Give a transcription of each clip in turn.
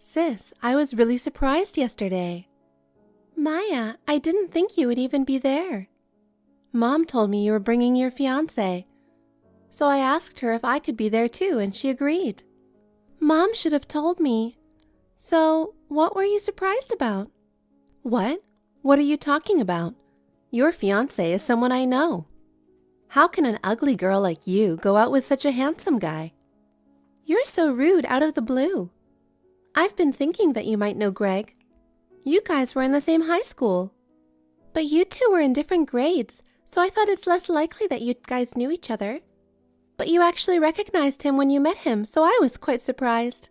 Sis, I was really surprised yesterday. Maya, I didn't think you would even be there. Mom told me you were bringing your fiancé, so I asked her if I could be there too, and she agreed. Mom should have told me. So, what were you surprised about? What? What are you talking about? Your fiancé is someone I know. How can an ugly girl like you go out with such a handsome guy? You're so rude out of the blue. I've been thinking that you might know Greg. You guys were in the same high school. But you two were in different grades, so I thought it's less likely that you guys knew each other. But you actually recognized him when you met him, so I was quite surprised.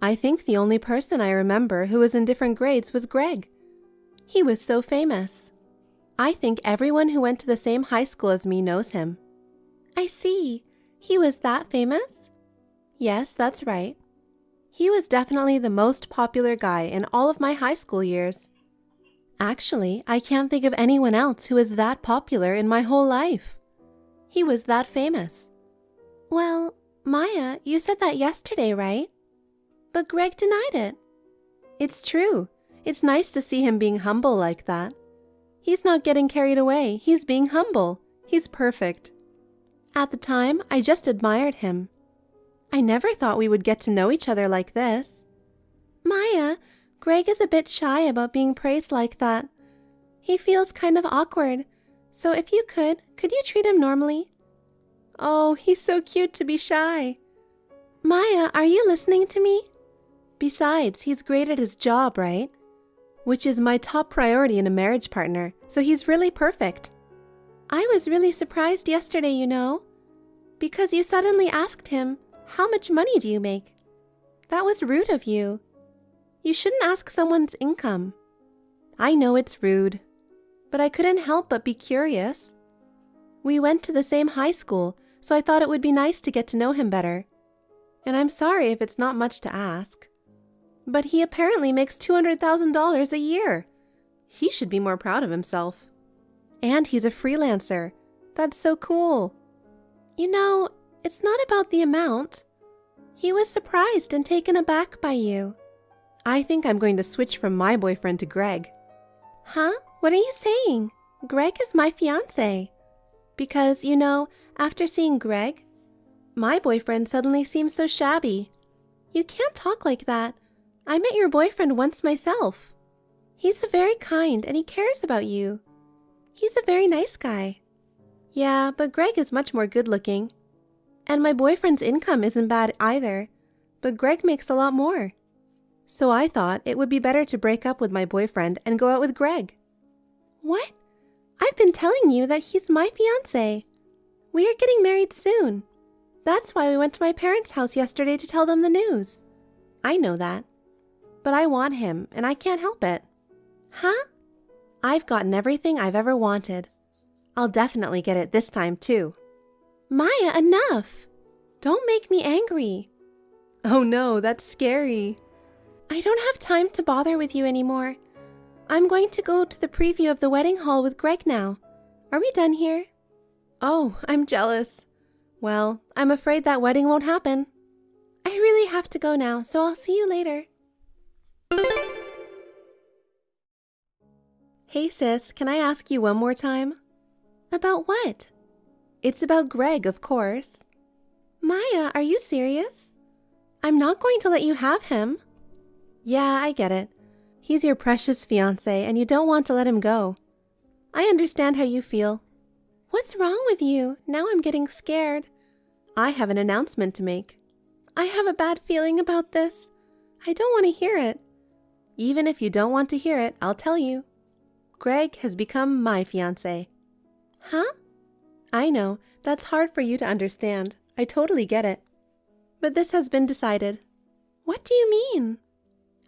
I think the only person I remember who was in different grades was Greg. He was so famous. I think everyone who went to the same high school as me knows him. I see. He was that famous? Yes, that's right. He was definitely the most popular guy in all of my high school years. Actually, I can't think of anyone else who was that popular in my whole life. He was that famous. Well, Maya, you said that yesterday, right? But Greg denied it. It's true. It's nice to see him being humble like that. He's not getting carried away. He's being humble. He's perfect. At the time, I just admired him. I never thought we would get to know each other like this. Maya, Greg is a bit shy about being praised like that. He feels kind of awkward. So if you could you treat him normally? Oh, he's so cute to be shy. Maya, are you listening to me? Besides, he's great at his job, right? Which is my top priority in a marriage partner, so he's really perfect. I was really surprised yesterday, you know, because you suddenly asked him, how much money do you make? That was rude of you. You shouldn't ask someone's income. I know it's rude, but I couldn't help but be curious. We went to the same high school, so I thought it would be nice to get to know him better. And I'm sorry if it's not much to ask. But he apparently makes $200,000 a year. He should be more proud of himself. And he's a freelancer. That's so cool. You know, it's not about the amount. He was surprised and taken aback by you. I think I'm going to switch from my boyfriend to Greg. Huh? What are you saying? Greg is my fiancé. Because, you know, after seeing Greg, my boyfriend suddenly seems so shabby. You can't talk like that. I met your boyfriend once myself. He's very kind and he cares about you. He's a very nice guy. Yeah, but Greg is much more good-looking. And my boyfriend's income isn't bad either, but Greg makes a lot more. So I thought it would be better to break up with my boyfriend and go out with Greg. What? I've been telling you that he's my fiancé. We are getting married soon. That's why we went to my parents' house yesterday to tell them the news. I know that. But I want him, and I can't help it. Huh? I've gotten everything I've ever wanted. I'll definitely get it this time, too. Maya, enough! Don't make me angry. Oh no, that's scary. I don't have time to bother with you anymore. I'm going to go to the preview of the wedding hall with Greg now. Are we done here? Oh, I'm jealous. Well, I'm afraid that wedding won't happen. I really have to go now, so I'll see you later. Hey sis, can I ask you one more time? About what? It's about Greg, of course. Maya, are you serious? I'm not going to let you have him. Yeah, I get it. He's your precious fiancé and you don't want to let him go. I understand how you feel. What's wrong with you? Now I'm getting scared. I have an announcement to make. I have a bad feeling about this. I don't want to hear it. Even if you don't want to hear it, I'll tell you. Greg has become my fiancé. Huh? I know, that's hard for you to understand. I totally get it. But this has been decided. What do you mean?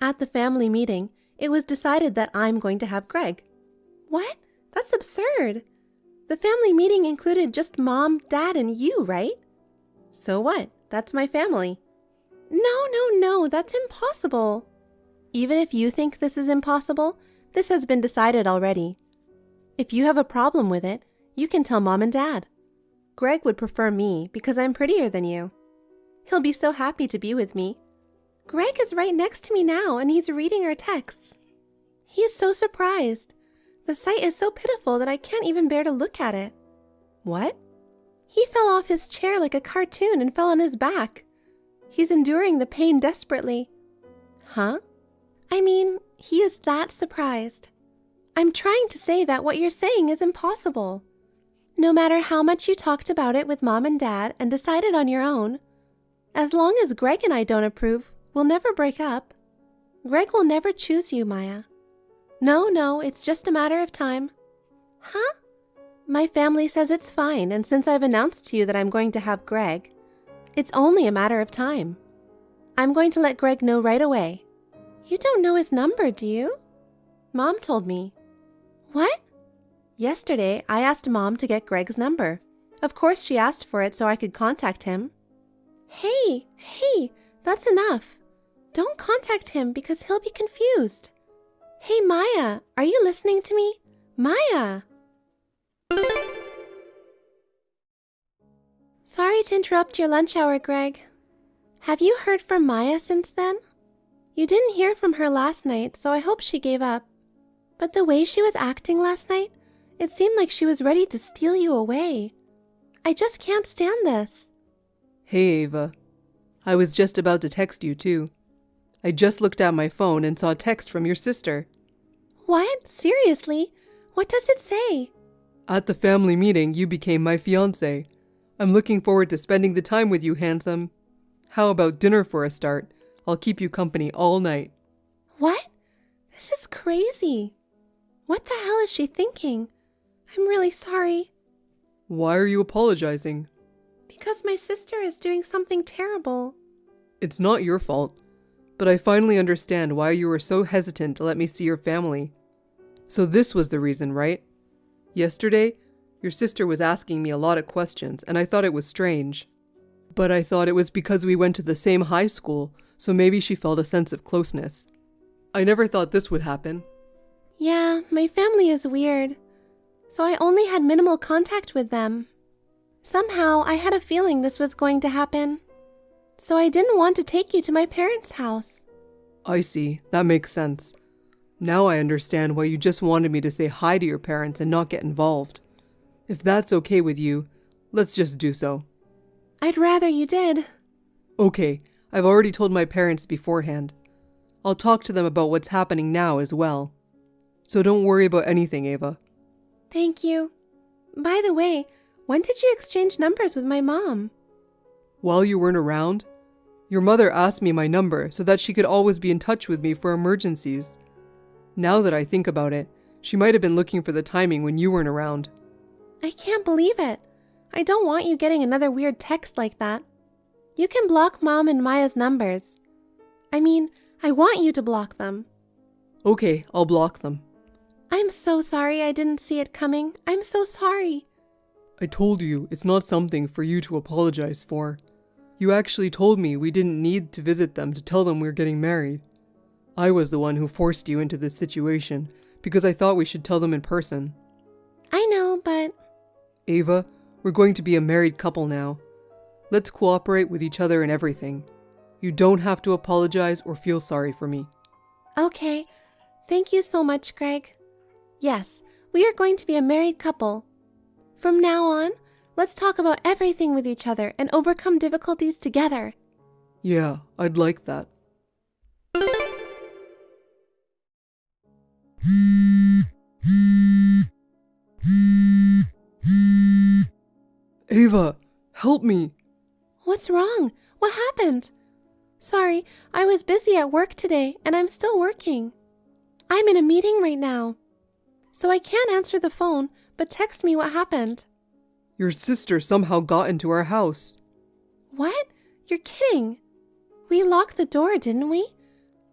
At the family meeting, it was decided that I'm going to have Greg. What? That's absurd. The family meeting included just Mom, Dad, and you, right? So what? That's my family. No, that's impossible. Even if you think this is impossible, this has been decided already. If you have a problem with it, you can tell Mom and Dad. Greg would prefer me because I'm prettier than you. He'll be so happy to be with me. Greg is right next to me now and he's reading our texts. He is so surprised. The sight is so pitiful that I can't even bear to look at it. What? He fell off his chair like a cartoon and fell on his back. He's enduring the pain desperately. Huh? I mean, he is that surprised. I'm trying to say that what you're saying is impossible. No matter how much you talked about it with Mom and Dad and decided on your own, as long as Greg and I don't approve, we'll never break up. Greg will never choose you, Maya. No, it's just a matter of time. Huh? My family says it's fine, and since I've announced to you that I'm going to have Greg, it's only a matter of time. I'm going to let Greg know right away. You don't know his number, do you? Mom told me. What? Yesterday, I asked Mom to get Greg's number. Of course, she asked for it so I could contact him. Hey, that's enough. Don't contact him because he'll be confused. Hey, Maya, are you listening to me? Maya! Sorry to interrupt your lunch hour, Greg. Have you heard from Maya since then? You didn't hear from her last night, so I hope she gave up. But the way she was acting last night, it seemed like she was ready to steal you away. I just can't stand this. Hey, Ava. I was just about to text you, too. I just looked at my phone and saw a text from your sister. What? Seriously? What does it say? At the family meeting, you became my fiancé. I'm looking forward to spending the time with you, handsome. How about dinner for a start? I'll keep you company all night. What? This is crazy. What the hell is she thinking? I'm really sorry. Why are you apologizing? Because my sister is doing something terrible. It's not your fault, but I finally understand why you were so hesitant to let me see your family. So this was the reason, right? Yesterday, your sister was asking me a lot of questions, and I thought it was strange. But I thought it was because we went to the same high school, so maybe she felt a sense of closeness. I never thought this would happen. Yeah, my family is weird. So I only had minimal contact with them. Somehow, I had a feeling this was going to happen. So I didn't want to take you to my parents' house. I see. That makes sense. Now I understand why you just wanted me to say hi to your parents and not get involved. If that's okay with you, let's just do so. I'd rather you did. Okay, I've already told my parents beforehand. I'll talk to them about what's happening now as well. So don't worry about anything, Ava. Thank you. By the way, when did you exchange numbers with my mom? While you weren't around, your mother asked me my number so that she could always be in touch with me for emergencies. Now that I think about it, she might have been looking for the timing when you weren't around. I can't believe it. I don't want you getting another weird text like that. You can block Mom and Maya's numbers. I mean, I want you to block them. Okay, I'll block them. I'm so sorry I didn't see it coming. I'm so sorry. I told you it's not something for you to apologize for. You actually told me we didn't need to visit them to tell them we're getting married. I was the one who forced you into this situation because I thought we should tell them in person. I know, but... Ava, we're going to be a married couple now. Let's cooperate with each other in everything. You don't have to apologize or feel sorry for me. Okay. Thank you so much, Greg. Yes, we are going to be a married couple. From now on, let's talk about everything with each other and overcome difficulties together. Yeah, I'd like that. Ava, help me. What's wrong? What happened? Sorry, I was busy at work today and I'm still working. I'm in a meeting right now. So I can't answer the phone, but text me what happened. Your sister somehow got into our house. What? You're kidding. We locked the door, didn't we?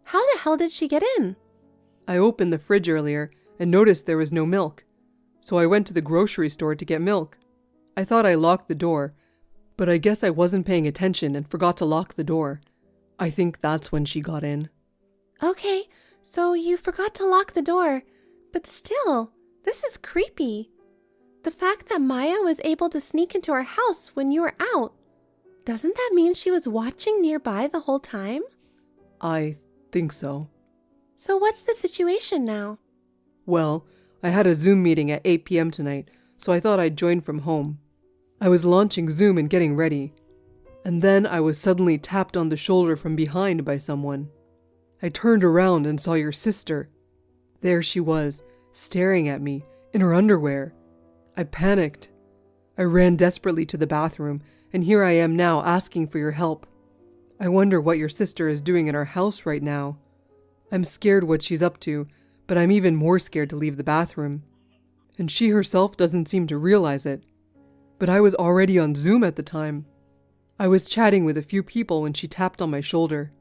How the hell did she get in? I opened the fridge earlier and noticed there was no milk. So I went to the grocery store to get milk. I thought I locked the door, but I guess I wasn't paying attention and forgot to lock the door. I think that's when she got in. Okay, so you forgot to lock the door, but still, this is creepy. The fact that Maya was able to sneak into our house when you were out, doesn't that mean she was watching nearby the whole time? I think so. So what's the situation now? Well, I had a Zoom meeting at 8 p.m. tonight, so I thought I'd join from home. I was launching Zoom and getting ready, and then I was suddenly tapped on the shoulder from behind by someone. I turned around and saw your sister. There she was, staring at me, in her underwear. I panicked. I ran desperately to the bathroom, and here I am now asking for your help. I wonder what your sister is doing in our house right now. I'm scared what she's up to, but I'm even more scared to leave the bathroom. And she herself doesn't seem to realize it. But I was already on Zoom at the time. I was chatting with a few people when she tapped on my shoulder.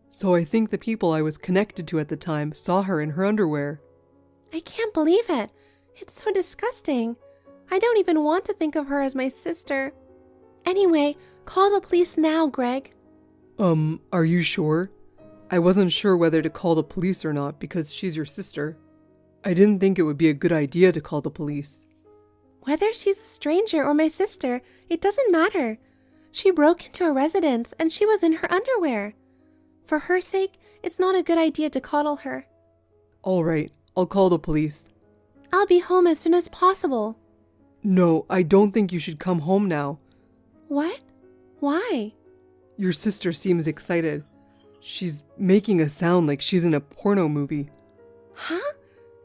So I think the people I was connected to at the time saw her in her underwear. I can't believe it. It's so disgusting. I don't even want to think of her as my sister. Anyway, call the police now, Greg. Are you sure? I wasn't sure whether to call the police or not because she's your sister. I didn't think it would be a good idea to call the police. Whether she's a stranger or my sister, it doesn't matter. She broke into a residence and she was in her underwear. For her sake, it's not a good idea to coddle her. All right, I'll call the police. I'll be home as soon as possible. No, I don't think you should come home now. What? Why? Your sister seems excited. She's making a sound like she's in a porno movie. Huh?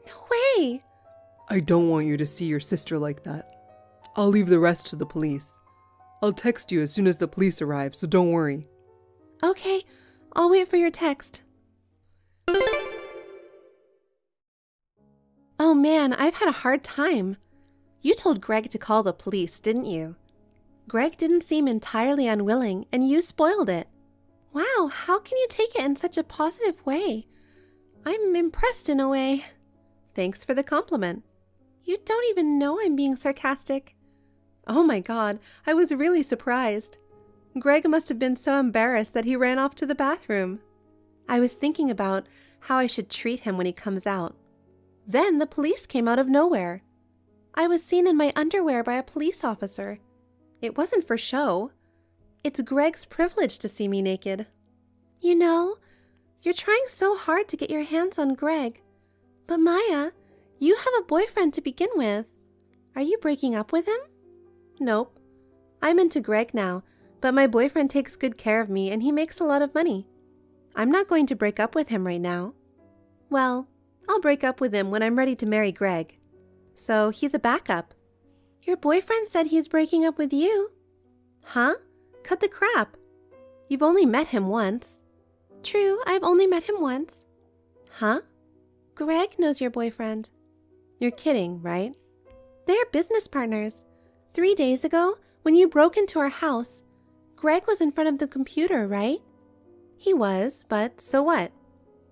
No way! I don't want you to see your sister like that. I'll leave the rest to the police. I'll text you as soon as the police arrive, so don't worry. Okay, I'll wait for your text. Oh man, I've had a hard time. You told Greg to call the police, didn't you? Greg didn't seem entirely unwilling, and you spoiled it. Wow, how can you take it in such a positive way? I'm impressed in a way. Thanks for the compliment. You don't even know I'm being sarcastic. Oh my God, I was really surprised. Greg must have been so embarrassed that he ran off to the bathroom. I was thinking about how I should treat him when he comes out. Then the police came out of nowhere. I was seen in my underwear by a police officer. It wasn't for show. It's Greg's privilege to see me naked. You know, you're trying so hard to get your hands on Greg. But Maya, you have a boyfriend to begin with. Are you breaking up with him? Nope. I'm into Greg now, but my boyfriend takes good care of me and he makes a lot of money. I'm not going to break up with him right now. Well, I'll break up with him when I'm ready to marry Greg. So he's a backup. Your boyfriend said he's breaking up with you. Huh? Cut the crap. You've only met him once. True, I've only met him once. Huh? Greg knows your boyfriend. You're kidding, right? They're business partners. 3 days ago, when you broke into our house, Greg was in front of the computer, right? He was, but so what?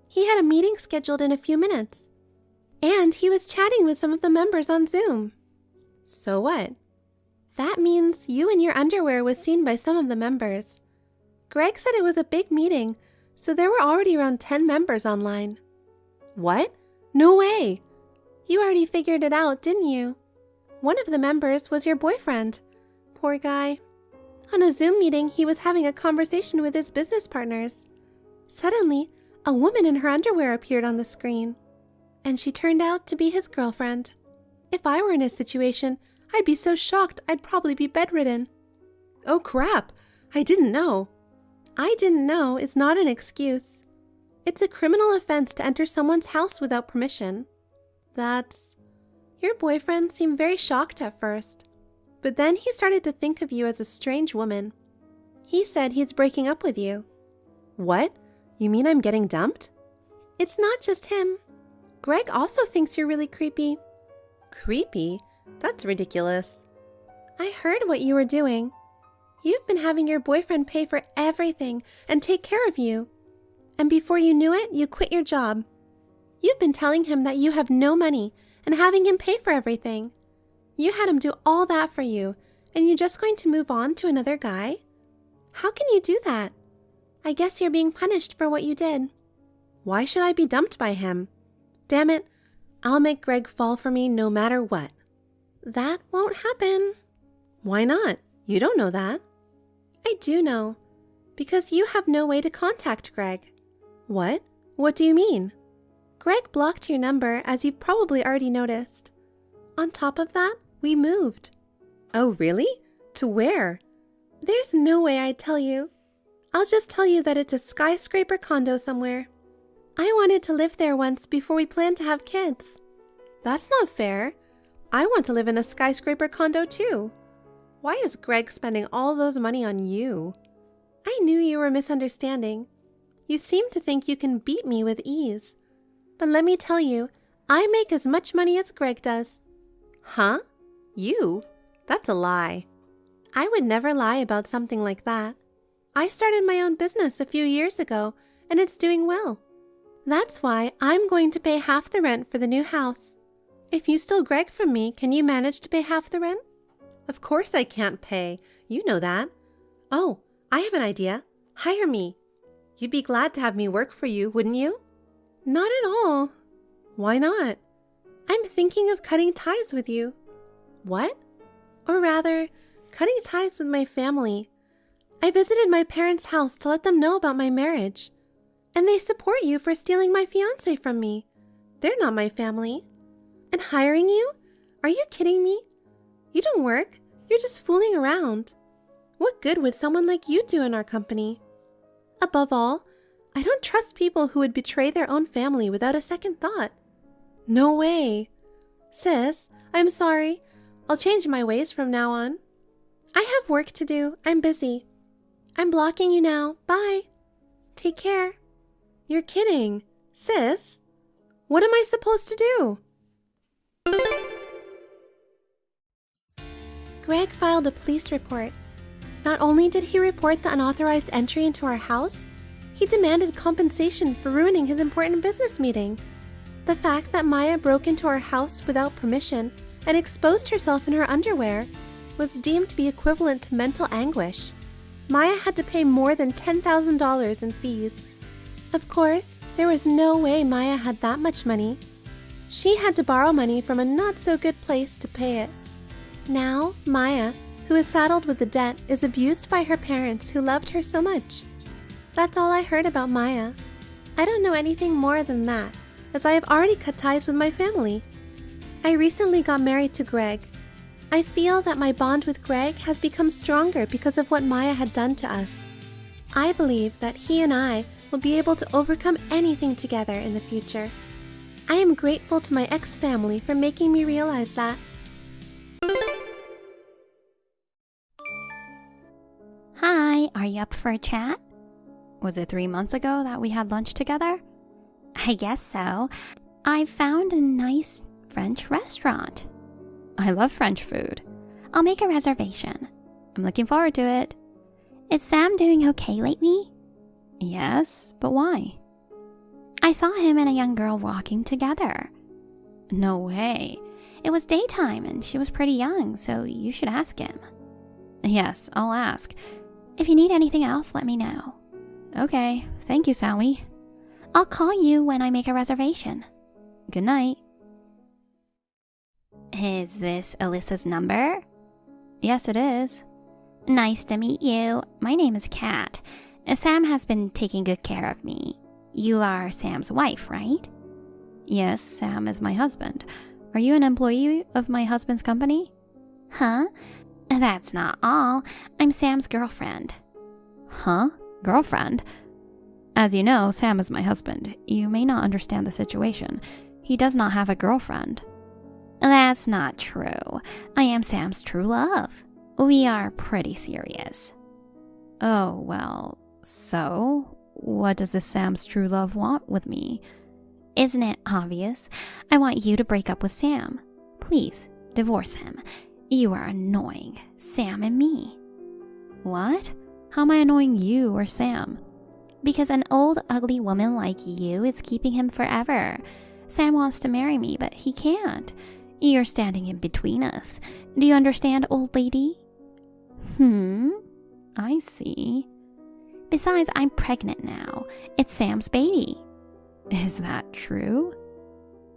He had a meeting scheduled in a few minutes. And he was chatting with some of the members on Zoom. So what? That means you in your underwear was seen by some of the members. Greg said it was a big meeting, so there were already around 10 members online. What? No way! You already figured it out, didn't you? One of the members was your boyfriend. Poor guy. On a Zoom meeting, he was having a conversation with his business partners. Suddenly, a woman in her underwear appeared on the screen, and she turned out to be his girlfriend. If I were in his situation, I'd be so shocked I'd probably be bedridden. Oh crap, I didn't know. I didn't know is not an excuse. It's a criminal offense to enter someone's house without permission. Your boyfriend seemed very shocked at first, but then he started to think of you as a strange woman. He said he's breaking up with you. What? You mean I'm getting dumped? It's not just him. Greg also thinks you're really creepy. Creepy? That's ridiculous. I heard what you were doing. You've been having your boyfriend pay for everything and take care of you. And before you knew it, you quit your job. You've been telling him that you have no money and having him pay for everything. You had him do all that for you, and you're just going to move on to another guy? How can you do that? I guess you're being punished for what you did. Why should I be dumped by him? Damn it, I'll make Greg fall for me no matter what. That won't happen. Why not? You don't know that. I do know, because you have no way to contact Greg. What? What do you mean? Greg blocked your number, as you've probably already noticed. On top of that, we moved. Oh, really? To where? There's no way I'd tell you. I'll just tell you that it's a skyscraper condo somewhere. I wanted to live there once before we planned to have kids. That's not fair. I want to live in a skyscraper condo too. Why is Greg spending all those money on you? I knew you were misunderstanding. You seem to think you can beat me with ease. But let me tell you, I make as much money as Greg does. Huh? You? That's a lie. I would never lie about something like that. I started my own business a few years ago, and it's doing well. That's why I'm going to pay half the rent for the new house. If you stole Greg from me, can you manage to pay half the rent? Of course I can't pay. You know that. Oh, I have an idea. Hire me. You'd be glad to have me work for you, wouldn't you? Not at all. Why not? I'm thinking of cutting ties with you. What? Or rather, cutting ties with my family. I visited my parents' house to let them know about my marriage. And they support you for stealing my fiancé from me. They're not my family. And hiring you? Are you kidding me? You don't work. You're just fooling around. What good would someone like you do in our company? Above all, I don't trust people who would betray their own family without a second thought. No way. Sis, I'm sorry. I'll change my ways from now on. I have work to do. I'm busy. I'm blocking you now. Bye. Take care. You're kidding. Sis, what am I supposed to do? Greg filed a police report. Not only did he report the unauthorized entry into our house, he demanded compensation for ruining his important business meeting. The fact that Maya broke into our house without permission and exposed herself in her underwear was deemed to be equivalent to mental anguish. Maya had to pay more than $10,000 in fees. Of course, there was no way Maya had that much money. She had to borrow money from a not-so-good place to pay it. Now, Maya, who is saddled with the debt, is abused by her parents who loved her so much. That's all I heard about Maya. I don't know anything more than that, as I have already cut ties with my family. I recently got married to Greg. I feel that my bond with Greg has become stronger because of what Maya had done to us. I believe that he and I will be able to overcome anything together in the future. I am grateful to my ex-family for making me realize that. Hi, are you up for a chat? Was it 3 months ago that we had lunch together? I guess so. I found a nice French restaurant. I love French food. I'll make a reservation. I'm looking forward to it. Is Sam doing okay lately? Yes, but why? I saw him and a young girl walking together. No way. It was daytime and she was pretty young, so you should ask him. Yes, I'll ask. If you need anything else, let me know. Okay, thank you, Sally. I'll call you when I make a reservation. Good night. Is this Alyssa's number? Yes, it is. Nice to meet you. My name is Kat. Sam has been taking good care of me. You are Sam's wife, right? Yes, Sam is my husband. Are you an employee of my husband's company? Huh? That's not all. I'm Sam's girlfriend. Huh? Girlfriend? As you know, Sam is my husband. You may not understand the situation. He does not have a girlfriend. That's not true. I am Sam's true love. We are pretty serious. Oh, well, so? What does this Sam's true love want with me? Isn't it obvious? I want you to break up with Sam. Please, divorce him. You are annoying Sam and me. What? How am I annoying you or Sam? Because an old, ugly woman like you is keeping him forever. Sam wants to marry me, but he can't. You're standing in between us. Do you understand, old lady? I see. Besides, I'm pregnant now. It's Sam's baby. Is that true?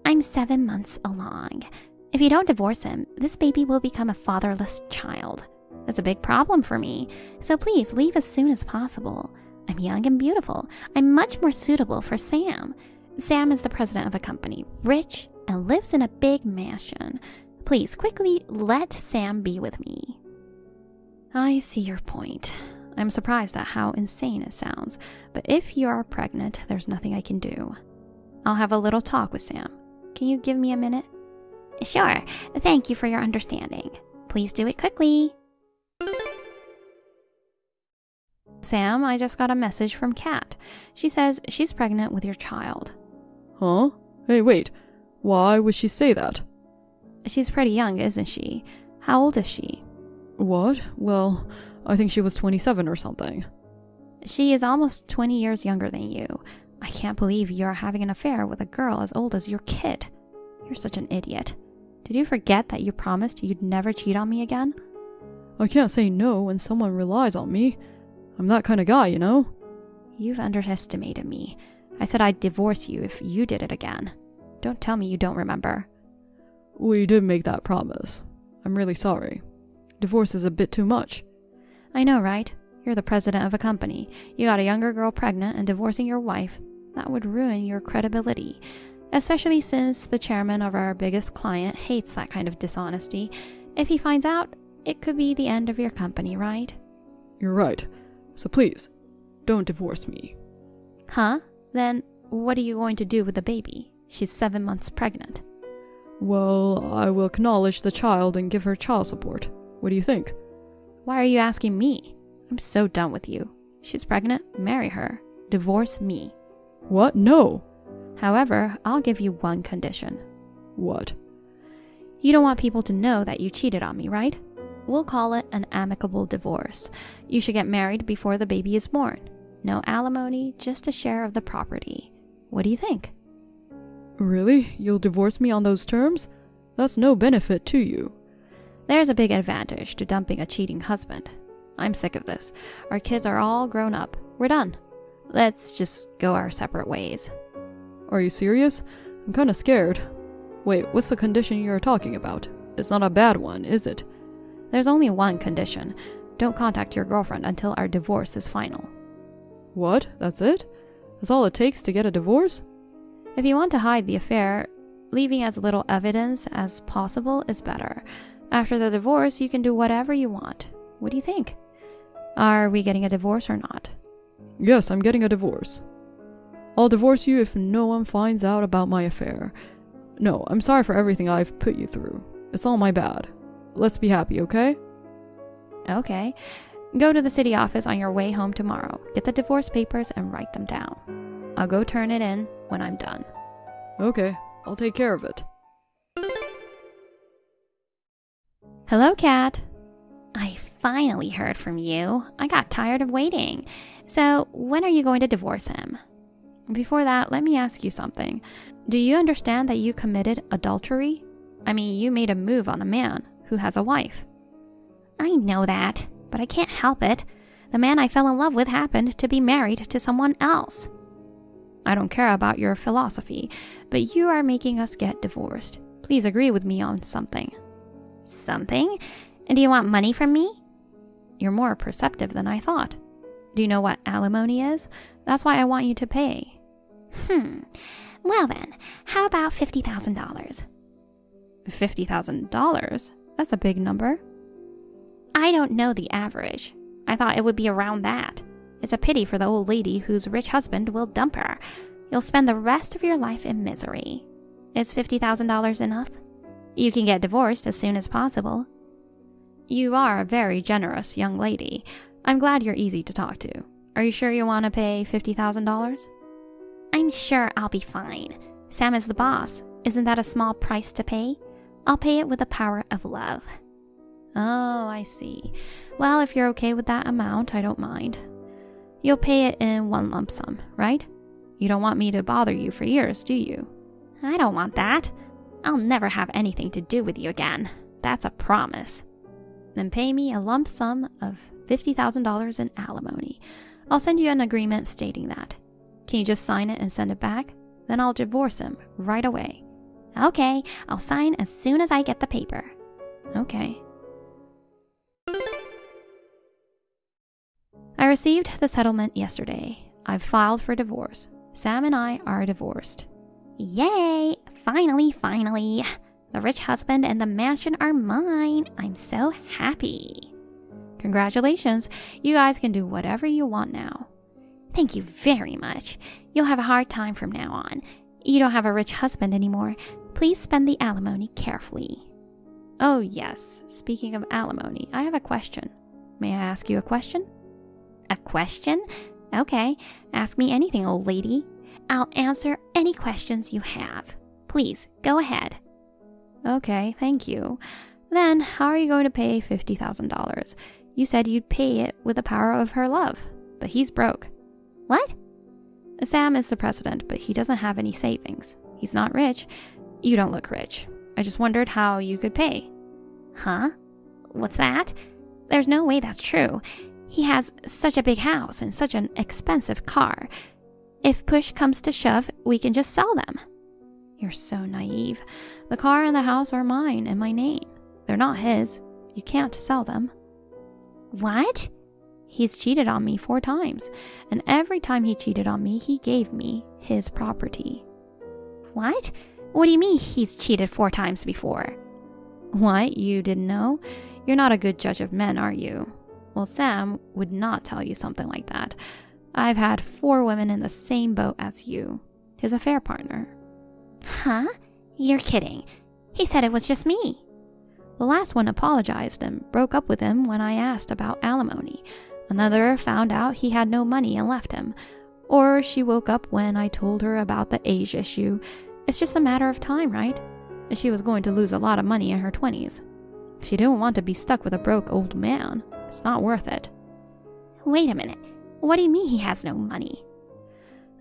I'm 7 months along. If you don't divorce him, this baby will become a fatherless child. That's a big problem for me, so please leave as soon as possible. I'm young and beautiful. I'm much more suitable for Sam. Sam is the president of a company, rich, and lives in a big mansion. Please, quickly let Sam be with me. I see your point. I'm surprised at how insane it sounds, but if you are pregnant, there's nothing I can do. I'll have a little talk with Sam. Can you give me a minute? Sure. Thank you for your understanding. Please do it quickly. Sam, I just got a message from Kat. She says she's pregnant with your child. Huh? Hey, wait. Why would she say that? She's pretty young, isn't she? How old is she? What? Well, I think she was 27 or something. She is almost 20 years younger than you. I can't believe you're having an affair with a girl as old as your kid. You're such an idiot. Did you forget that you promised you'd never cheat on me again? I can't say no when someone relies on me. I'm that kind of guy, you know? You've underestimated me. I said I'd divorce you if you did it again. Don't tell me you don't remember. We did make that promise. I'm really sorry. Divorce is a bit too much. I know, right? You're the president of a company. You got a younger girl pregnant and divorcing your wife. That would ruin your credibility. Especially since the chairman of our biggest client hates that kind of dishonesty. If he finds out, it could be the end of your company, right? You're right. So please, don't divorce me. Huh? Then what are you going to do with the baby? She's 7 months pregnant. Well, I will acknowledge the child and give her child support. What do you think? Why are you asking me? I'm so done with you. She's pregnant, marry her. Divorce me. What? No. However, I'll give you one condition. What? You don't want people to know that you cheated on me, right? We'll call it an amicable divorce. You should get married before the baby is born. No alimony, just a share of the property. What do you think? Really? You'll divorce me on those terms? That's no benefit to you. There's a big advantage to dumping a cheating husband. I'm sick of this. Our kids are all grown up. We're done. Let's just go our separate ways. Are you serious? I'm kinda scared. Wait, what's the condition you're talking about? It's not a bad one, is it? There's only one condition. Don't contact your girlfriend until our divorce is final. What? That's it? That's all it takes to get a divorce? If you want to hide the affair, leaving as little evidence as possible is better. After the divorce, you can do whatever you want. What do you think? Are we getting a divorce or not? Yes, I'm getting a divorce. I'll divorce you if no one finds out about my affair. No, I'm sorry for everything I've put you through. It's all my bad. Let's be happy, okay? Okay. Go to the city office on your way home tomorrow. Get the divorce papers and write them down. I'll go turn it in when I'm done. Okay, I'll take care of it. Hello, Kat. I finally heard from you. I got tired of waiting. So, when are you going to divorce him? Before that, let me ask you something. Do you understand that you committed adultery? I mean, you made a move on a man who has a wife. I know that, but I can't help it. The man I fell in love with happened to be married to someone else. I don't care about your philosophy, but you are making us get divorced. Please agree with me on something. Something? And do you want money from me? You're more perceptive than I thought. Do you know what alimony is? That's why I want you to pay. Well then, how about $50,000? $50,000? That's a big number. I don't know the average. I thought it would be around that. It's a pity for the old lady whose rich husband will dump her. You'll spend the rest of your life in misery. Is $50,000 enough? You can get divorced as soon as possible. You are a very generous young lady. I'm glad you're easy to talk to. Are you sure you want to pay $50,000? I'm sure I'll be fine. Sam is the boss. Isn't that a small price to pay? I'll pay it with the power of love. Oh, I see. Well, if you're okay with that amount, I don't mind. You'll pay it in one lump sum, right? You don't want me to bother you for years, do you? I don't want that. I'll never have anything to do with you again. That's a promise. Then pay me a lump sum of $50,000 in alimony. I'll send you an agreement stating that. Can you just sign it and send it back? Then I'll divorce him right away. Okay, I'll sign as soon as I get the paper. Okay. I received the settlement yesterday. I've filed for divorce. Sam and I are divorced. Yay! Finally, finally. The rich husband and the mansion are mine. I'm so happy. Congratulations. You guys can do whatever you want now. Thank you very much. You'll have a hard time from now on. You don't have a rich husband anymore. Please spend the alimony carefully. Oh yes, speaking of alimony, I have a question. May I ask you a question? A question? Okay, ask me anything, old lady. I'll answer any questions you have. Please, go ahead. Okay, thank you. Then, how are you going to pay $50,000? You said you'd pay it with the power of her love, but he's broke. What? Sam is the president, but he doesn't have any savings. He's not rich. You don't look rich. I just wondered how you could pay. Huh? What's that? There's no way that's true. He has such a big house and such an expensive car. If push comes to shove, we can just sell them. You're so naive. The car and the house are mine in my name. They're not his. You can't sell them. What? He's cheated on me 4 times, and every time he cheated on me, he gave me his property. What? What do you mean he's cheated 4 times before? What? You didn't know? You're not a good judge of men, are you? Well, Sam would not tell you something like that. I've had 4 women in the same boat as you. His affair partner. Huh? You're kidding. He said it was just me. The last one apologized and broke up with him when I asked about alimony. Another found out he had no money and left him. Or she woke up when I told her about the age issue. It's just a matter of time, right? She was going to lose a lot of money in her 20s. She didn't want to be stuck with a broke old man. It's not worth it. Wait a minute. What do you mean he has no money?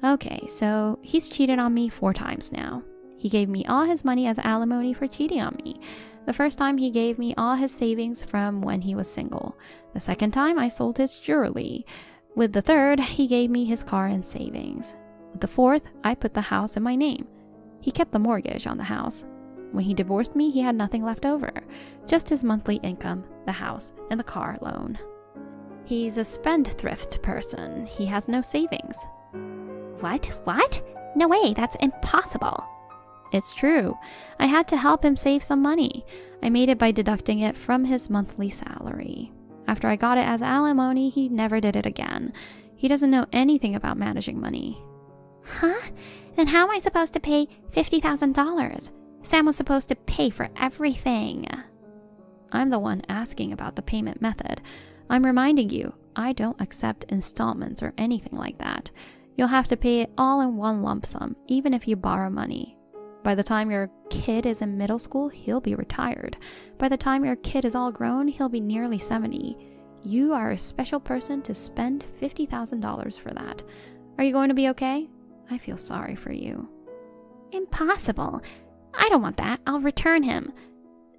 Okay, so he's cheated on me 4 times now. He gave me all his money as alimony for cheating on me. The first time he gave me all his savings from when he was single. The second time I sold his jewelry. With the third, he gave me his car and savings. With the fourth, I put the house in my name. He kept the mortgage on the house. When he divorced me, he had nothing left over. Just his monthly income, the house, and the car loan. He's a spendthrift person. He has no savings. What? No way, that's impossible. It's true. I had to help him save some money. I made it by deducting it from his monthly salary. After I got it as alimony, he never did it again. He doesn't know anything about managing money. Huh? Then how am I supposed to pay $50,000? Sam was supposed to pay for everything. I'm the one asking about the payment method. I'm reminding you, I don't accept installments or anything like that. You'll have to pay it all in one lump sum, even if you borrow money. By the time your kid is in middle school, he'll be retired. By the time your kid is all grown, he'll be nearly 70. You are a special person to spend $50,000 for that. Are you going to be okay? I feel sorry for you. Impossible. I don't want that. I'll return him.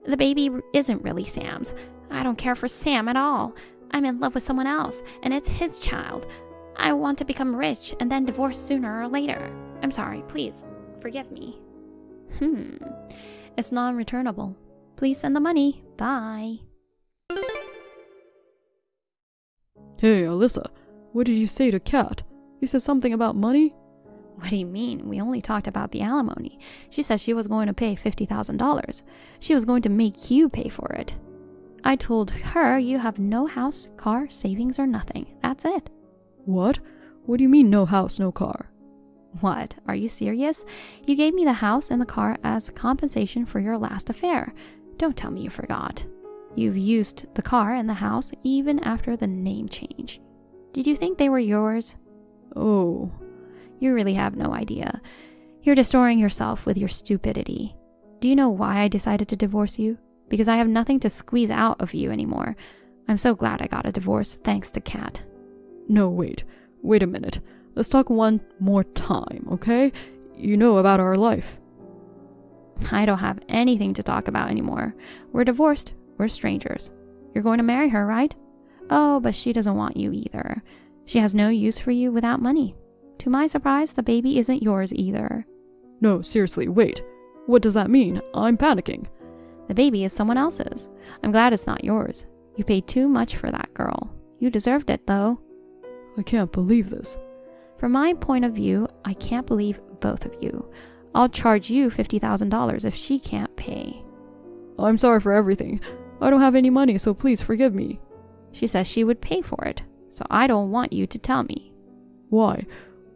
The baby isn't really Sam's. I don't care for Sam at all. I'm in love with someone else, and it's his child. I want to become rich and then divorce sooner or later. I'm sorry, please, forgive me. It's non-returnable. Please send the money. Bye. Hey, Alyssa, what did you say to Kat? You said something about money? What do you mean? We only talked about the alimony. She said she was going to pay $50,000. She was going to make you pay for it. I told her you have no house, car, savings, or nothing. That's it. What? What do you mean no house, no car? What? Are you serious? You gave me the house and the car as compensation for your last affair. Don't tell me you forgot. You've used the car and the house even after the name change. Did you think they were yours? Oh. You really have no idea. You're destroying yourself with your stupidity. Do you know why I decided to divorce you? Because I have nothing to squeeze out of you anymore. I'm so glad I got a divorce thanks to Kat. No, wait a minute. Let's talk one more time, okay? You know about our life. I don't have anything to talk about anymore. We're divorced. We're strangers. You're going to marry her, right? Oh, but she doesn't want you either. She has no use for you without money. To my surprise, the baby isn't yours either. No, seriously, wait. What does that mean? I'm panicking. The baby is someone else's. I'm glad it's not yours. You paid too much for that girl. You deserved it, though. I can't believe this. From my point of view, I can't believe both of you. I'll charge you $50,000 if she can't pay. I'm sorry for everything. I don't have any money, so please forgive me. She says she would pay for it, so I don't want you to tell me. Why?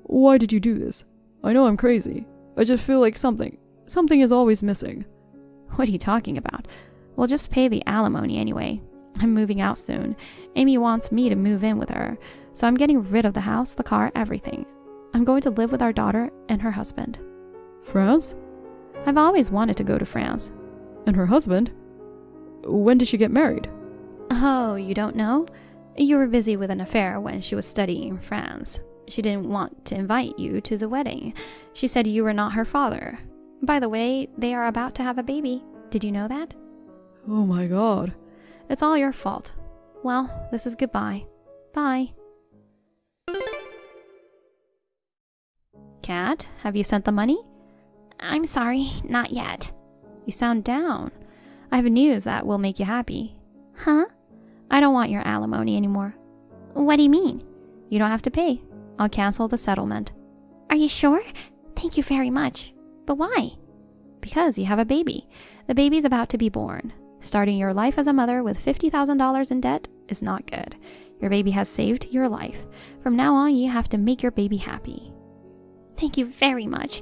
Why did you do this? I know I'm crazy. I just feel like something is always missing. What are you talking about? We'll just pay the alimony anyway. I'm moving out soon. Amy wants me to move in with her, so I'm getting rid of the house, the car, everything. I'm going to live with our daughter and her husband. France? I've always wanted to go to France. And her husband? When did she get married? Oh, you don't know? You were busy with an affair when she was studying in France. She didn't want to invite you to the wedding. She said you were not her father. By the way, they are about to have a baby. Did you know that? Oh my god. It's all your fault. Well, this is goodbye. Bye. Kat, have you sent the money? I'm sorry, not yet. You sound down. I have news that will make you happy. Huh? I don't want your alimony anymore. What do you mean? You don't have to pay. I'll cancel the settlement. Are you sure? Thank you very much. But why? Because you have a baby. The baby's about to be born. Starting your life as a mother with $50,000 in debt is not good. Your baby has saved your life. From now on, you have to make your baby happy. Thank you very much.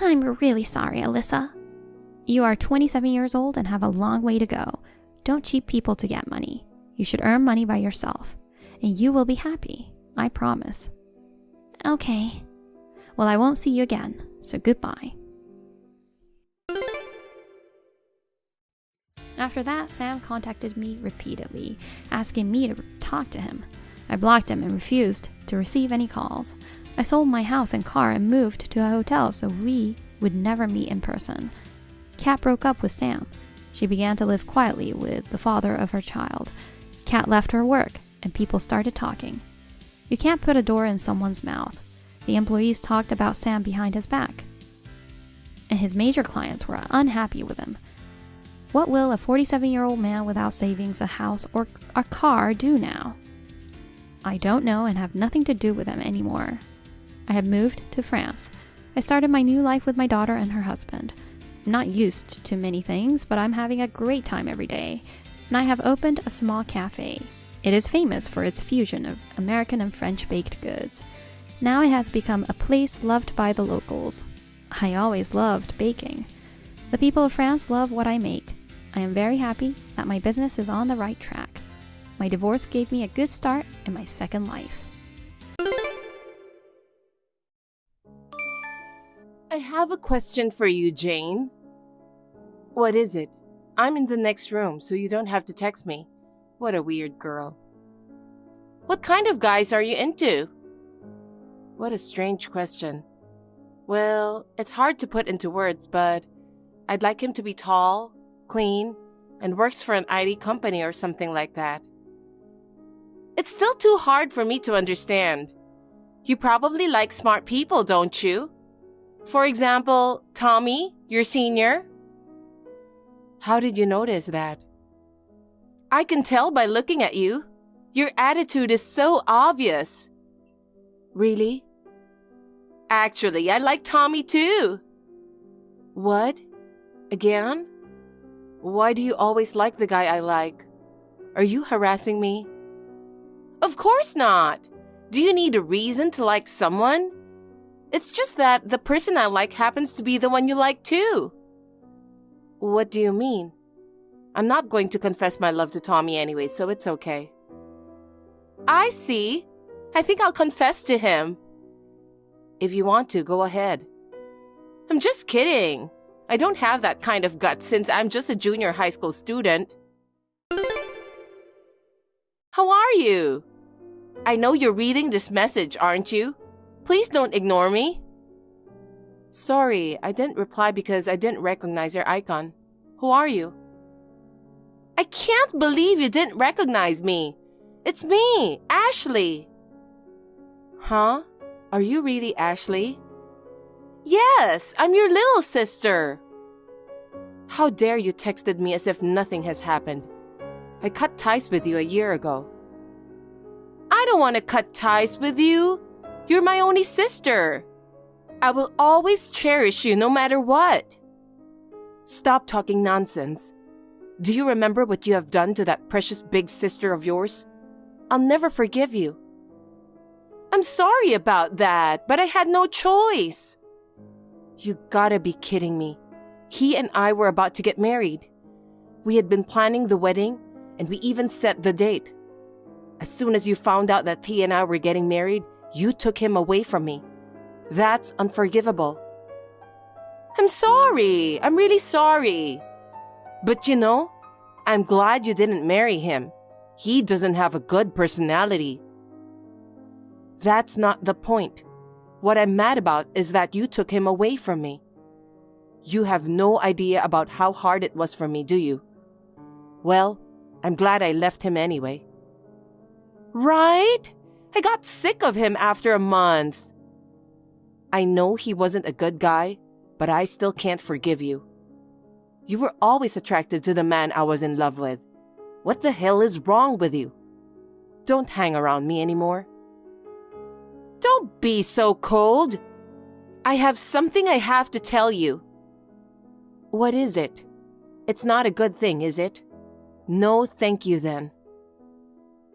I'm really sorry, Alyssa. You are 27 years old and have a long way to go. Don't cheat people to get money. You should earn money by yourself. And you will be happy. I promise. Okay. Well, I won't see you again, so goodbye. After that, Sam contacted me repeatedly, asking me to talk to him. I blocked him and refused to receive any calls. I sold my house and car and moved to a hotel so we would never meet in person. Kat broke up with Sam. She began to live quietly with the father of her child. Kat left her work, and people started talking. You can't put a door in someone's mouth. The employees talked about Sam behind his back, and his major clients were unhappy with him. What will a 47-year-old man without savings, a house, or a car do now? I don't know and have nothing to do with him anymore. I have moved to France. I started my new life with my daughter and her husband. I'm not used to many things, but I'm having a great time every day. And I have opened a small cafe. It is famous for its fusion of American and French baked goods. Now it has become a place loved by the locals. I always loved baking. The people of France love what I make. I am very happy that my business is on the right track. My divorce gave me a good start in my second life. I have a question for you, Jane. What is it? I'm in the next room, so you don't have to text me. What a weird girl. What kind of guys are you into? What a strange question. Well, it's hard to put into words, but I'd like him to be tall, clean, and works for an IT company or something like that. It's still too hard for me to understand. You probably like smart people, don't you? For example, Tommy, your senior? How did you notice that? I can tell by looking at you. Your attitude is so obvious. Really? Actually, I like Tommy too. What? Again? Why do you always like the guy I like? Are you harassing me? Of course not. Do you need a reason to like someone? It's just that the person I like happens to be the one you like too. What do you mean? I'm not going to confess my love to Tommy anyway, so it's okay. I see. I think I'll confess to him. If you want to, go ahead. I'm just kidding. I don't have that kind of guts since I'm just a junior high school student. How are you? I know you're reading this message, aren't you? Please don't ignore me. Sorry, I didn't reply because I didn't recognize your icon. Who are you? I can't believe you didn't recognize me. It's me, Ashley. Huh? Are you really Ashley? Yes, I'm your little sister. How dare you texted me as if nothing has happened. I cut ties with you a year ago. I don't want to cut ties with you. You're my only sister. I will always cherish you no matter what. Stop talking nonsense. Do you remember what you have done to that precious big sister of yours? I'll never forgive you. I'm sorry about that, but I had no choice. You gotta be kidding me. He and I were about to get married. We had been planning the wedding, and we even set the date. As soon as you found out that he and I were getting married, you took him away from me. That's unforgivable. I'm sorry. I'm really sorry. But you know, I'm glad you didn't marry him. He doesn't have a good personality. That's not the point. What I'm mad about is that you took him away from me. You have no idea about how hard it was for me, do you? Well, I'm glad I left him anyway. Right? I got sick of him after a month. I know he wasn't a good guy, but I still can't forgive you. You were always attracted to the man I was in love with. What the hell is wrong with you? Don't hang around me anymore. Don't be so cold. I have something I have to tell you. What is it? It's not a good thing, is it? No, thank you then.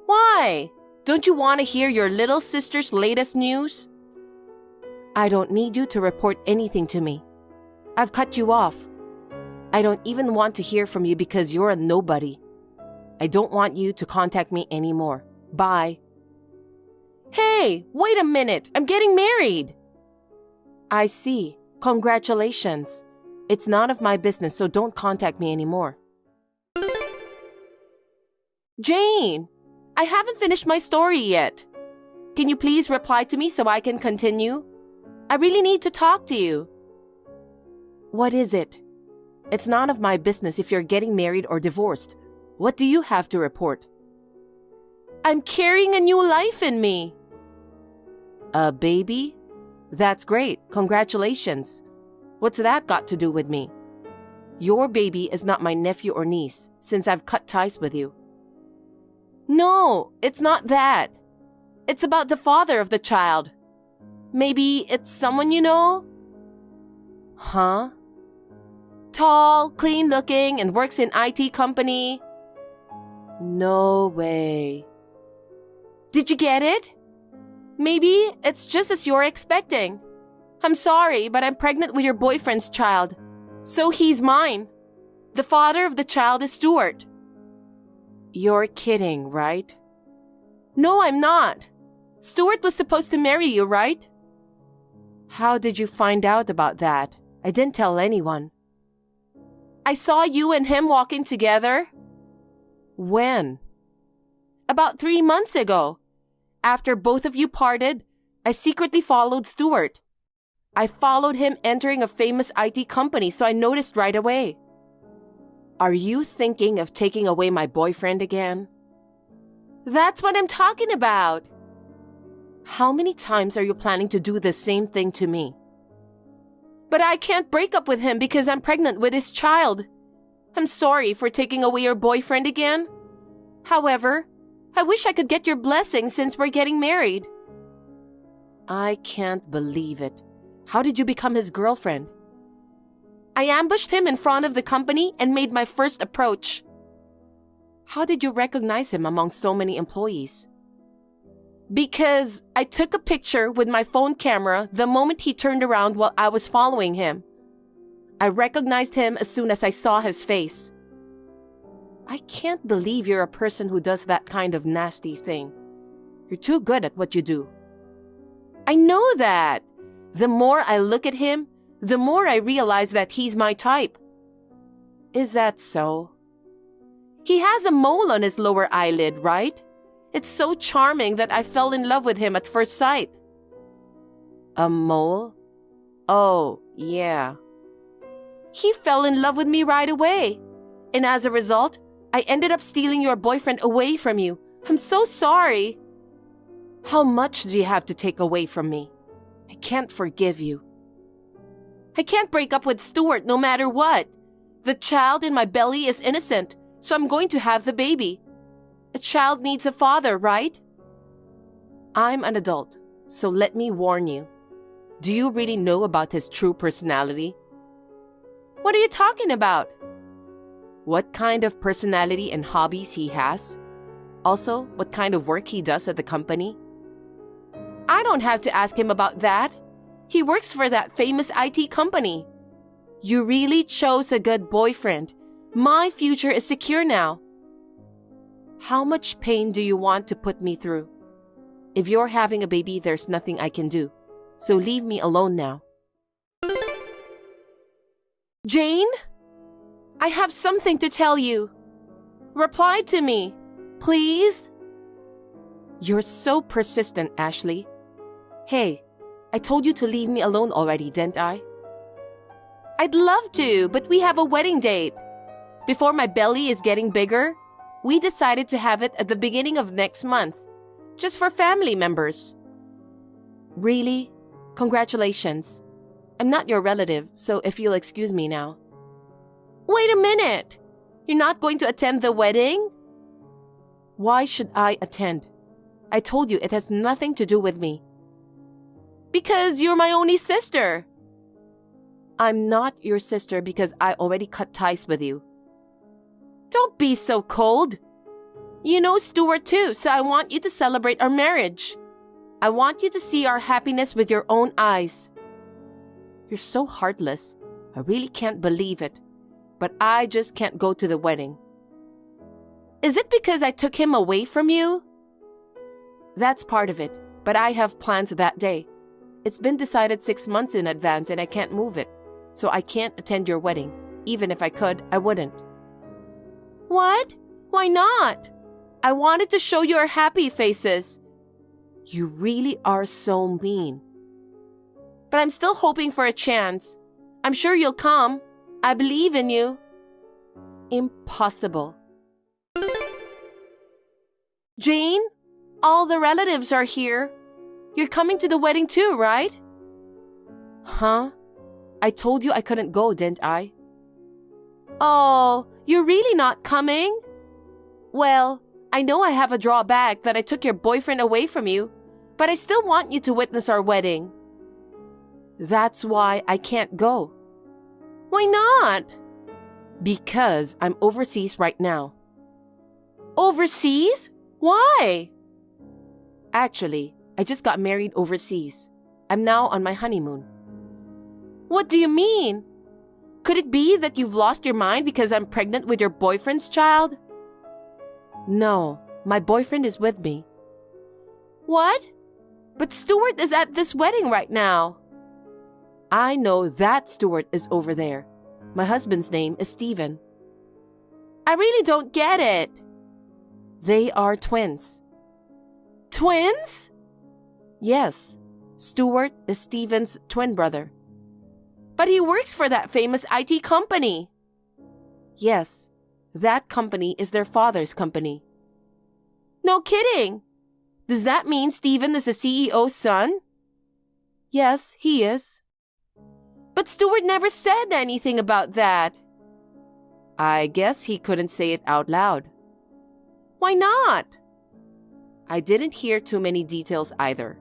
Why? Don't you want to hear your little sister's latest news? I don't need you to report anything to me. I've cut you off. I don't even want to hear from you because you're a nobody. I don't want you to contact me anymore. Bye. Hey, wait a minute. I'm getting married. I see. Congratulations. It's none of my business, so don't contact me anymore. Jane, I haven't finished my story yet. Can you please reply to me so I can continue? I really need to talk to you. What is it? It's none of my business if you're getting married or divorced. What do you have to report? I'm carrying a new life in me. A baby? That's great. Congratulations. What's that got to do with me? Your baby is not my nephew or niece, since I've cut ties with you. No, it's not that. It's about the father of the child. Maybe it's someone you know? Huh? Tall, clean-looking, and works in IT company. No way. Did you get it? Maybe it's just as you're expecting. I'm sorry, but I'm pregnant with your boyfriend's child. So he's mine. The father of the child is Stuart. You're kidding, right? No, I'm not. Stuart was supposed to marry you, right? How did you find out about that? I didn't tell anyone. I saw you and him walking together. When? About 3 months ago. After both of you parted, I secretly followed Stuart. I followed him entering a famous IT company, so I noticed right away. Are you thinking of taking away my boyfriend again? That's what I'm talking about. How many times are you planning to do the same thing to me? But I can't break up with him because I'm pregnant with his child. I'm sorry for taking away your boyfriend again. However, I wish I could get your blessing since we're getting married. I can't believe it. How did you become his girlfriend? I ambushed him in front of the company and made my first approach. How did you recognize him among so many employees? Because I took a picture with my phone camera the moment he turned around while I was following him. I recognized him as soon as I saw his face. I can't believe you're a person who does that kind of nasty thing. You're too good at what you do. I know that. The more I look at him, the more I realize that he's my type. Is that so? He has a mole on his lower eyelid, right? It's so charming that I fell in love with him at first sight. A mole? Oh, yeah. He fell in love with me right away. And as a result, I ended up stealing your boyfriend away from you. I'm so sorry. How much do you have to take away from me? I can't forgive you. I can't break up with Stuart no matter what. The child in my belly is innocent, so I'm going to have the baby. A child needs a father, right? I'm an adult, so let me warn you. Do you really know about his true personality? What are you talking about? What kind of personality and hobbies he has? Also, what kind of work he does at the company? I don't have to ask him about that. He works for that famous IT company. You really chose a good boyfriend. My future is secure now. How much pain do you want to put me through? If you're having a baby, there's nothing I can do. So leave me alone now. Jane? I have something to tell you. Reply to me, please. You're so persistent, Ashley. Hey, I told you to leave me alone already, didn't I? I'd love to, but we have a wedding date. Before my belly is getting bigger, we decided to have it at the beginning of next month, just for family members. Really? Congratulations. I'm not your relative, so if you'll excuse me now. Wait a minute! You're not going to attend the wedding? Why should I attend? I told you it has nothing to do with me. Because you're my only sister. I'm not your sister because I already cut ties with you. Don't be so cold. You know Stuart too, so I want you to celebrate our marriage. I want you to see our happiness with your own eyes. You're so heartless. I really can't believe it. But I just can't go to the wedding. Is it because I took him away from you? That's part of it, but I have plans that day. It's been decided 6 months in advance and I can't move it, so I can't attend your wedding. Even if I could, I wouldn't. What? Why not? I wanted to show your happy faces. You really are so mean. But I'm still hoping for a chance. I'm sure you'll come. I believe in you. Impossible. Jane, all the relatives are here. You're coming to the wedding too, right? Huh? I told you I couldn't go, didn't I? Oh, you're really not coming? Well, I know I have a drawback that I took your boyfriend away from you, but I still want you to witness our wedding. That's why I can't go. Why not? Because I'm overseas right now. Overseas? Why? Actually, I just got married overseas. I'm now on my honeymoon. What do you mean? Could it be that you've lost your mind because I'm pregnant with your boyfriend's child? No, my boyfriend is with me. What? But Stuart is at this wedding right now. I know that Stuart is over there. My husband's name is Stephen. I really don't get it. They are twins. Twins? Yes, Stuart is Stephen's twin brother. But he works for that famous IT company. Yes, that company is their father's company. No kidding. Does that mean Stephen is the CEO's son? Yes, he is. But Stuart never said anything about that. I guess he couldn't say it out loud. Why not? I didn't hear too many details either.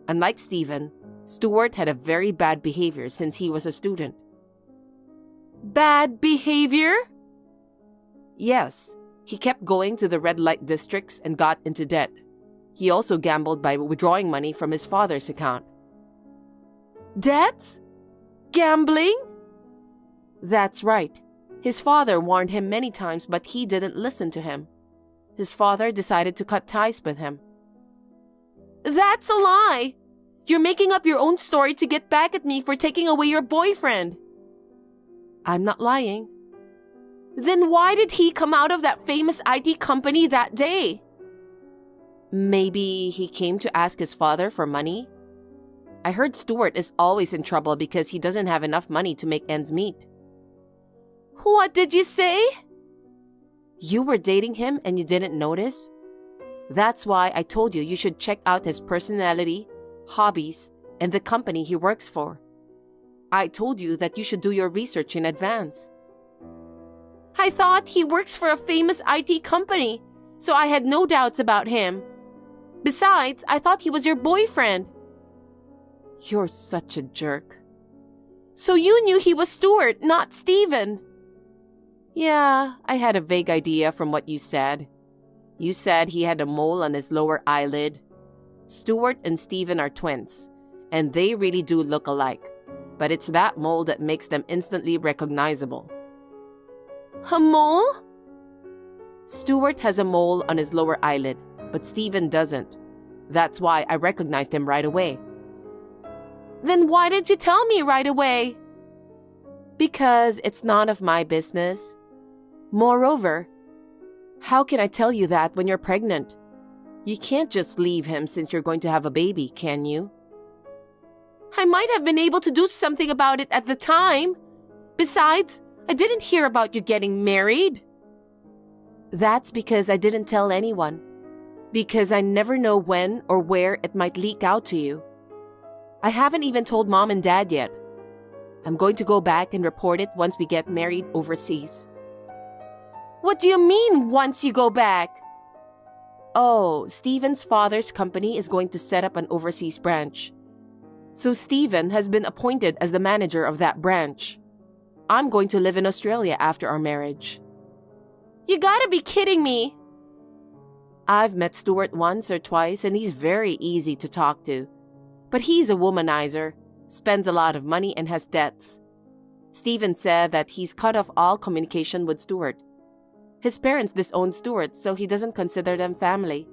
Unlike Stephen, Stuart had a very bad behavior since he was a student. Bad behavior? Yes, he kept going to the red light districts and got into debt. He also gambled by withdrawing money from his father's account. Debts? Gambling? That's right. His father warned him many times, but he didn't listen to him. His father decided to cut ties with him. That's a lie! You're making up your own story to get back at me for taking away your boyfriend. I'm not lying. Then why did he come out of that famous IT company that day? Maybe he came to ask his father for money? I heard Stuart is always in trouble because he doesn't have enough money to make ends meet. What did you say? You were dating him and you didn't notice? That's why I told you should check out his personality, hobbies, and the company he works for. I told you that you should do your research in advance. I thought he works for a famous IT company, so I had no doubts about him. Besides, I thought he was your boyfriend. You're such a jerk. So you knew he was Stuart, not Steven? Yeah, I had a vague idea from what you said. You said he had a mole on his lower eyelid. Stuart and Steven are twins, and they really do look alike. But it's that mole that makes them instantly recognizable. A mole? Stuart has a mole on his lower eyelid, but Steven doesn't. That's why I recognized him right away. Then why didn't you tell me right away? Because it's none of my business. Moreover, how can I tell you that when you're pregnant? You can't just leave him since you're going to have a baby, can you? I might have been able to do something about it at the time. Besides, I didn't hear about you getting married. That's because I didn't tell anyone. Because I never know when or where it might leak out to you. I haven't even told Mom and Dad yet. I'm going to go back and report it once we get married overseas. What do you mean, once you go back? Oh, Steven's father's company is going to set up an overseas branch. So Steven has been appointed as the manager of that branch. I'm going to live in Australia after our marriage. You gotta be kidding me. I've met Stuart once or twice and he's very easy to talk to. But he's a womanizer, spends a lot of money and has debts. Steven said that he's cut off all communication with Stuart. His parents disowned Stuart, so he doesn't consider them family.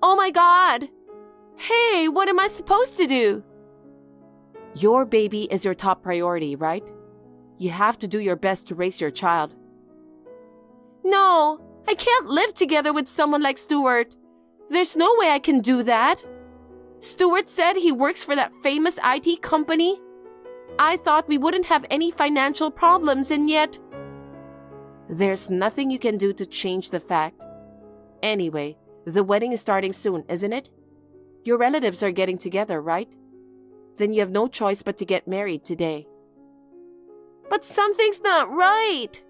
Oh my God! Hey, what am I supposed to do? Your baby is your top priority, right? You have to do your best to raise your child. No, I can't live together with someone like Stuart. There's no way I can do that. Stuart said he works for that famous IT company. I thought we wouldn't have any financial problems, and yet... There's nothing you can do to change the fact. Anyway, the wedding is starting soon, isn't it? Your relatives are getting together, right? Then you have no choice but to get married today. But something's not right.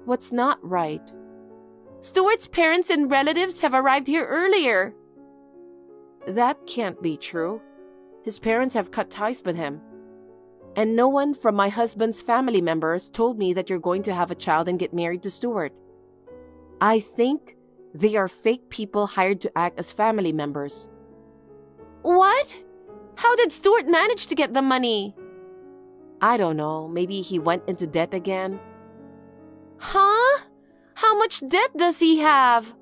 What's not right? Stuart's parents and relatives have arrived here earlier. That can't be true. His parents have cut ties with him. And no one from my husband's family members told me that you're going to have a child and get married to Stuart. I think they are fake people hired to act as family members. What? How did Stuart manage to get the money? I don't know. Maybe he went into debt again. Huh? How much debt does he have?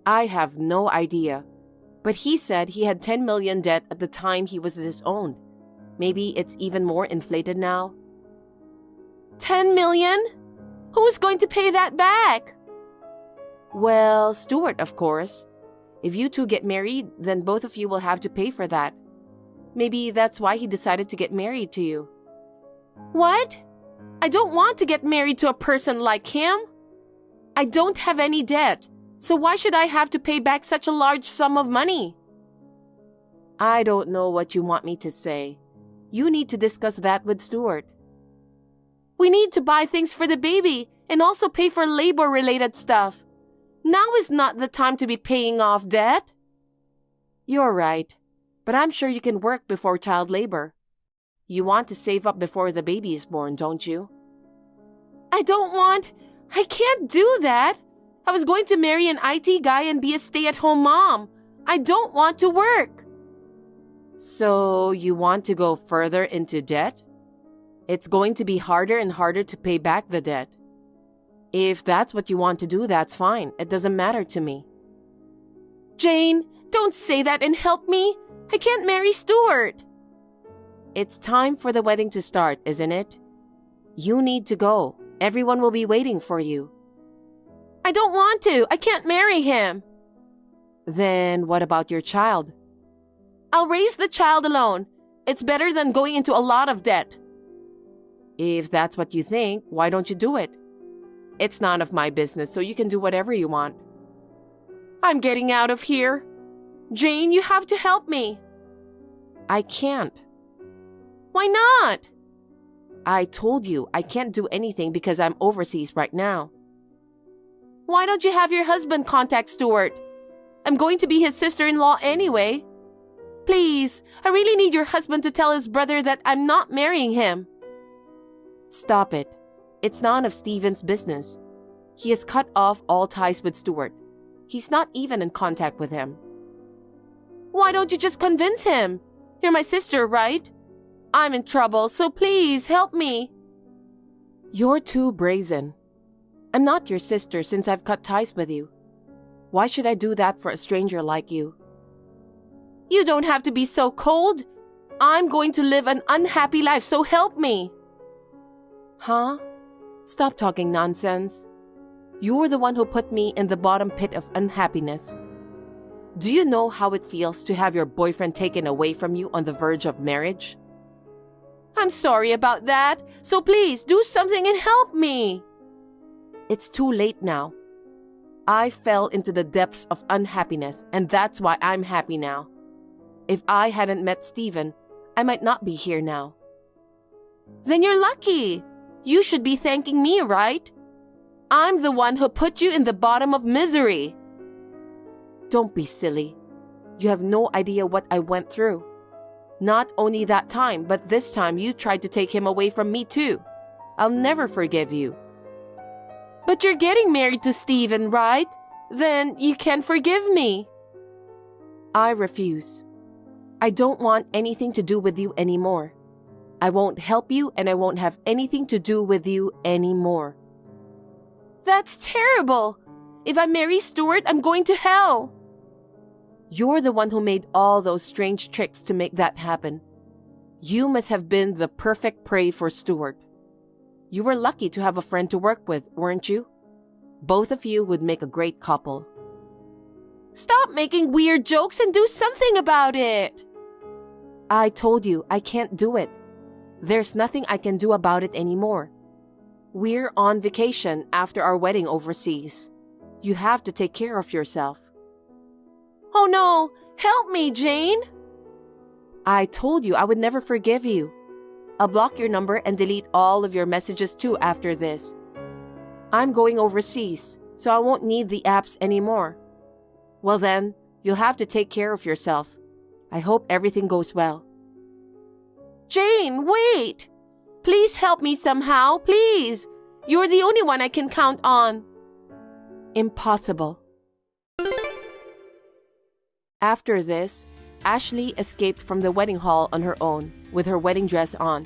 I have no idea. But he said he had 10 million debt at the time he was disowned. Maybe it's even more inflated now. 10 million? Who is going to pay that back? Well, Stuart, of course. If you two get married, then both of you will have to pay for that. Maybe that's why he decided to get married to you. What? I don't want to get married to a person like him. I don't have any debt, so why should I have to pay back such a large sum of money? I don't know what you want me to say. You need to discuss that with Stuart. We need to buy things for the baby and also pay for labor-related stuff. Now is not the time to be paying off debt. You're right, but I'm sure you can work before child labor. You want to save up before the baby is born, don't you? I can't do that. I was going to marry an IT guy and be a stay-at-home mom. I don't want to work. So you want to go further into debt? It's going to be harder and harder to pay back the debt. If that's what you want to do, that's fine. It doesn't matter to me. Jane, don't say that and help me. I can't marry Stuart. It's time for the wedding to start, isn't it? You need to go. Everyone will be waiting for you. I don't want to. I can't marry him. Then what about your child? I'll raise the child alone. It's better than going into a lot of debt. If that's what you think, why don't you do it? It's none of my business, so you can do whatever you want. I'm getting out of here. Jane, you have to help me. I can't. Why not? I told you I can't do anything because I'm overseas right now. Why don't you have your husband contact Stuart? I'm going to be his sister-in-law anyway. Please, I really need your husband to tell his brother that I'm not marrying him. Stop it. It's none of Stephen's business. He has cut off all ties with Stuart. He's not even in contact with him. Why don't you just convince him? You're my sister, right? I'm in trouble, so please help me. You're too brazen. I'm not your sister since I've cut ties with you. Why should I do that for a stranger like you? You don't have to be so cold. I'm going to live an unhappy life, so help me. Huh? Stop talking nonsense. You're the one who put me in the bottom pit of unhappiness. Do you know how it feels to have your boyfriend taken away from you on the verge of marriage? I'm sorry about that, so please do something and help me. It's too late now. I fell into the depths of unhappiness, and that's why I'm happy now. If I hadn't met Stephen, I might not be here now. Then you're lucky. You should be thanking me, right? I'm the one who put you in the bottom of misery. Don't be silly. You have no idea what I went through. Not only that time, but this time you tried to take him away from me too. I'll never forgive you. But you're getting married to Stephen, right? Then you can forgive me. I refuse. I don't want anything to do with you anymore. I won't help you and I won't have anything to do with you anymore. That's terrible. If I marry Stuart, I'm going to hell. You're the one who made all those strange tricks to make that happen. You must have been the perfect prey for Stuart. You were lucky to have a friend to work with, weren't you? Both of you would make a great couple. Stop making weird jokes and do something about it. I told you I can't do it. There's nothing I can do about it anymore. We're on vacation after our wedding overseas. You have to take care of yourself. Oh no! Help me, Jane! I told you I would never forgive you. I'll block your number and delete all of your messages too after this. I'm going overseas, so I won't need the apps anymore. Well then, you'll have to take care of yourself. I hope everything goes well. Jane, wait! Please help me somehow, please! You're the only one I can count on. Impossible. After this, Ashley escaped from the wedding hall on her own, with her wedding dress on.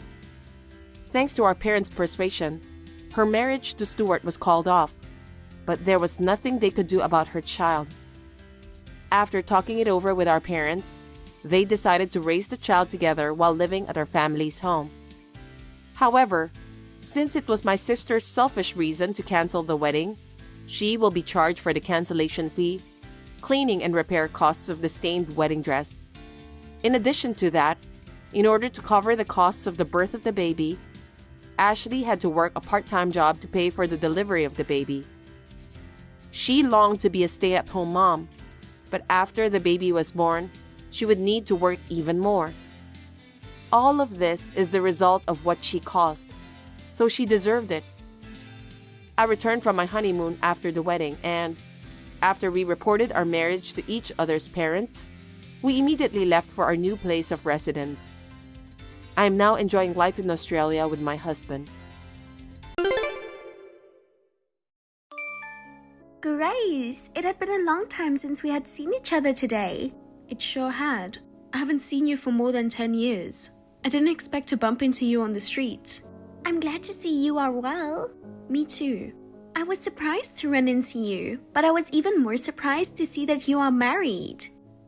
Thanks to our parents' persuasion, her marriage to Stuart was called off, but there was nothing they could do about her child. After talking it over with our parents, they decided to raise the child together while living at our family's home. However, since it was my sister's selfish reason to cancel the wedding, she will be charged for the cancellation fee, cleaning and repair costs of the stained wedding dress. In addition to that, in order to cover the costs of the birth of the baby, Ashley had to work a part-time job to pay for the delivery of the baby. She longed to be a stay-at-home mom, but after the baby was born, she would need to work even more. All of this is the result of what she caused, so she deserved it. I returned from my honeymoon after the wedding, and after we reported our marriage to each other's parents, we immediately left for our new place of residence. I am now enjoying life in Australia with my husband. Grace, it had been a long time since we had seen each other today. It sure had. I haven't seen you for more than 10 years. I didn't expect to bump into you on the streets. I'm glad to see you are well. Me too. I was surprised to run into you, but I was even more surprised to see that you are married.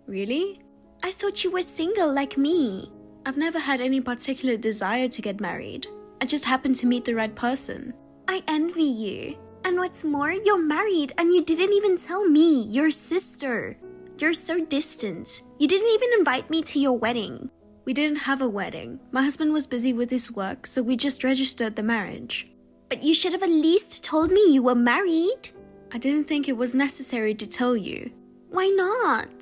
Really? I thought you were single like me. I've never had any particular desire to get married. I just happened to meet the right person. I envy you. And what's more, you're married and you didn't even tell me, your sister. You're so distant. You didn't even invite me to your wedding. We didn't have a wedding. My husband was busy with his work, so we just registered the marriage. But you should have at least told me you were married. I didn't think it was necessary to tell you. Why not?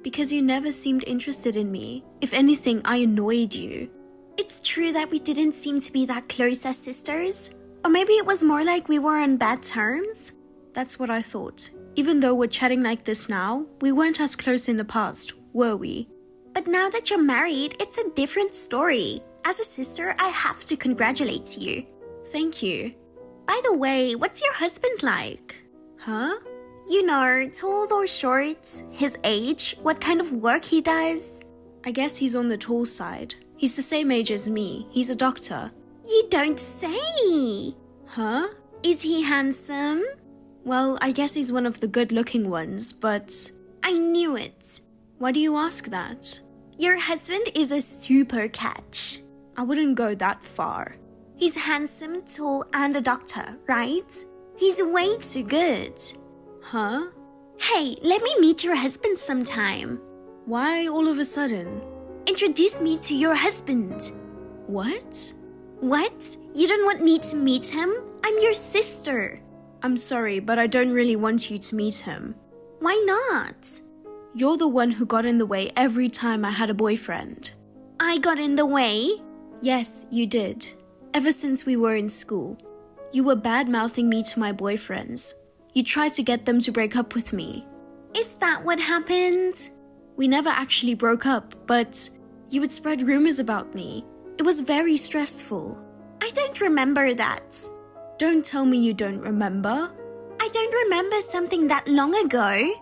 Because you never seemed interested in me. If anything, I annoyed you. It's true that we didn't seem to be that close as sisters. Or maybe it was more like we were on bad terms. That's what I thought. Even though we're chatting like this now, we weren't as close in the past, were we? But now that you're married, it's a different story. As a sister, I have to congratulate you. Thank you. By the way, what's your husband like? Huh? You know, tall or short, his age, what kind of work he does? I guess he's on the tall side. He's the same age as me. He's a doctor. You don't say! Huh? Is he handsome? Well, I guess he's one of the good-looking ones, but... I knew it. Why do you ask that? Your husband is a super catch. I wouldn't go that far. He's handsome, tall, and a doctor, right? He's way too good. Huh? Hey, let me meet your husband sometime. Why all of a sudden? Introduce me to your husband. What? What? You don't want me to meet him? I'm your sister. I'm sorry, but I don't really want you to meet him. Why not? You're the one who got in the way every time I had a boyfriend. I got in the way? Yes, you did. Ever since we were in school. You were bad-mouthing me to my boyfriends. You tried to get them to break up with me. Is that what happened? We never actually broke up, but you would spread rumors about me. It was very stressful. I don't remember that. Don't tell me you don't remember. I don't remember something that long ago.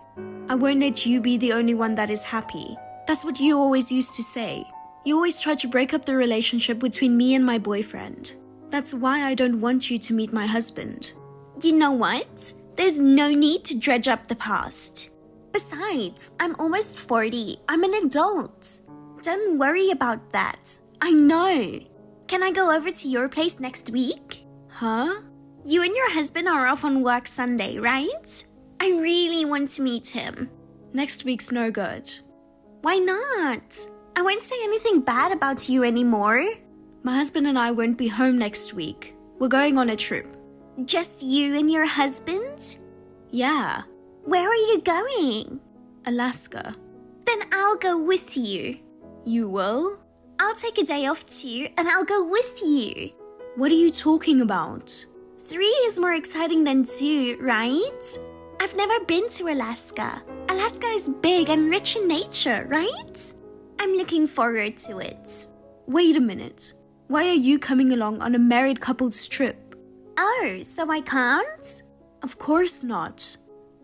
I won't let you be the only one that is happy. That's what you always used to say. You always tried to break up the relationship between me and my boyfriend. That's why I don't want you to meet my husband. You know what? There's no need to dredge up the past. Besides, I'm almost 40. I'm an adult. Don't worry about that. I know. Can I go over to your place next week? Huh? You and your husband are off on work Sunday, right? I really want to meet him. Next week's no good. Why not? I won't say anything bad about you anymore. My husband and I won't be home next week. We're going on a trip. Just you and your husband? Yeah. Where are you going? Alaska. Then I'll go with you. You will? I'll take a day off too, and I'll go with you. What are you talking about? 3 is more exciting than 2, right? I've never been to Alaska. Alaska is big and rich in nature, right? I'm looking forward to it. Wait a minute. Why are you coming along on a married couple's trip? Oh, so I can't? Of course not.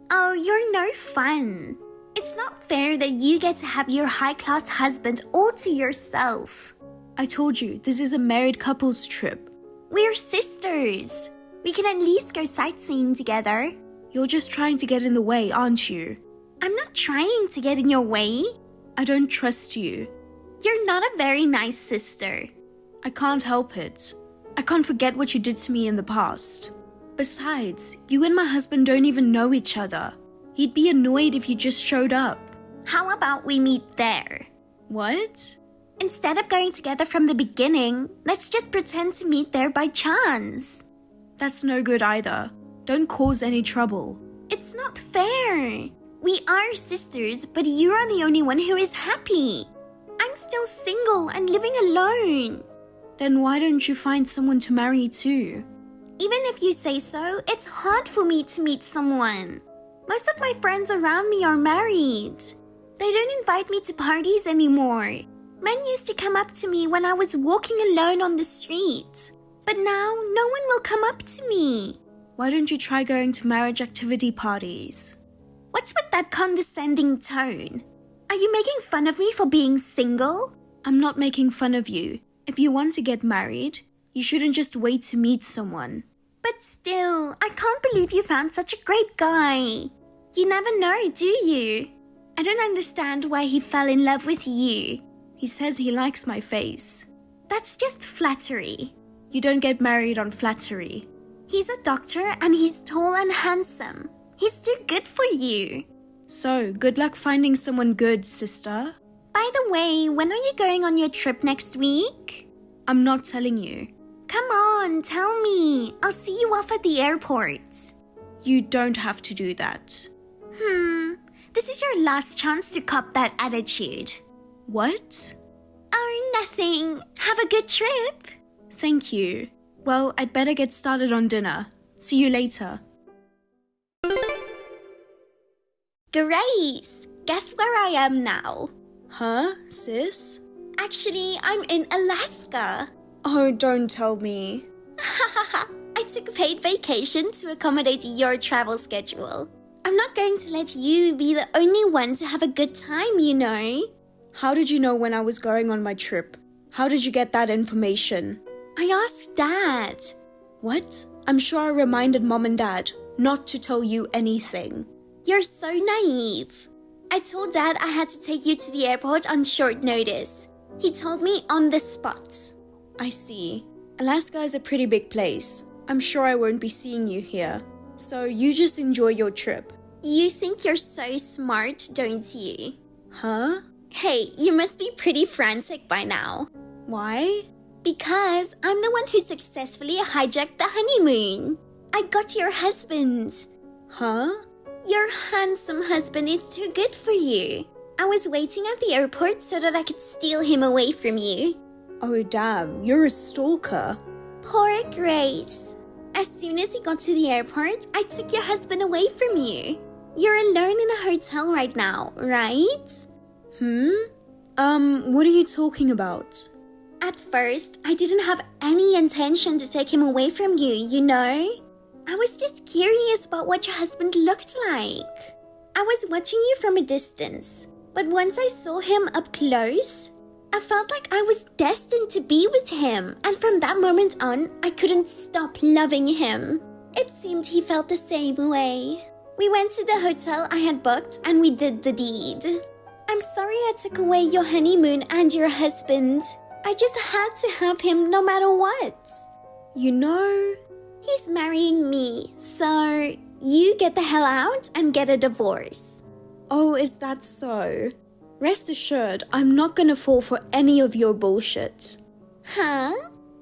Oh, you're no fun. It's not fair that you get to have your high-class husband all to yourself. I told you, this is a married couple's trip. We're sisters. We can at least go sightseeing together. You're just trying to get in the way, aren't you? I'm not trying to get in your way. I don't trust you. You're not a very nice sister. I can't help it. I can't forget what you did to me in the past. Besides, you and my husband don't even know each other. He'd be annoyed if you just showed up. How about we meet there? What? Instead of going together from the beginning, let's just pretend to meet there by chance. That's no good either. Don't cause any trouble. It's not fair. We are sisters, but you are the only one who is happy. I'm still single and living alone. Then why don't you find someone to marry too? Even if you say so, it's hard for me to meet someone. Most of my friends around me are married. They don't invite me to parties anymore. Men used to come up to me when I was walking alone on the street. But now, no one will come up to me. Why don't you try going to marriage activity parties? What's with that condescending tone? Are you making fun of me for being single? I'm not making fun of you. If you want to get married, you shouldn't just wait to meet someone. But still, I can't believe you found such a great guy. You never know, do you? I don't understand why he fell in love with you. He says he likes my face. That's just flattery. You don't get married on flattery. He's a doctor and he's tall and handsome. He's too good for you. So, good luck finding someone good, sister. By the way, when are you going on your trip next week? I'm not telling you. Come on, tell me. I'll see you off at the airport. You don't have to do that. This is your last chance to cop that attitude. What? Oh, nothing. Have a good trip. Thank you. Well, I'd better get started on dinner. See you later. Grace, guess where I am now? Huh, sis? Actually, I'm in Alaska. Oh, don't tell me. I took a paid vacation to accommodate your travel schedule. I'm not going to let you be the only one to have a good time, you know. How did you know when I was going on my trip? How did you get that information? I asked Dad. What? I'm sure I reminded Mom and Dad not to tell you anything. You're so naive. I told Dad I had to take you to the airport on short notice. He told me on the spot. I see. Alaska is a pretty big place. I'm sure I won't be seeing you here. So you just enjoy your trip. You think you're so smart, don't you? Huh? Hey, you must be pretty frantic by now. Why? Because I'm the one who successfully hijacked the honeymoon. I got your husband. Huh? Your handsome husband is too good for you. I was waiting at the airport so that I could steal him away from you. Oh damn, you're a stalker. Poor Grace. As soon as he got to the airport, I took your husband away from you. You're alone in a hotel right now, right? What are you talking about? At first, I didn't have any intention to take him away from you, you know? I was just curious about what your husband looked like. I was watching you from a distance, but once I saw him up close, I felt like I was destined to be with him, and from that moment on, I couldn't stop loving him. It seemed he felt the same way. We went to the hotel I had booked and we did the deed. I'm sorry I took away your honeymoon and your husband. I just had to have him no matter what. You know, he's marrying me, so you get the hell out and get a divorce. Oh, is that so? Rest assured, I'm not gonna fall for any of your bullshit. Huh?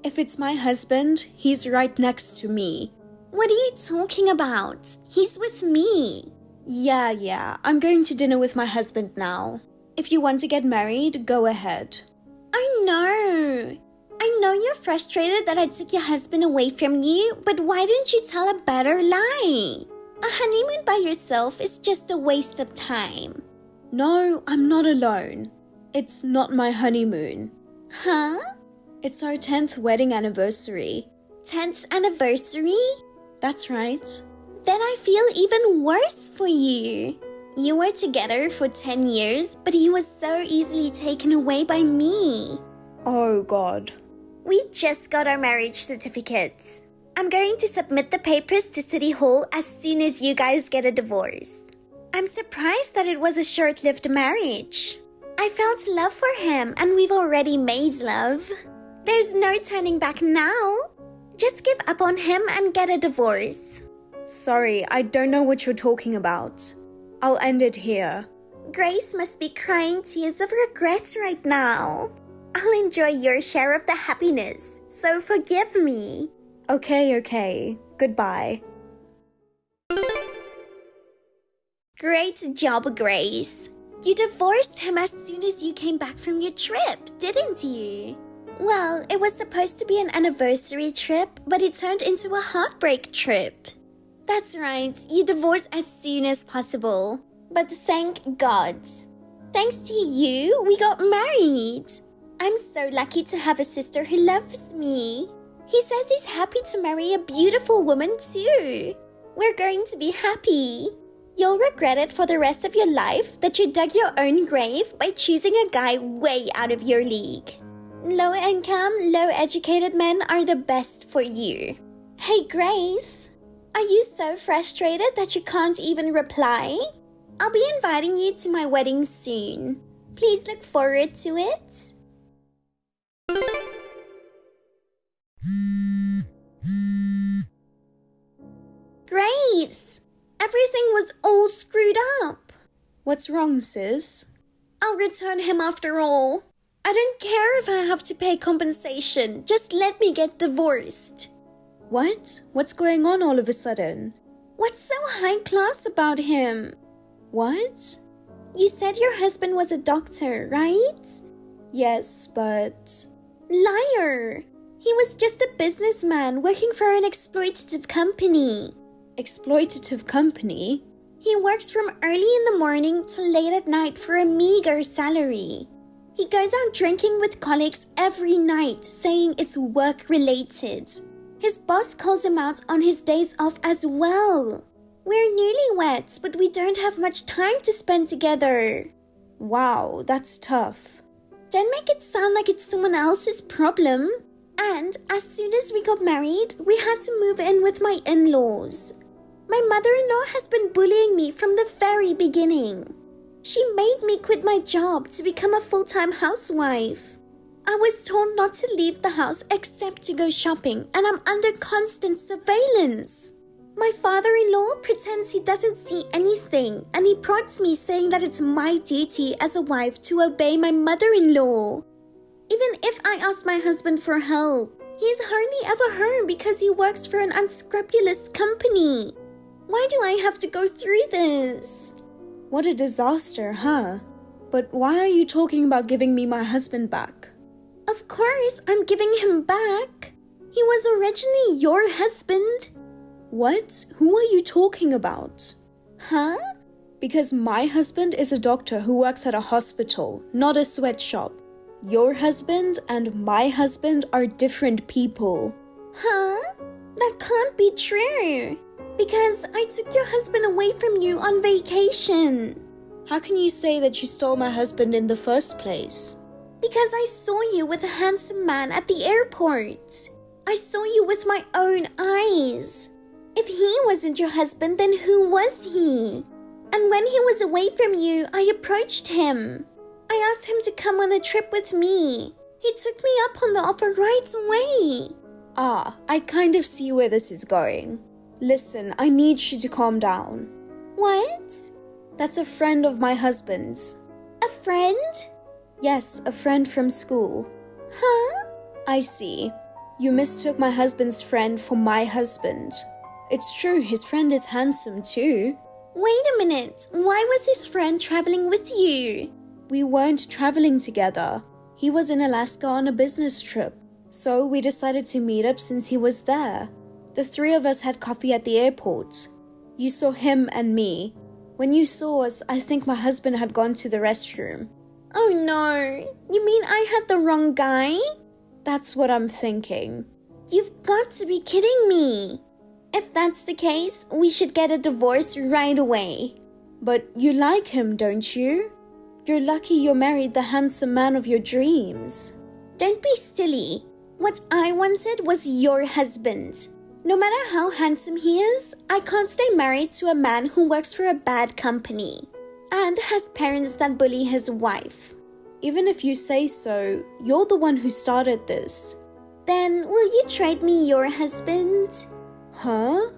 If it's my husband, he's right next to me. What are you talking about? He's with me. Yeah, I'm going to dinner with my husband now. If you want to get married, go ahead. I know you're frustrated that I took your husband away from you, but why didn't you tell a better lie? A honeymoon by yourself is just a waste of time. No, I'm not alone. It's not my honeymoon. Huh? It's our 10th wedding anniversary. 10th anniversary? That's right. Then I feel even worse for you. You were together for 10 years, but he was so easily taken away by me. Oh God. We just got our marriage certificates. I'm going to submit the papers to City Hall as soon as you guys get a divorce. I'm surprised that it was a short-lived marriage. I felt love for him and we've already made love. There's no turning back now. Just give up on him and get a divorce. Sorry, I don't know what you're talking about. I'll end it here. Grace must be crying tears of regret right now. I'll enjoy your share of the happiness, so forgive me. Okay. Goodbye. Great job, Grace. You divorced him as soon as you came back from your trip, didn't you? Well, it was supposed to be an anniversary trip, but it turned into a heartbreak trip. That's right, you divorced as soon as possible. But thank God. Thanks to you, we got married. I'm so lucky to have a sister who loves me. He says he's happy to marry a beautiful woman too. We're going to be happy. You'll regret it for the rest of your life that you dug your own grave by choosing a guy way out of your league. Low-income, low-educated men are the best for you. Hey, Grace, are you so frustrated that you can't even reply? I'll be inviting you to my wedding soon. Please look forward to it. Grace, everything was all screwed up. What's wrong, sis? I'll return him after all. I don't care if I have to pay compensation. Just let me get divorced. What? What's going on all of a sudden? What's so high class about him? What? You said your husband was a doctor, right? Yes, but... Liar! He was just a businessman working for an exploitative company. Exploitative company? He works from early in the morning till late at night for a meager salary. He goes out drinking with colleagues every night, saying it's work-related. His boss calls him out on his days off as well. We're newlyweds, but we don't have much time to spend together. Wow, that's tough. Don't make it sound like it's someone else's problem. And as soon as we got married, we had to move in with my in-laws. My mother-in-law has been bullying me from the very beginning. She made me quit my job to become a full-time housewife. I was told not to leave the house except to go shopping, and I'm under constant surveillance. My father-in-law pretends he doesn't see anything, and he prods me saying that it's my duty as a wife to obey my mother-in-law. Even if I ask my husband for help, he's hardly ever home because he works for an unscrupulous company. Why do I have to go through this? What a disaster, huh? But why are you talking about giving me my husband back? Of course, I'm giving him back. He was originally your husband. What? Who are you talking about? Huh? Because my husband is a doctor who works at a hospital, not a sweatshop. Your husband and my husband are different people. Huh? That can't be true. Because I took your husband away from you on vacation. How can you say that you stole my husband in the first place? Because I saw you with a handsome man at the airport. I saw you with my own eyes. If he wasn't your husband, then who was he? And when he was away from you, I approached him. I asked him to come on a trip with me. He took me up on the offer right away. Ah, I kind of see where this is going. Listen, I need you to calm down. What? That's a friend of my husband's. A friend? Yes, a friend from school. Huh? I see. You mistook my husband's friend for my husband. It's true, his friend is handsome too. Wait a minute. Why was his friend traveling with you? We weren't traveling together. He was in Alaska on a business trip. So we decided to meet up since he was there. The three of us had coffee at the airport. You saw him and me. When you saw us, I think my husband had gone to the restroom. Oh no. You mean I had the wrong guy? That's what I'm thinking. You've got to be kidding me. If that's the case, we should get a divorce right away. But you like him, don't you? You're lucky you married the handsome man of your dreams. Don't be silly. What I wanted was your husband. No matter how handsome he is, I can't stay married to a man who works for a bad company and has parents that bully his wife. Even if you say so, you're the one who started this. Then will you trade me your husband? Huh?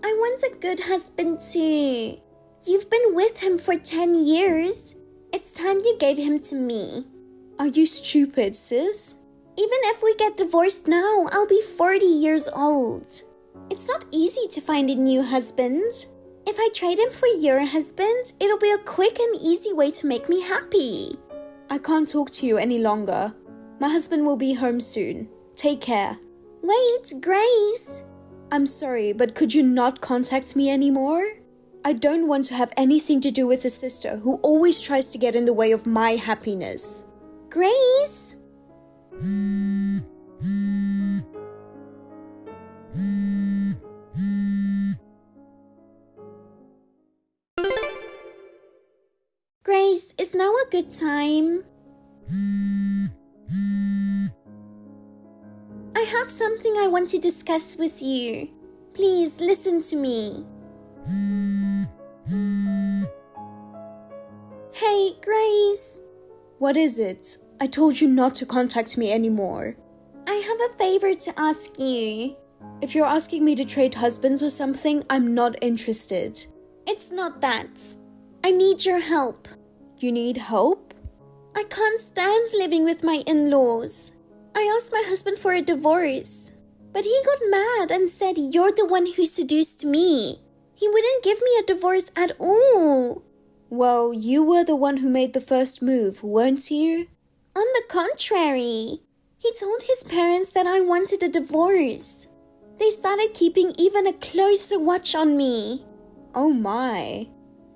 I want a good husband too. You've been with him for 10 years. It's time you gave him to me. Are you stupid, sis? Even if we get divorced now, I'll be 40 years old. It's not easy to find a new husband. If I trade him for your husband, it'll be a quick and easy way to make me happy. I can't talk to you any longer. My husband will be home soon. Take care. Wait, Grace. I'm sorry, but could you not contact me anymore? I don't want to have anything to do with a sister who always tries to get in the way of my happiness. Grace? Grace, is now a good time? I have something I want to discuss with you. Please listen to me. Hey, Grace. What is it? I told you not to contact me anymore. I have a favor to ask you. If you're asking me to trade husbands or something, I'm not interested. It's not that. I need your help. You need help? I can't stand living with my in-laws. I asked my husband for a divorce, but he got mad and said you're the one who seduced me. He wouldn't give me a divorce at all. Well, you were the one who made the first move, weren't you? On the contrary, he told his parents that I wanted a divorce. They started keeping even a closer watch on me. Oh my.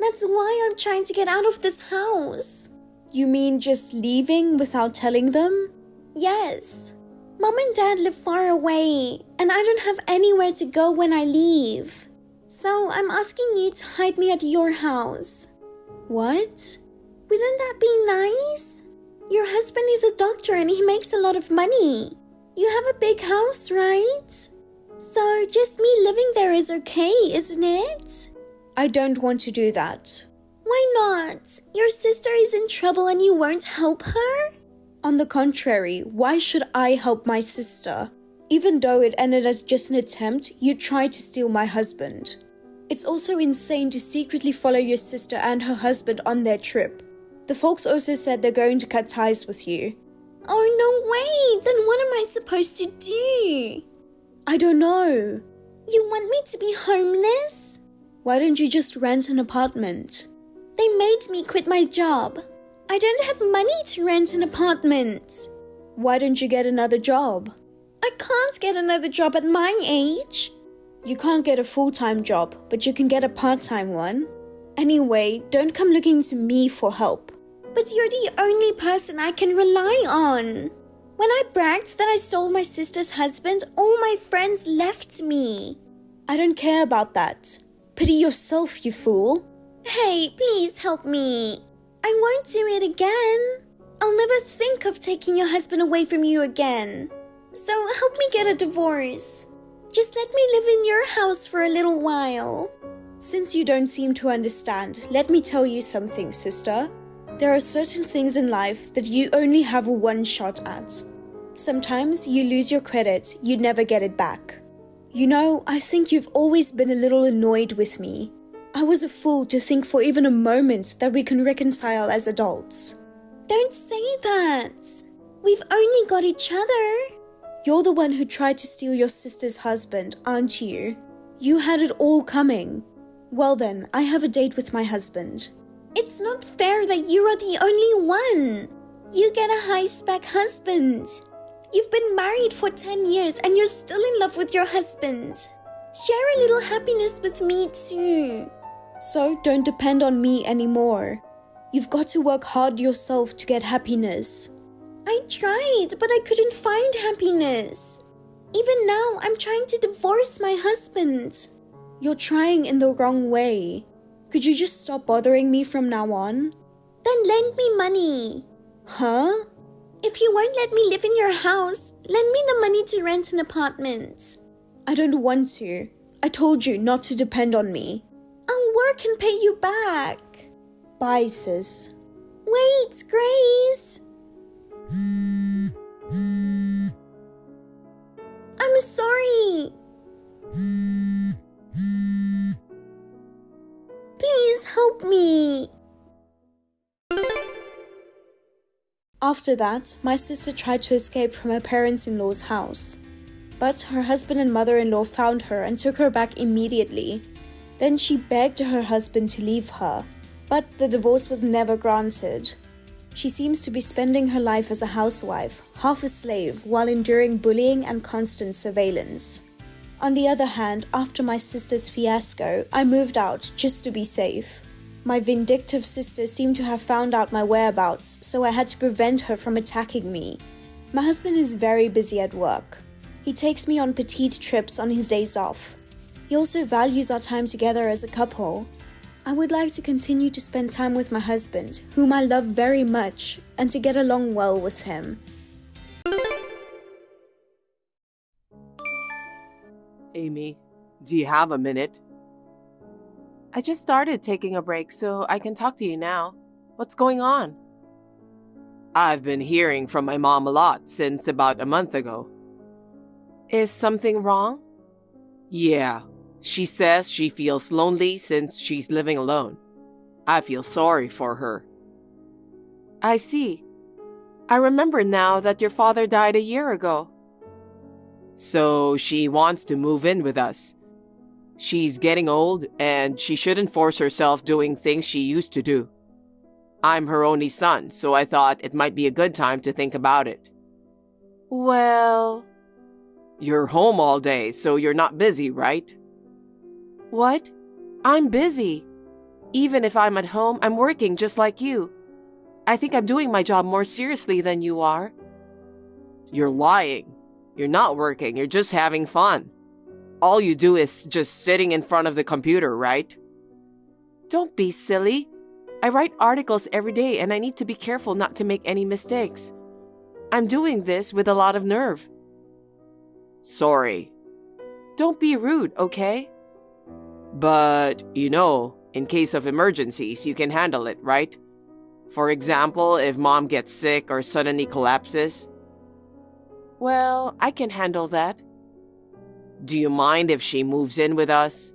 That's why I'm trying to get out of this house. You mean just leaving without telling them? Yes. Mom and Dad live far away, and I don't have anywhere to go when I leave. So I'm asking you to hide me at your house. What? Wouldn't that be nice? Your husband is a doctor and he makes a lot of money. You have a big house, right? So just me living there is okay, isn't it? I don't want to do that. Why not? Your sister is in trouble and you won't help her? On the contrary, why should I help my sister? Even though it ended as just an attempt, you tried to steal my husband. It's also insane to secretly follow your sister and her husband on their trip. The folks also said they're going to cut ties with you. Oh, no way! Then what am I supposed to do? I don't know. You want me to be homeless? Why don't you just rent an apartment? They made me quit my job. I don't have money to rent an apartment. Why don't you get another job? I can't get another job at my age. You can't get a full-time job, but you can get a part-time one. Anyway, don't come looking to me for help. But you're the only person I can rely on. When I bragged that I stole my sister's husband, all my friends left me. I don't care about that. Pity yourself, you fool. Hey, please help me. I won't do it again. I'll never think of taking your husband away from you again. So help me get a divorce. Just let me live in your house for a little while. Since you don't seem to understand, let me tell you something, sister. There are certain things in life that you only have a one shot at. Sometimes you lose your credit, you never get it back. You know, I think you've always been a little annoyed with me. I was a fool to think for even a moment that we can reconcile as adults. Don't say that. We've only got each other. You're the one who tried to steal your sister's husband, aren't you? You had it all coming. Well then, I have a date with my husband. It's not fair that you are the only one. You get a high-spec husband. You've been married for 10 years and you're still in love with your husband. Share a little happiness with me too. So don't depend on me anymore. You've got to work hard yourself to get happiness. I tried, but I couldn't find happiness. Even now, I'm trying to divorce my husband. You're trying in the wrong way. Could you just stop bothering me from now on? Then lend me money. Huh? If you won't let me live in your house, lend me the money to rent an apartment. I don't want to. I told you not to depend on me. I'll work and pay you back. Bye, sis. Wait, Grace. I'm sorry. Please help me. After that, my sister tried to escape from her parents-in-law's house. But her husband and mother-in-law found her and took her back immediately. Then she begged her husband to leave her, but the divorce was never granted. She seems to be spending her life as a housewife, half a slave, while enduring bullying and constant surveillance. On the other hand, after my sister's fiasco, I moved out just to be safe. My vindictive sister seemed to have found out my whereabouts, so I had to prevent her from attacking me. My husband is very busy at work. He takes me on petite trips on his days off. He also values our time together as a couple. I would like to continue to spend time with my husband, whom I love very much, and to get along well with him. Amy, do you have a minute? I just started taking a break, so I can talk to you now. What's going on? I've been hearing from my mom a lot since about a month ago. Is something wrong? Yeah. She says she feels lonely since she's living alone. I feel sorry for her. I see. I remember now that your father died a year ago. So she wants to move in with us. She's getting old and she shouldn't force herself doing things she used to do. I'm her only son, so I thought it might be a good time to think about it. Well... You're home all day, so you're not busy, right? What? I'm busy. Even if I'm at home, I'm working just like you. I think I'm doing my job more seriously than you are. You're lying. You're not working, you're just having fun. All you do is just sitting in front of the computer, right? Don't be silly. I write articles every day and I need to be careful not to make any mistakes. I'm doing this with a lot of nerve. Sorry. Don't be rude, okay? But, in case of emergencies, you can handle it, right? For example, if mom gets sick or suddenly collapses. Well, I can handle that. Do you mind if she moves in with us?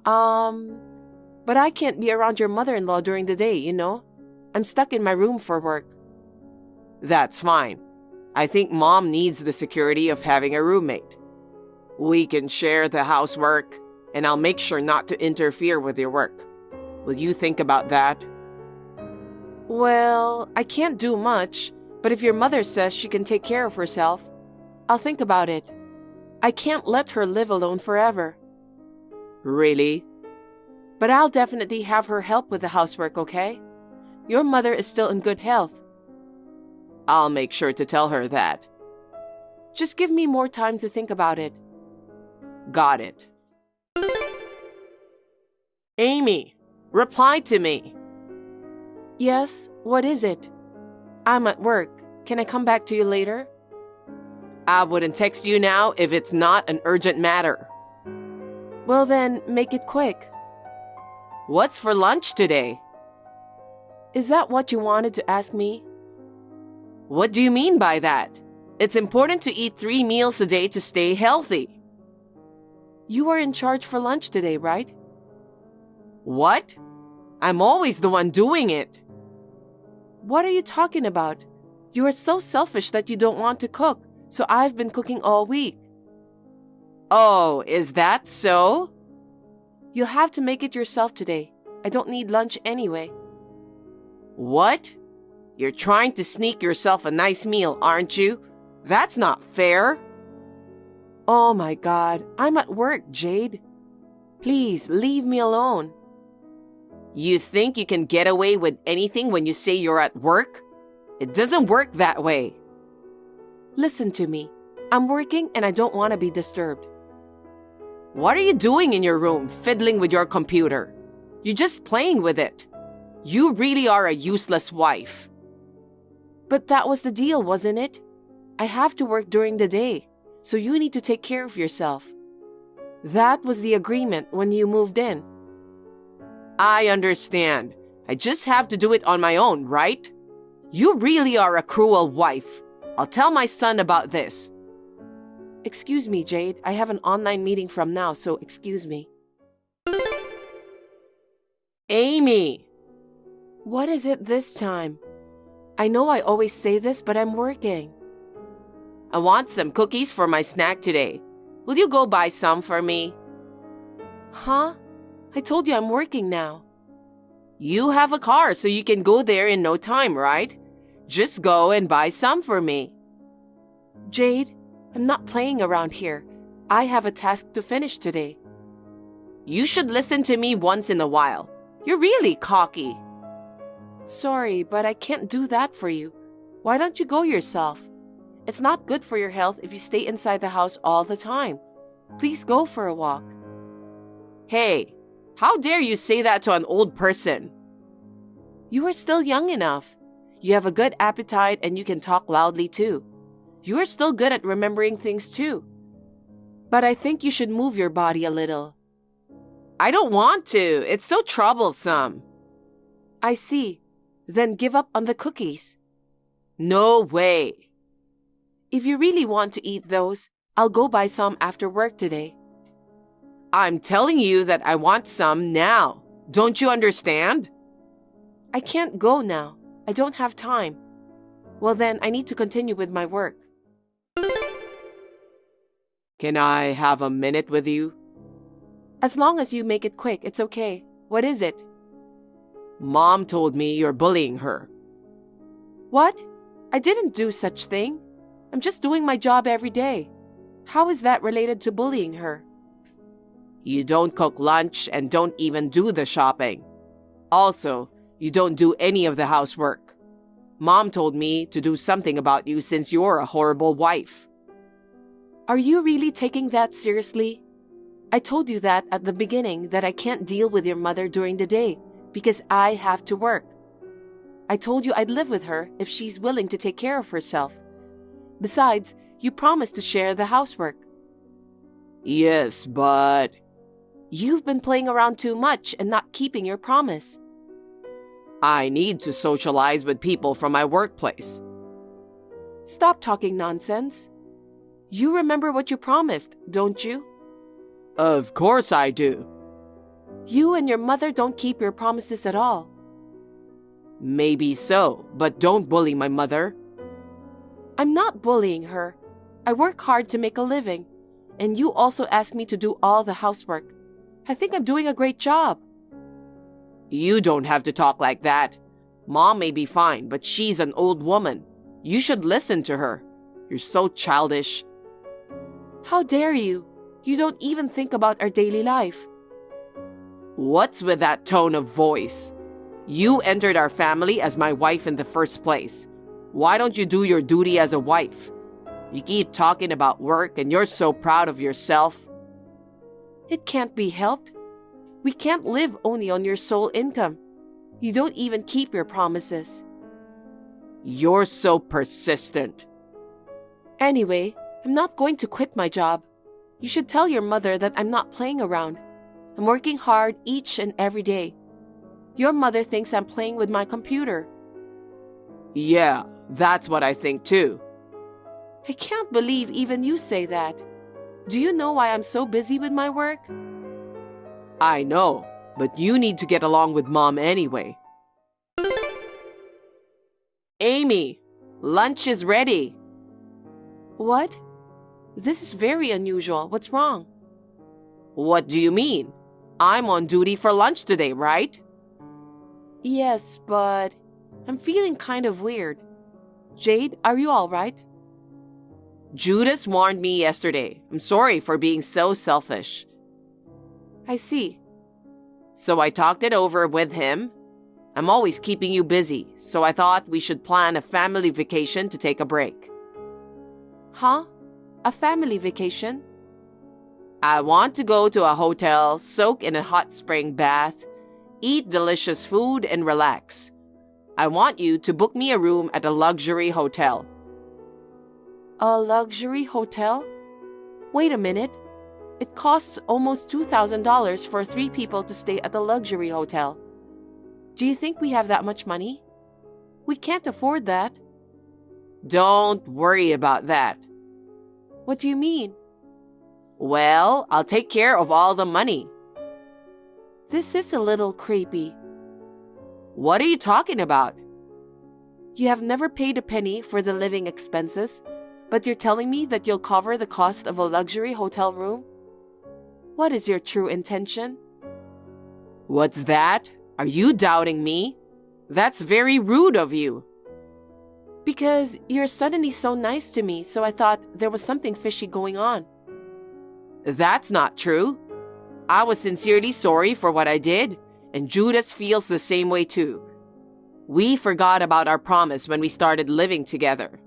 But I can't be around your mother-in-law during the day, I'm stuck in my room for work. That's fine. I think mom needs the security of having a roommate. We can share the housework, and I'll make sure not to interfere with your work. Will you think about that? Well, I can't do much, but if your mother says she can take care of herself, I'll think about it. I can't let her live alone forever. Really? But I'll definitely have her help with the housework, okay? Your mother is still in good health. I'll make sure to tell her that. Just give me more time to think about it. Got it. Amy, reply to me. Yes, what is it? I'm at work. Can I come back to you later? I wouldn't text you now if it's not an urgent matter. Well then, make it quick. What's for lunch today? Is that what you wanted to ask me? What do you mean by that? It's important to eat 3 meals a day to stay healthy. You are in charge for lunch today, right? What? I'm always the one doing it. What are you talking about? You are so selfish that you don't want to cook, so I've been cooking all week. Oh, is that so? You'll have to make it yourself today. I don't need lunch anyway. What? You're trying to sneak yourself a nice meal, aren't you? That's not fair. Oh my God, I'm at work, Jade. Please, leave me alone. You think you can get away with anything when you say you're at work? It doesn't work that way. Listen to me. I'm working and I don't want to be disturbed. What are you doing in your room, fiddling with your computer? You're just playing with it. You really are a useless wife. But that was the deal, wasn't it? I have to work during the day, so you need to take care of yourself. That was the agreement when you moved in. I understand. I just have to do it on my own, right? You really are a cruel wife. I'll tell my son about this. Excuse me, Jade. I have an online meeting from now, so excuse me. Amy! What is it this time? I know I always say this, but I'm working. I want some cookies for my snack today. Will you go buy some for me? Huh? I told you I'm working now. You have a car, so you can go there in no time, right? Just go and buy some for me. Jade, I'm not playing around here. I have a task to finish today. You should listen to me once in a while. You're really cocky. Sorry, but I can't do that for you. Why don't you go yourself? It's not good for your health if you stay inside the house all the time. Please go for a walk. Hey, how dare you say that to an old person? You are still young enough. You have a good appetite and you can talk loudly too. You are still good at remembering things too. But I think you should move your body a little. I don't want to. It's so troublesome. I see. Then give up on the cookies. No way. If you really want to eat those, I'll go buy some after work today. I'm telling you that I want some now. Don't you understand? I can't go now. I don't have time. Well then, I need to continue with my work. Can I have a minute with you? As long as you make it quick, it's okay. What is it? Mom told me you're bullying her. What? I didn't do such thing. I'm just doing my job every day. How is that related to bullying her? You don't cook lunch and don't even do the shopping. Also, you don't do any of the housework. Mom told me to do something about you since you're a horrible wife. Are you really taking that seriously? I told you that at the beginning, that I can't deal with your mother during the day because I have to work. I told you I'd live with her if she's willing to take care of herself. Besides, you promised to share the housework. Yes, but... You've been playing around too much and not keeping your promise. I need to socialize with people from my workplace. Stop talking nonsense. You remember what you promised, don't you? Of course I do. You and your mother don't keep your promises at all. Maybe so, but don't bully my mother. I'm not bullying her. I work hard to make a living, and you also ask me to do all the housework. I think I'm doing a great job. You don't have to talk like that. Mom may be fine, but she's an old woman. You should listen to her. You're so childish. How dare you? You don't even think about our daily life. What's with that tone of voice? You entered our family as my wife in the first place. Why don't you do your duty as a wife? You keep talking about work and you're so proud of yourself. It can't be helped. We can't live only on your sole income. You don't even keep your promises. You're so persistent. Anyway, I'm not going to quit my job. You should tell your mother that I'm not playing around. I'm working hard each and every day. Your mother thinks I'm playing with my computer. Yeah, that's what I think too. I can't believe even you say that. Do you know why I'm so busy with my work? I know, but you need to get along with Mom anyway. Amy, lunch is ready. What? This is very unusual. What's wrong? What do you mean? I'm on duty for lunch today, right? Yes, but I'm feeling kind of weird. Jade, are you all right? Judas warned me yesterday. I'm sorry for being so selfish. I see. So I talked it over with him. I'm always keeping you busy, so I thought we should plan a family vacation to take a break. Huh? A family vacation? I want to go to a hotel, soak in a hot spring bath, eat delicious food, and relax. I want you to book me a room at a luxury hotel. A luxury hotel? Wait a minute. It costs almost $2,000 for 3 people to stay at a luxury hotel. Do you think we have that much money? We can't afford that. Don't worry about that. What do you mean? Well, I'll take care of all the money. This is a little creepy. What are you talking about? You have never paid a penny for the living expenses, but you're telling me that you'll cover the cost of a luxury hotel room? What is your true intention? What's that? Are you doubting me? That's very rude of you. Because you're suddenly so nice to me, so I thought there was something fishy going on. That's not true. I was sincerely sorry for what I did, and Judas feels the same way too. We forgot about our promise when we started living together.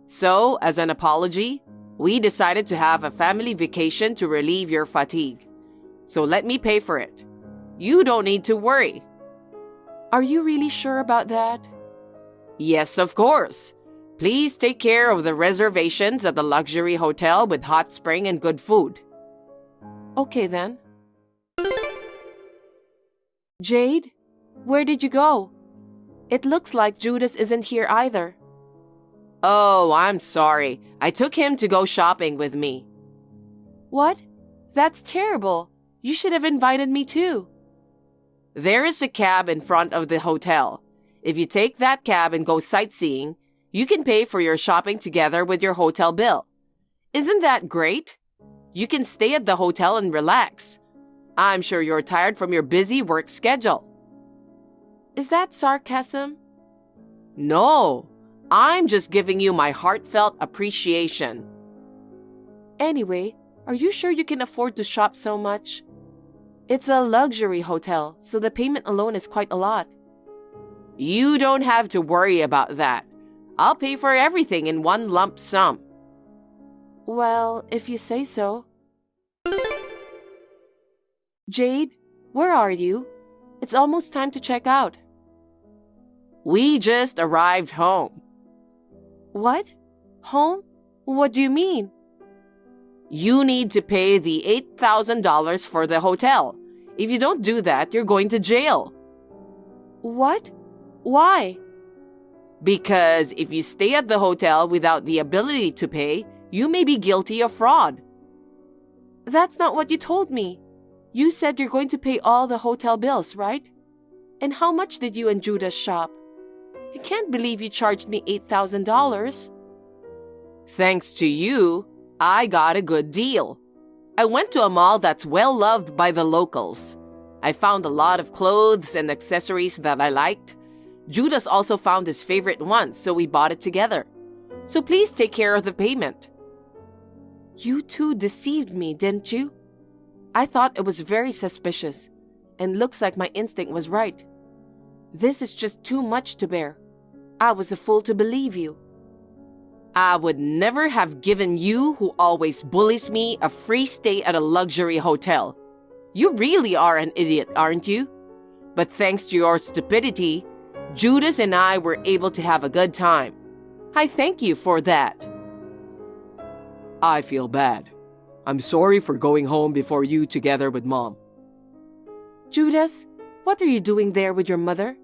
So, as an apology, we decided to have a family vacation to relieve your fatigue. So let me pay for it. You don't need to worry. Are you really sure about that? Yes, of course. Please take care of the reservations at the luxury hotel with hot spring and good food. Okay then. Jade, where did you go? It looks like Judas isn't here either. Oh, I'm sorry. I took him to go shopping with me. What? That's terrible. You should have invited me too. There is a cab in front of the hotel. If you take that cab and go sightseeing, you can pay for your shopping together with your hotel bill. Isn't that great? You can stay at the hotel and relax. I'm sure you're tired from your busy work schedule. Is that sarcasm? No, I'm just giving you my heartfelt appreciation. Anyway, are you sure you can afford to shop so much? It's a luxury hotel, so the payment alone is quite a lot. You don't have to worry about that. I'll pay for everything in one lump sum. Well, if you say so. Jade, where are you? It's almost time to check out. We just arrived home. What? Home? What do you mean? You need to pay the $8,000 for the hotel. If you don't do that, you're going to jail. What? Why? Because if you stay at the hotel without the ability to pay, you may be guilty of fraud. That's not what you told me. You said you're going to pay all the hotel bills, right? And how much did you and Judas shop? I can't believe you charged me $8,000. Thanks to you, I got a good deal. I went to a mall that's well loved by the locals. I found a lot of clothes and accessories that I liked. Judas also found his favorite ones, so we bought it together. So please take care of the payment. You two deceived me, didn't you? I thought it was very suspicious, and looks like my instinct was right. This is just too much to bear. I was a fool to believe you. I would never have given you, who always bullies me, a free stay at a luxury hotel. You really are an idiot, aren't you? But thanks to your stupidity, Judas and I were able to have a good time. I thank you for that. I feel bad. I'm sorry for going home before you together with Mom. Judas, what are you doing there with your mother?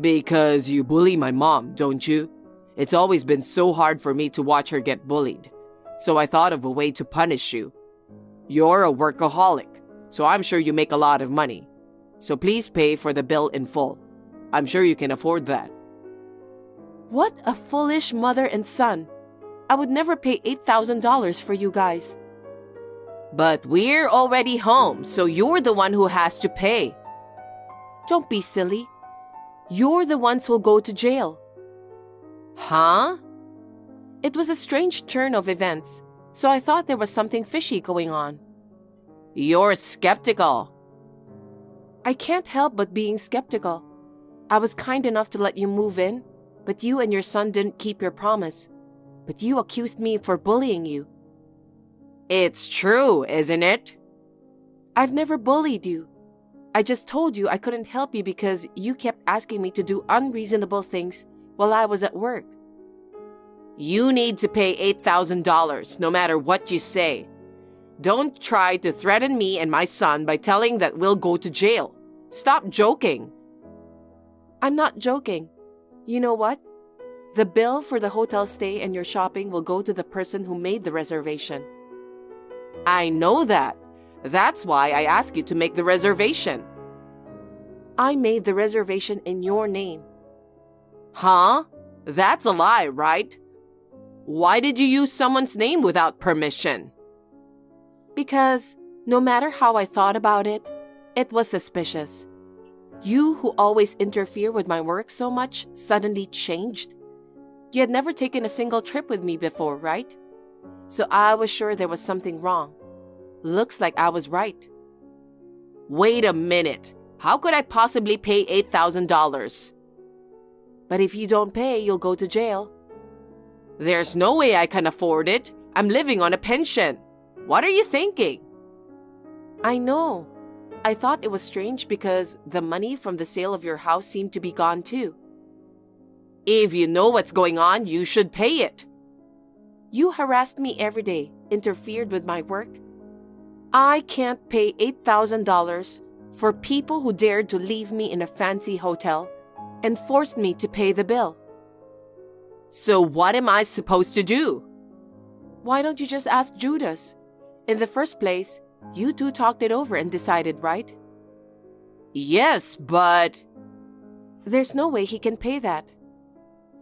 Because you bully my mom, don't you? It's always been so hard for me to watch her get bullied. So I thought of a way to punish you. You're a workaholic, so I'm sure you make a lot of money. So please pay for the bill in full. I'm sure you can afford that. What a foolish mother and son. I would never pay $8,000 for you guys. But we're already home, so you're the one who has to pay. Don't be silly. You're the ones who'll go to jail. Huh? It was a strange turn of events, so I thought there was something fishy going on. You're skeptical. I can't help but being skeptical. I was kind enough to let you move in, but you and your son didn't keep your promise. But you accused me for bullying you. It's true, isn't it? I've never bullied you. I just told you I couldn't help you because you kept asking me to do unreasonable things while I was at work. You need to pay $8,000 no matter what you say. Don't try to threaten me and my son by telling that we'll go to jail. Stop joking. I'm not joking. You know what? The bill for the hotel stay and your shopping will go to the person who made the reservation. I know that. That's why I asked you to make the reservation. I made the reservation in your name. Huh? That's a lie, right? Why did you use someone's name without permission? Because no matter how I thought about it, it was suspicious. You, who always interfere with my work so much, suddenly changed. You had never taken a single trip with me before, right? So I was sure there was something wrong. Looks like I was right. Wait a minute. How could I possibly pay $8,000? But if you don't pay, you'll go to jail. There's no way I can afford it. I'm living on a pension. What are you thinking? I know. I thought it was strange because the money from the sale of your house seemed to be gone too. If you know what's going on, you should pay it. You harassed me every day, interfered with my work. I can't pay $8,000 for people who dared to leave me in a fancy hotel and forced me to pay the bill. So what am I supposed to do? Why don't you just ask Judas? In the first place, you two talked it over and decided, right? Yes, but... There's no way he can pay that.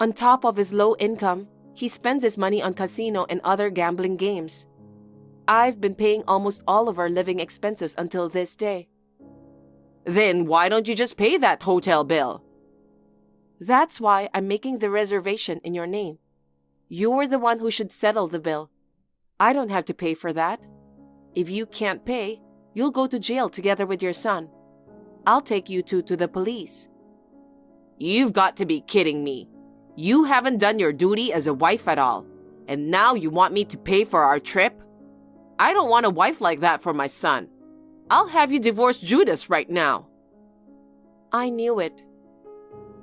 On top of his low income, he spends his money on casino and other gambling games. I've been paying almost all of our living expenses until this day. Then why don't you just pay that hotel bill? That's why I'm making the reservation in your name. You're the one who should settle the bill. I don't have to pay for that. If you can't pay, you'll go to jail together with your son. I'll take you two to the police." You've got to be kidding me. You haven't done your duty as a wife at all, and now you want me to pay for our trip? I don't want a wife like that for my son. I'll have you divorce Judas right now. I knew it.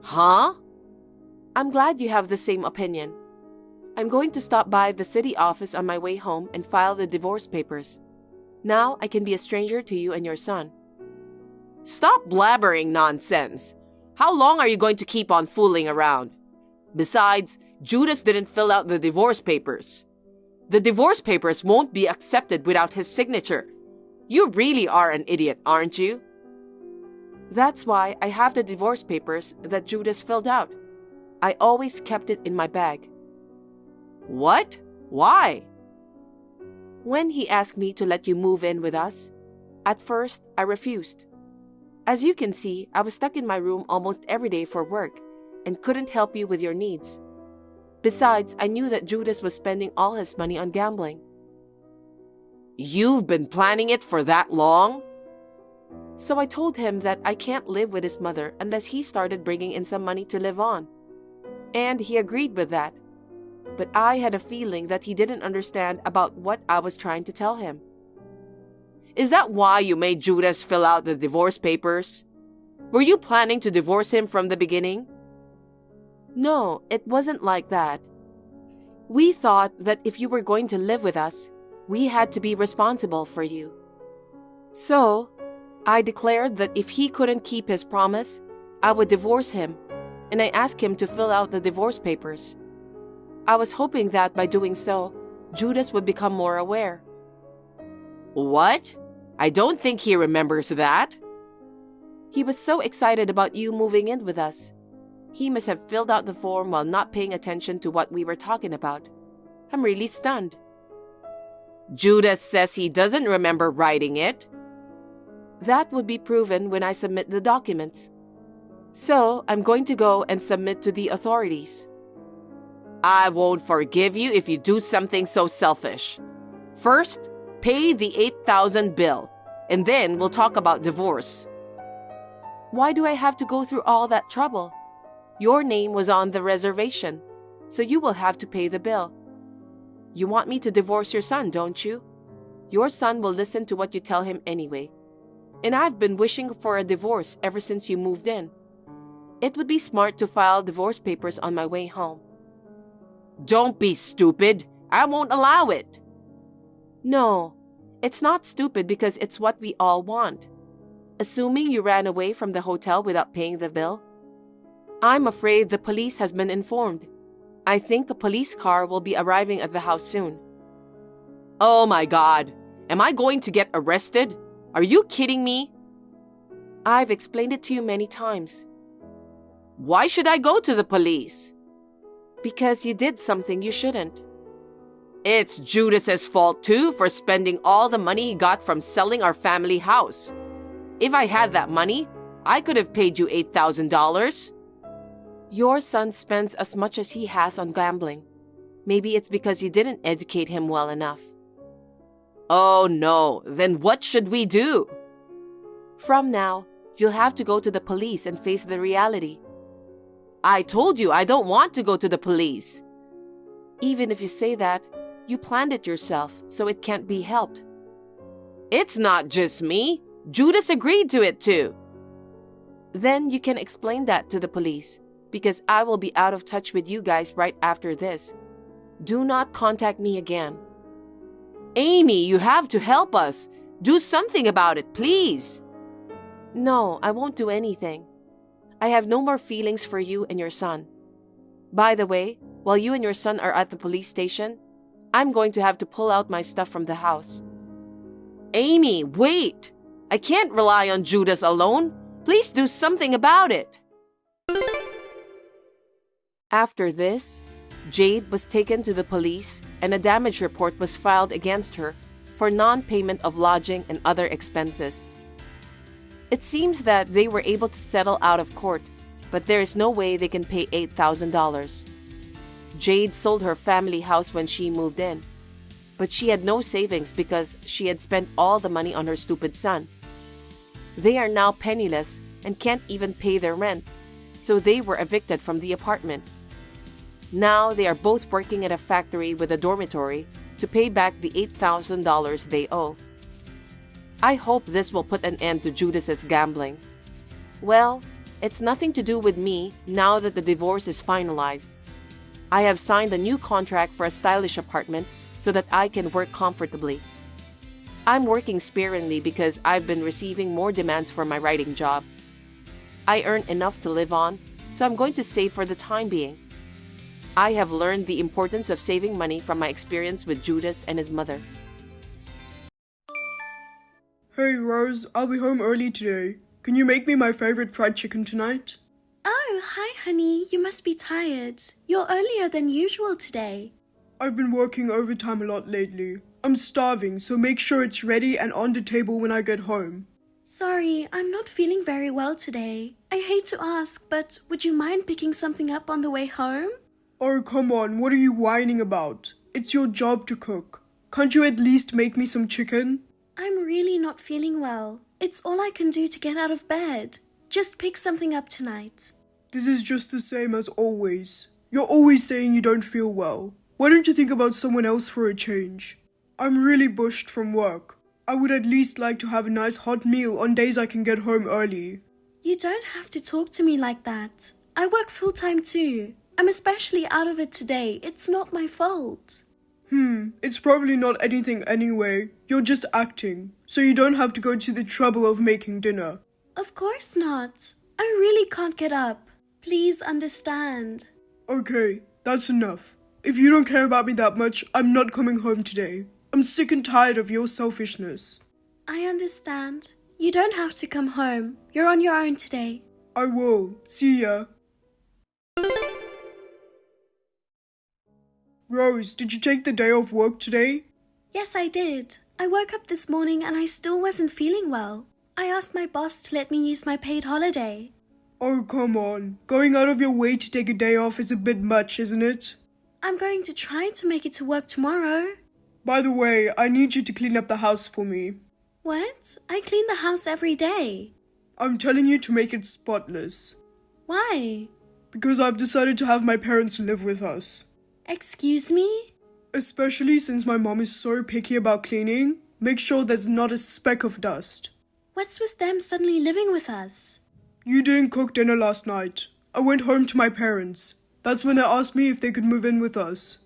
Huh? I'm glad you have the same opinion. I'm going to stop by the city office on my way home and file the divorce papers. Now I can be a stranger to you and your son. Stop blabbering nonsense. How long are you going to keep on fooling around? Besides, Judas didn't fill out the divorce papers. The divorce papers won't be accepted without his signature. You really are an idiot, aren't you? That's why I have the divorce papers that Judas filled out. I always kept it in my bag. What? Why? When he asked me to let you move in with us, at first I refused. As you can see, I was stuck in my room almost every day for work and couldn't help you with your needs. Besides, I knew that Judas was spending all his money on gambling. You've been planning it for that long? So I told him that I can't live with his mother unless he started bringing in some money to live on. And he agreed with that. But I had a feeling that he didn't understand about what I was trying to tell him. Is that why you made Judas fill out the divorce papers? Were you planning to divorce him from the beginning? No, it wasn't like that. We thought that if you were going to live with us, we had to be responsible for you. So, I declared that if he couldn't keep his promise, I would divorce him, and I asked him to fill out the divorce papers. I was hoping that by doing so, Judas would become more aware. What? I don't think he remembers that. He was so excited about you moving in with us. He must have filled out the form while not paying attention to what we were talking about. I'm really stunned. Judas says he doesn't remember writing it. That would be proven when I submit the documents. So, I'm going to go and submit to the authorities. I won't forgive you if you do something so selfish. First, pay the 8,000 bill, and then we'll talk about divorce. Why do I have to go through all that trouble? Your name was on the reservation, so you will have to pay the bill. You want me to divorce your son, don't you? Your son will listen to what you tell him anyway. And I've been wishing for a divorce ever since you moved in. It would be smart to file divorce papers on my way home. Don't be stupid. I won't allow it. No, it's not stupid because it's what we all want. Assuming you ran away from the hotel without paying the bill, I'm afraid the police has been informed. I think a police car will be arriving at the house soon. Oh my God. Am I going to get arrested? Are you kidding me? I've explained it to you many times. Why should I go to the police? Because you did something you shouldn't. It's Judas's fault too for spending all the money he got from selling our family house. If I had that money, I could have paid you $8,000. Your son spends as much as he has on gambling. Maybe it's because you didn't educate him well enough. Oh no, then what should we do? From now, you'll have to go to the police and face the reality. I told you I don't want to go to the police. Even if you say that, you planned it yourself, so it can't be helped. It's not just me. Judas agreed to it too. Then you can explain that to the police, because I will be out of touch with you guys right after this. Do not contact me again. Amy, you have to help us. Do something about it, please. No, I won't do anything. I have no more feelings for you and your son. By the way, while you and your son are at the police station, I'm going to have to pull out my stuff from the house. Amy, wait! I can't rely on Judas alone. Please do something about it. After this, Jade was taken to the police and a damage report was filed against her for non-payment of lodging and other expenses. It seems that they were able to settle out of court, but there is no way they can pay $8,000. Jade sold her family house when she moved in. but she had no savings because she had spent all the money on her stupid son. They are now penniless and can't even pay their rent, so they were evicted from the apartment. Now they are both working at a factory with a dormitory to pay back the $8,000 they owe. I hope this will put an end to Judas's gambling. Well, it's nothing to do with me now that the divorce is finalized. I have signed a new contract for a stylish apartment so that I can work comfortably. I'm working sparingly because I've been receiving more demands for my writing job. I earn enough to live on, so I'm going to save for the time being. I have learned the importance of saving money from my experience with Judas and his mother. Hey Rose, I'll be home early today. Can you make me my favorite fried chicken tonight? Oh, hi honey, you must be tired. You're earlier than usual today. I've been working overtime a lot lately. I'm starving, so make sure it's ready and on the table when I get home. Sorry, I'm not feeling very well today. I hate to ask, but would you mind picking something up on the way home? Oh, come on, what are you whining about? It's your job to cook. Can't you at least make me some chicken? I'm really not feeling well. It's all I can do to get out of bed. Just pick something up tonight. This is just the same as always. You're always saying you don't feel well. Why don't you think about someone else for a change? I'm really bushed from work. I would at least like to have a nice hot meal on days I can get home early. You don't have to talk to me like that. I work full-time too. I'm especially out of it today. It's not my fault. It's probably not anything anyway. You're just acting, so you don't have to go to the trouble of making dinner. Of course not. I really can't get up. Please understand. Okay, that's enough. If you don't care about me that much, I'm not coming home today. I'm sick and tired of your selfishness. I understand. You don't have to come home. You're on your own today. I will. See ya. Rose, did you take the day off work today? Yes, I did. I woke up this morning and I still wasn't feeling well. I asked my boss to let me use my paid holiday. Oh, come on. Going out of your way to take a day off is a bit much, isn't it? I'm going to try to make it to work tomorrow. By the way, I need you to clean up the house for me. What? I clean the house every day. I'm telling you to make it spotless. Why? Because I've decided to have my parents live with us. Excuse me? Especially since my mom is so picky about cleaning, make sure there's not a speck of dust. What's with them suddenly living with us? You didn't cook dinner last night. I went home to my parents. That's when they asked me if they could move in with us.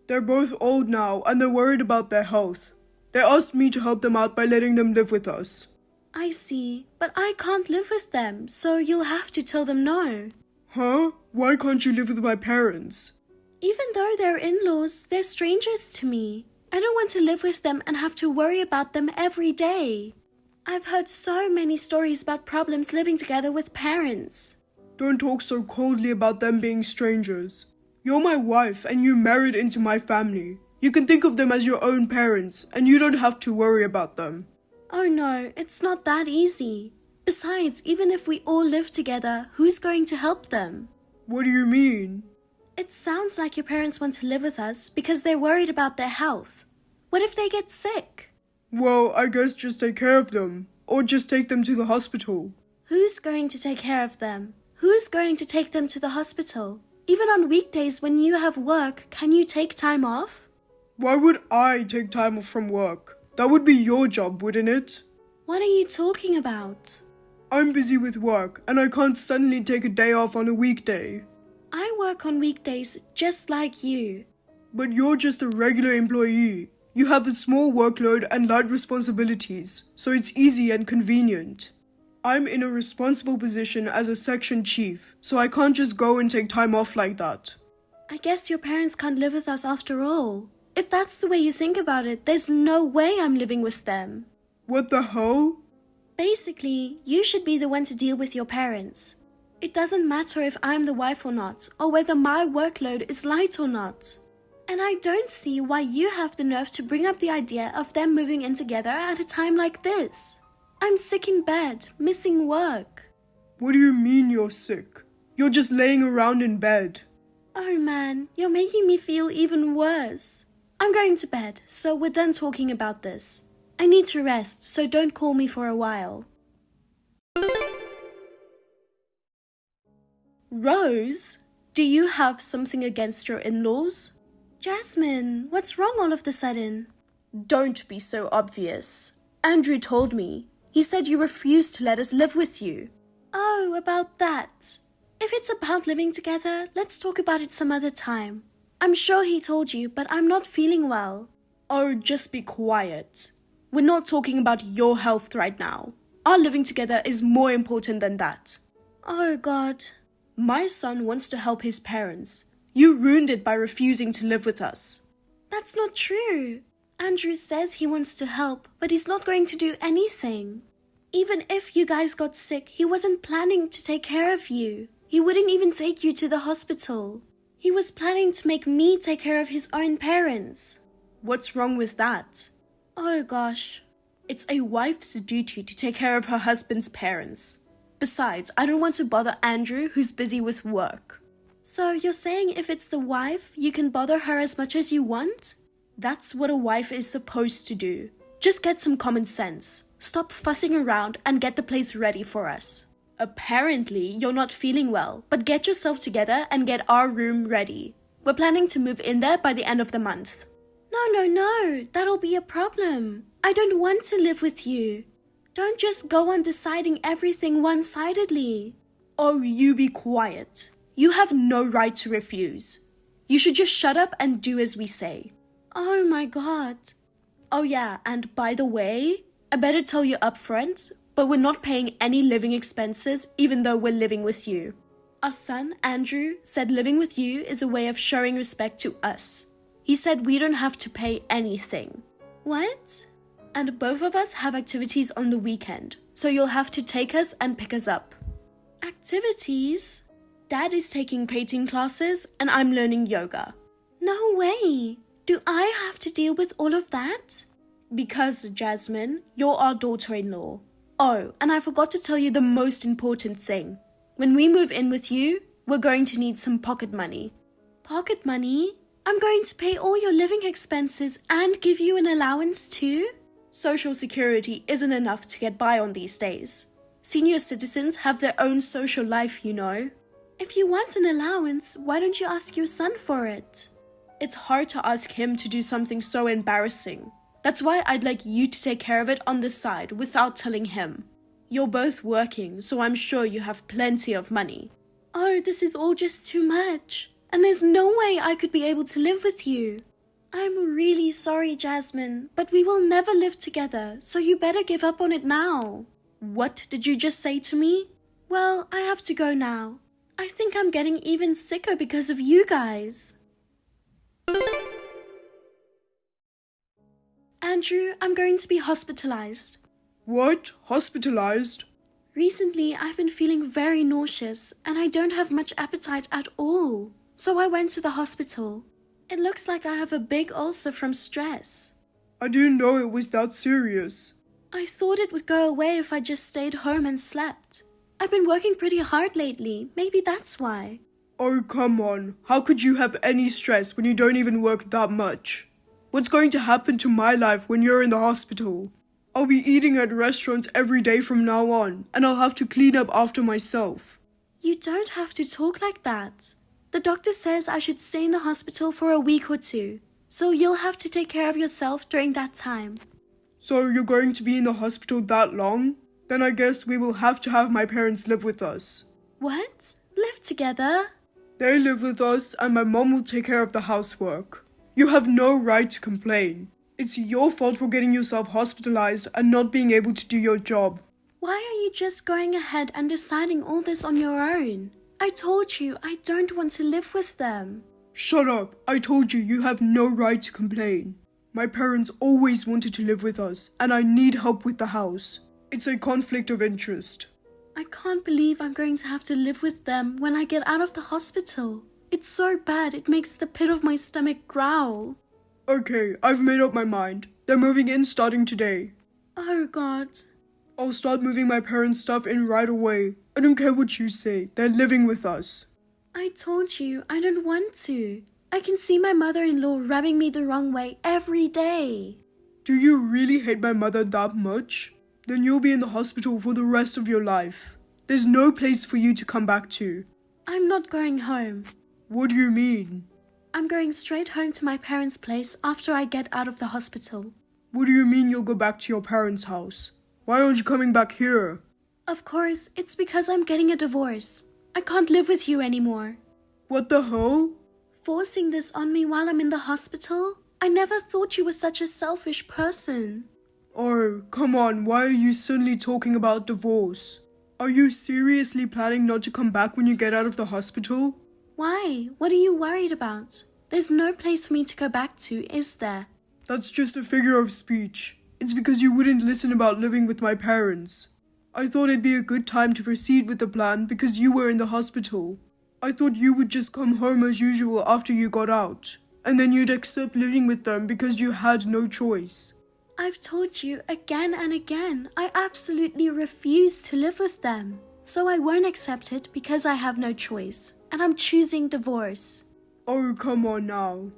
They're both old now and they're worried about their health. They asked me to help them out by letting them live with us. I see, but I can't live with them, so you'll have to tell them no. Huh? Why can't you live with my parents? Even though they're in-laws, they're strangers to me. I don't want to live with them and have to worry about them every day. I've heard so many stories about problems living together with parents. Don't talk so coldly about them being strangers. You're my wife and you married into my family. You can think of them as your own parents and you don't have to worry about them. Oh no, it's not that easy. Besides, even if we all live together, who's going to help them? What do you mean? It sounds like your parents want to live with us because they're worried about their health. What if they get sick? Well, I guess just take care of them. Or just take them to the hospital. Who's going to take care of them? Who's going to take them to the hospital? Even on weekdays when you have work, can you take time off? Why would I take time off from work? That would be your job, wouldn't it? What are you talking about? I'm busy with work and I can't suddenly take a day off on a weekday. I work on weekdays just like you. But you're just a regular employee. You have a small workload and light responsibilities, so it's easy and convenient. I'm in a responsible position as a section chief, so I can't just go and take time off like that. I guess your parents can't live with us after all. If that's the way you think about it, there's no way I'm living with them. What the hell? Basically, you should be the one to deal with your parents. It doesn't matter if I'm the wife or not, or whether my workload is light or not. And I don't see why you have the nerve to bring up the idea of them moving in together at a time like this. I'm sick in bed, missing work. What do you mean you're sick? You're just laying around in bed. Oh man, you're making me feel even worse. I'm going to bed, so we're done talking about this. I need to rest, so don't call me for a while. Rose, do you have something against your in-laws? Jasmine, what's wrong all of a sudden? Don't be so obvious. Andrew told me. He said you refused to let us live with you. Oh, about that. If it's about living together, let's talk about it some other time. I'm sure he told you, but I'm not feeling well. Oh, just be quiet. We're not talking about your health right now. Our living together is more important than that. Oh, God. My son wants to help his parents. You ruined it by refusing to live with us. That's not true. Andrew says he wants to help, but he's not going to do anything. Even if you guys got sick, he wasn't planning to take care of you. He wouldn't even take you to the hospital. He was planning to make me take care of his own parents. What's wrong with that? Oh gosh. It's a wife's duty to take care of her husband's parents. Besides, I don't want to bother Andrew, who's busy with work. So you're saying if it's the wife, you can bother her as much as you want? That's what a wife is supposed to do. Just get some common sense. Stop fussing around and get the place ready for us. Apparently, you're not feeling well, but get yourself together and get our room ready. We're planning to move in there by the end of the month. No, that'll be a problem. I don't want to live with you. Don't just go on deciding everything one-sidedly. Oh, you be quiet. You have no right to refuse. You should just shut up and do as we say. Oh my God. Oh yeah, and by the way, I better tell you up front, but we're not paying any living expenses even though we're living with you. Our son, Andrew, said living with you is a way of showing respect to us. He said we don't have to pay anything. What? And both of us have activities on the weekend, so you'll have to take us and pick us up. Activities? Dad is taking painting classes and I'm learning yoga. No way! Do I have to deal with all of that? Because, Jasmine, you're our daughter-in-law. Oh, and I forgot to tell you the most important thing. When we move in with you, we're going to need some pocket money. Pocket money? I'm going to pay all your living expenses and give you an allowance too? Social security isn't enough to get by on these days. Senior citizens have their own social life, you know. If you want an allowance, why don't you ask your son for it? It's hard to ask him to do something so embarrassing. That's why I'd like you to take care of it on the side without telling him. You're both working, so I'm sure you have plenty of money. Oh, this is all just too much. And there's no way I could be able to live with you. I'm really sorry, Jasmine, but we will never live together, so you better give up on it now. What did you just say to me? Well, I have to go now. I think I'm getting even sicker because of you guys. Andrew, I'm going to be hospitalized. What? Hospitalized? Recently, I've been feeling very nauseous and I don't have much appetite at all. So I went to the hospital. It looks like I have a big ulcer from stress. I didn't know it was that serious. I thought it would go away if I just stayed home and slept. I've been working pretty hard lately. Maybe that's why. Oh, come on. How could you have any stress when you don't even work that much? What's going to happen to my life when you're in the hospital? I'll be eating at restaurants every day from now on, and I'll have to clean up after myself. You don't have to talk like that. The doctor says I should stay in the hospital for a week or two, so you'll have to take care of yourself during that time. So you're going to be in the hospital that long? Then I guess we will have to have my parents live with us. What? Live together? They live with us and my mom will take care of the housework. You have no right to complain. It's your fault for getting yourself hospitalized and not being able to do your job. Why are you just going ahead and deciding all this on your own? I told you I don't want to live with them. Shut up. I told you you have no right to complain. My parents always wanted to live with us and I need help with the house. It's a conflict of interest. I can't believe I'm going to have to live with them when I get out of the hospital. It's so bad it makes the pit of my stomach growl. Okay, I've made up my mind. They're moving in starting today. Oh God. I'll start moving my parents' stuff in right away. I don't care what you say. They're living with us. I told you I don't want to. I can see my mother-in-law rubbing me the wrong way every day. Do you really hate my mother that much? Then you'll be in the hospital for the rest of your life. There's no place for you to come back to. I'm not going home. What do you mean? I'm going straight home to my parents' place after I get out of the hospital. What do you mean you'll go back to your parents' house? Why aren't you coming back here? Of course, it's because I'm getting a divorce. I can't live with you anymore. What the hell? Forcing this on me while I'm in the hospital? I never thought you were such a selfish person. Oh, come on, why are you suddenly talking about divorce? Are you seriously planning not to come back when you get out of the hospital? Why? What are you worried about? There's no place for me to go back to, is there? That's just a figure of speech. It's because you wouldn't listen about living with my parents. I thought it'd be a good time to proceed with the plan because you were in the hospital. I thought you would just come home as usual after you got out, and then you'd accept living with them because you had no choice. I've told you again and again, I absolutely refuse to live with them. So I won't accept it because I have no choice, and I'm choosing divorce. Oh, come on now.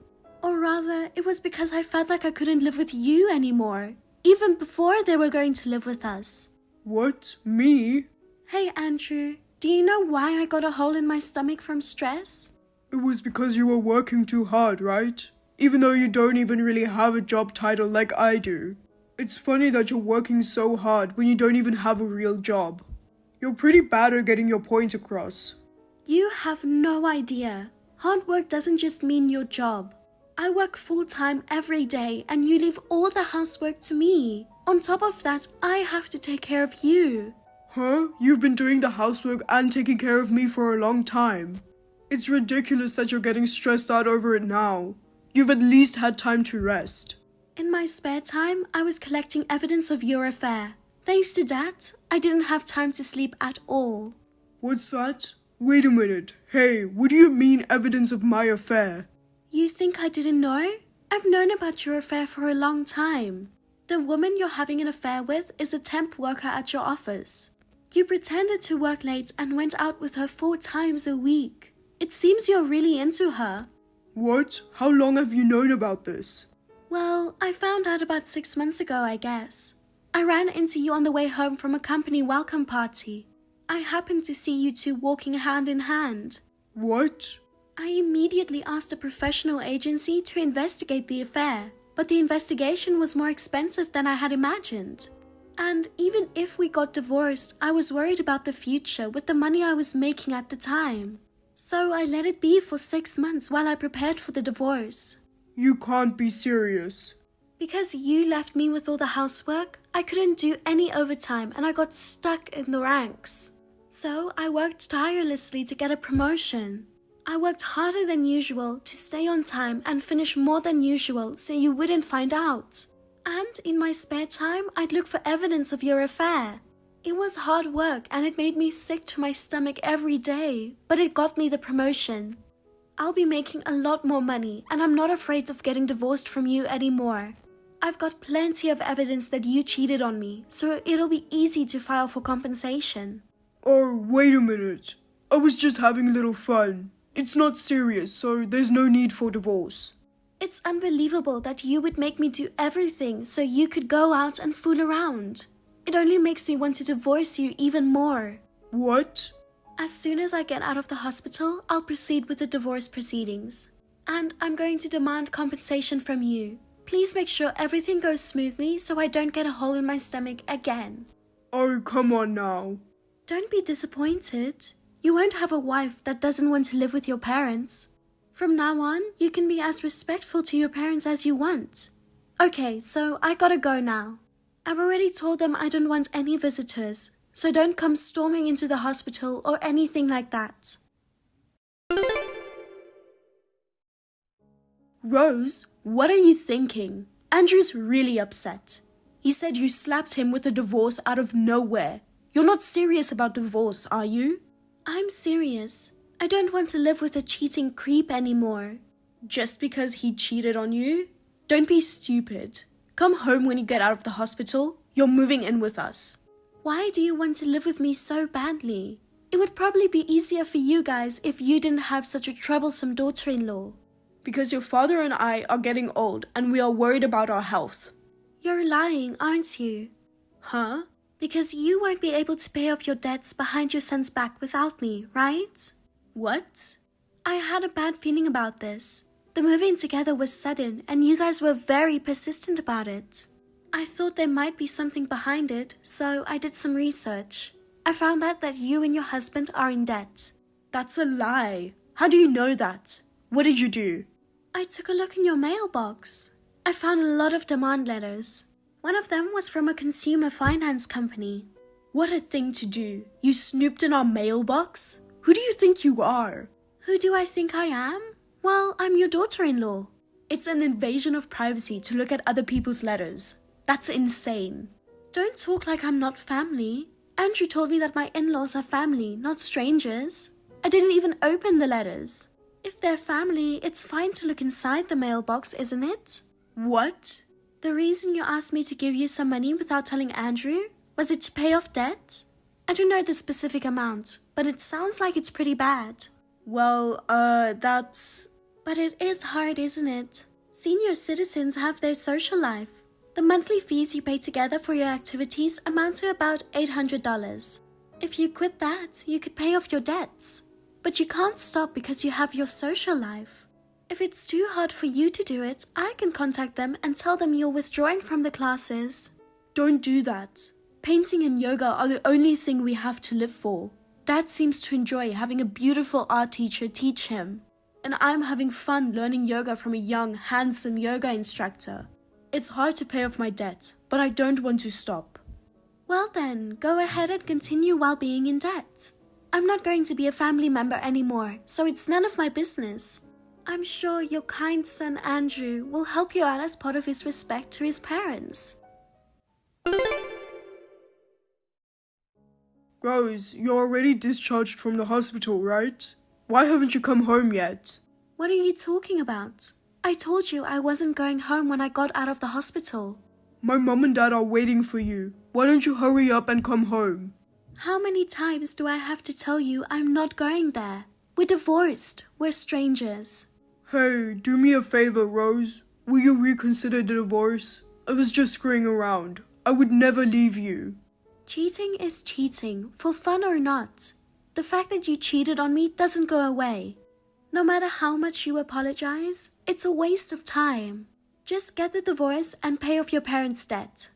Or rather, it was because I felt like I couldn't live with you anymore, even before they were going to live with us. What? Me? Hey Andrew, do you know why I got a hole in my stomach from stress? It was because you were working too hard, right? Even though you don't even really have a job title like I do. It's funny that you're working so hard when you don't even have a real job. You're pretty bad at getting your point across. You have no idea. Hard work doesn't just mean your job. I work full-time every day and you leave all the housework to me. On top of that, I have to take care of you. Huh? You've been doing the housework and taking care of me for a long time. It's ridiculous that you're getting stressed out over it now. You've at least had time to rest. In my spare time, I was collecting evidence of your affair. Thanks to that, I didn't have time to sleep at all. What's that? Wait a minute. Hey, what do you mean evidence of my affair? You think I didn't know? I've known about your affair for a long time. The woman you're having an affair with is a temp worker at your office. You pretended to work late and went out with her 4 times a week. It seems you're really into her. What? How long have you known about this? Well, I found out about 6 months ago, I guess. I ran into you on the way home from a company welcome party. I happened to see you two walking hand in hand. What? I immediately asked a professional agency to investigate the affair, but the investigation was more expensive than I had imagined. And even if we got divorced, I was worried about the future with the money I was making at the time. So I let it be for 6 months while I prepared for the divorce. You can't be serious. Because you left me with all the housework, I couldn't do any overtime and I got stuck in the ranks. So I worked tirelessly to get a promotion. I worked harder than usual to stay on time and finish more than usual so you wouldn't find out. And in my spare time, I'd look for evidence of your affair. It was hard work and it made me sick to my stomach every day, but it got me the promotion. I'll be making a lot more money and I'm not afraid of getting divorced from you anymore. I've got plenty of evidence that you cheated on me, so it'll be easy to file for compensation. Oh, wait a minute. I was just having a little fun. It's not serious, so there's no need for divorce. It's unbelievable that you would make me do everything so you could go out and fool around. It only makes me want to divorce you even more. What? As soon as I get out of the hospital, I'll proceed with the divorce proceedings. And I'm going to demand compensation from you. Please make sure everything goes smoothly so I don't get a hole in my stomach again. Oh, come on now. Don't be disappointed. You won't have a wife that doesn't want to live with your parents. From now on, you can be as respectful to your parents as you want. Okay, so I gotta go now. I've already told them I don't want any visitors, so don't come storming into the hospital or anything like that. Rose, what are you thinking? Andrew's really upset. He said you slapped him with a divorce out of nowhere. You're not serious about divorce, are you? I'm serious. I don't want to live with a cheating creep anymore. Just because he cheated on you? Don't be stupid. Come home when you get out of the hospital. You're moving in with us. Why do you want to live with me so badly? It would probably be easier for you guys if you didn't have such a troublesome daughter-in-law. Because your father and I are getting old and we are worried about our health. You're lying, aren't you? Huh? Because you won't be able to pay off your debts behind your son's back without me, right? What? I had a bad feeling about this. The moving together was sudden and you guys were very persistent about it. I thought there might be something behind it, so I did some research. I found out that you and your husband are in debt. That's a lie. How do you know that? What did you do? I took a look in your mailbox. I found a lot of demand letters. One of them was from a consumer finance company. What a thing to do. You snooped in our mailbox? Who do you think you are? Who do I think I am? Well, I'm your daughter-in-law. It's an invasion of privacy to look at other people's letters. That's insane. Don't talk like I'm not family. Andrew told me that my in-laws are family, not strangers. I didn't even open the letters. If they're family, it's fine to look inside the mailbox, isn't it? What? The reason you asked me to give you some money without telling Andrew, was it to pay off debt? I don't know the specific amount, but it sounds like it's pretty bad. Well, that's... But it is hard, isn't it? Senior citizens have their social life. The monthly fees you pay together for your activities amount to about $800. If you quit that, you could pay off your debts. But you can't stop because you have your social life. If it's too hard for you to do it, I can contact them and tell them you're withdrawing from the classes. Don't do that. Painting and yoga are the only thing we have to live for. Dad seems to enjoy having a beautiful art teacher teach him. And I'm having fun learning yoga from a young, handsome yoga instructor. It's hard to pay off my debt, but I don't want to stop. Well then, go ahead and continue while being in debt. I'm not going to be a family member anymore, so it's none of my business. I'm sure your kind son Andrew will help you out as part of his respect to his parents. Rose, you're already discharged from the hospital, right? Why haven't you come home yet? What are you talking about? I told you I wasn't going home when I got out of the hospital. My mom and dad are waiting for you. Why don't you hurry up and come home? How many times do I have to tell you I'm not going there? We're divorced. We're strangers. Hey, do me a favor, Rose. Will you reconsider the divorce? I was just screwing around. I would never leave you. Cheating is cheating, for fun or not. The fact that you cheated on me doesn't go away. No matter how much you apologize, it's a waste of time. Just get the divorce and pay off your parents' debt.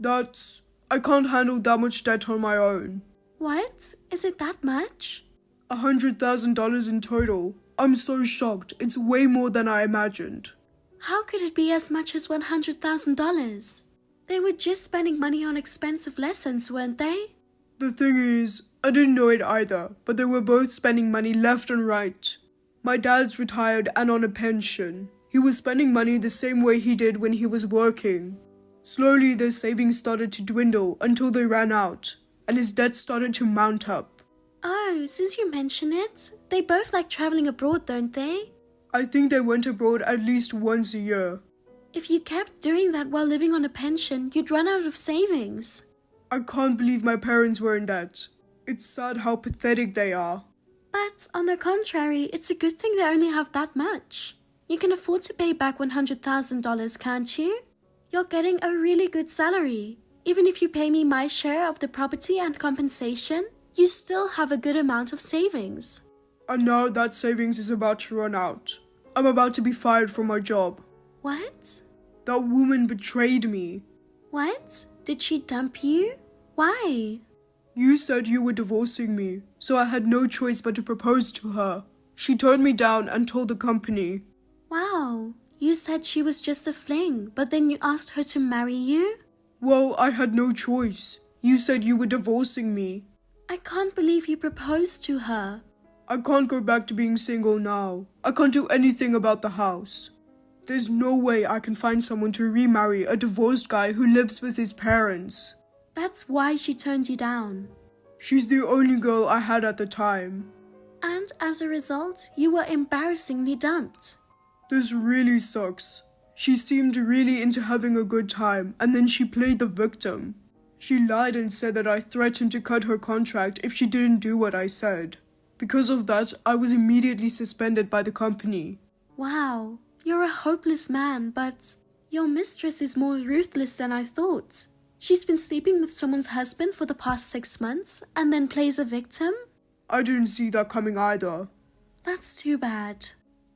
I can't handle that much debt on my own. What? Is it that much? $100,000 in total. I'm so shocked. It's way more than I imagined. How could it be as much as $100,000? They were just spending money on expensive lessons, weren't they? The thing is, I didn't know it either, but they were both spending money left and right. My dad's retired and on a pension. He was spending money the same way he did when he was working. Slowly, their savings started to dwindle until they ran out, and his debt started to mount up. Oh, since you mention it, they both like traveling abroad, don't they? I think they went abroad at least once a year. If you kept doing that while living on a pension, you'd run out of savings. I can't believe my parents were in debt. It's sad how pathetic they are. But, on the contrary, it's a good thing they only have that much. You can afford to pay back $100,000, can't you? You're getting a really good salary. Even if you pay me my share of the property and compensation, you still have a good amount of savings. And now that savings is about to run out. I'm about to be fired from my job. What? That woman betrayed me. What? Did she dump you? Why? You said you were divorcing me, so I had no choice but to propose to her. She turned me down and told the company. Wow, you said she was just a fling, but then you asked her to marry you? Well, I had no choice. You said you were divorcing me. I can't believe you proposed to her. I can't go back to being single now. I can't do anything about the house. There's no way I can find someone to remarry a divorced guy who lives with his parents. That's why she turned you down. She's the only girl I had at the time. And as a result, you were embarrassingly dumped. This really sucks. She seemed really into having a good time, and then she played the victim. She lied and said that I threatened to cut her contract if she didn't do what I said. Because of that, I was immediately suspended by the company. Wow, you're a hopeless man, but your mistress is more ruthless than I thought. She's been sleeping with someone's husband for the past 6 months and then plays a victim? I didn't see that coming either. That's too bad.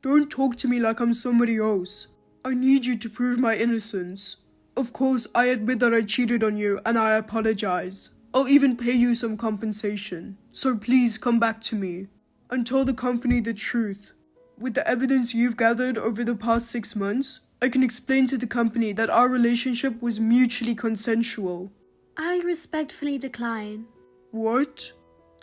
Don't talk to me like I'm somebody else. I need you to prove my innocence. Of course, I admit that I cheated on you and I apologize. I'll even pay you some compensation. So please come back to me and tell the company the truth. With the evidence you've gathered over the past 6 months, I can explain to the company that our relationship was mutually consensual. I respectfully decline. What?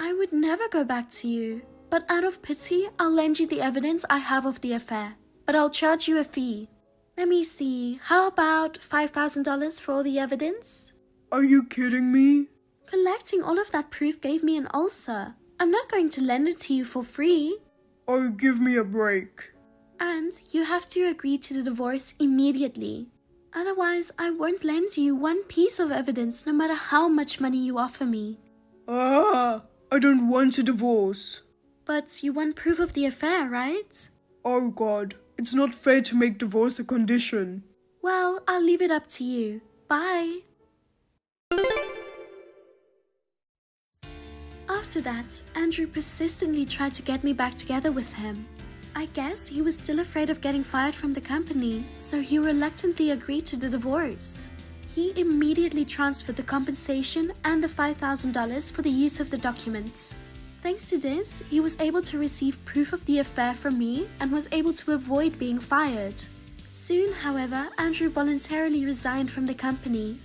I would never go back to you, but out of pity, I'll lend you the evidence I have of the affair, but I'll charge you a fee. Let me see, how about $5,000 for all the evidence? Are you kidding me? Collecting all of that proof gave me an ulcer. I'm not going to lend it to you for free. Oh, give me a break. And you have to agree to the divorce immediately. Otherwise, I won't lend you one piece of evidence no matter how much money you offer me. I don't want a divorce. But you want proof of the affair, right? Oh God, it's not fair to make divorce a condition. Well, I'll leave it up to you. Bye. After that, Andrew persistently tried to get me back together with him. I guess he was still afraid of getting fired from the company, so he reluctantly agreed to the divorce. He immediately transferred the compensation and the $5,000 for the use of the documents. Thanks to this, he was able to receive proof of the affair from me and was able to avoid being fired. Soon, however, Andrew voluntarily resigned from the company.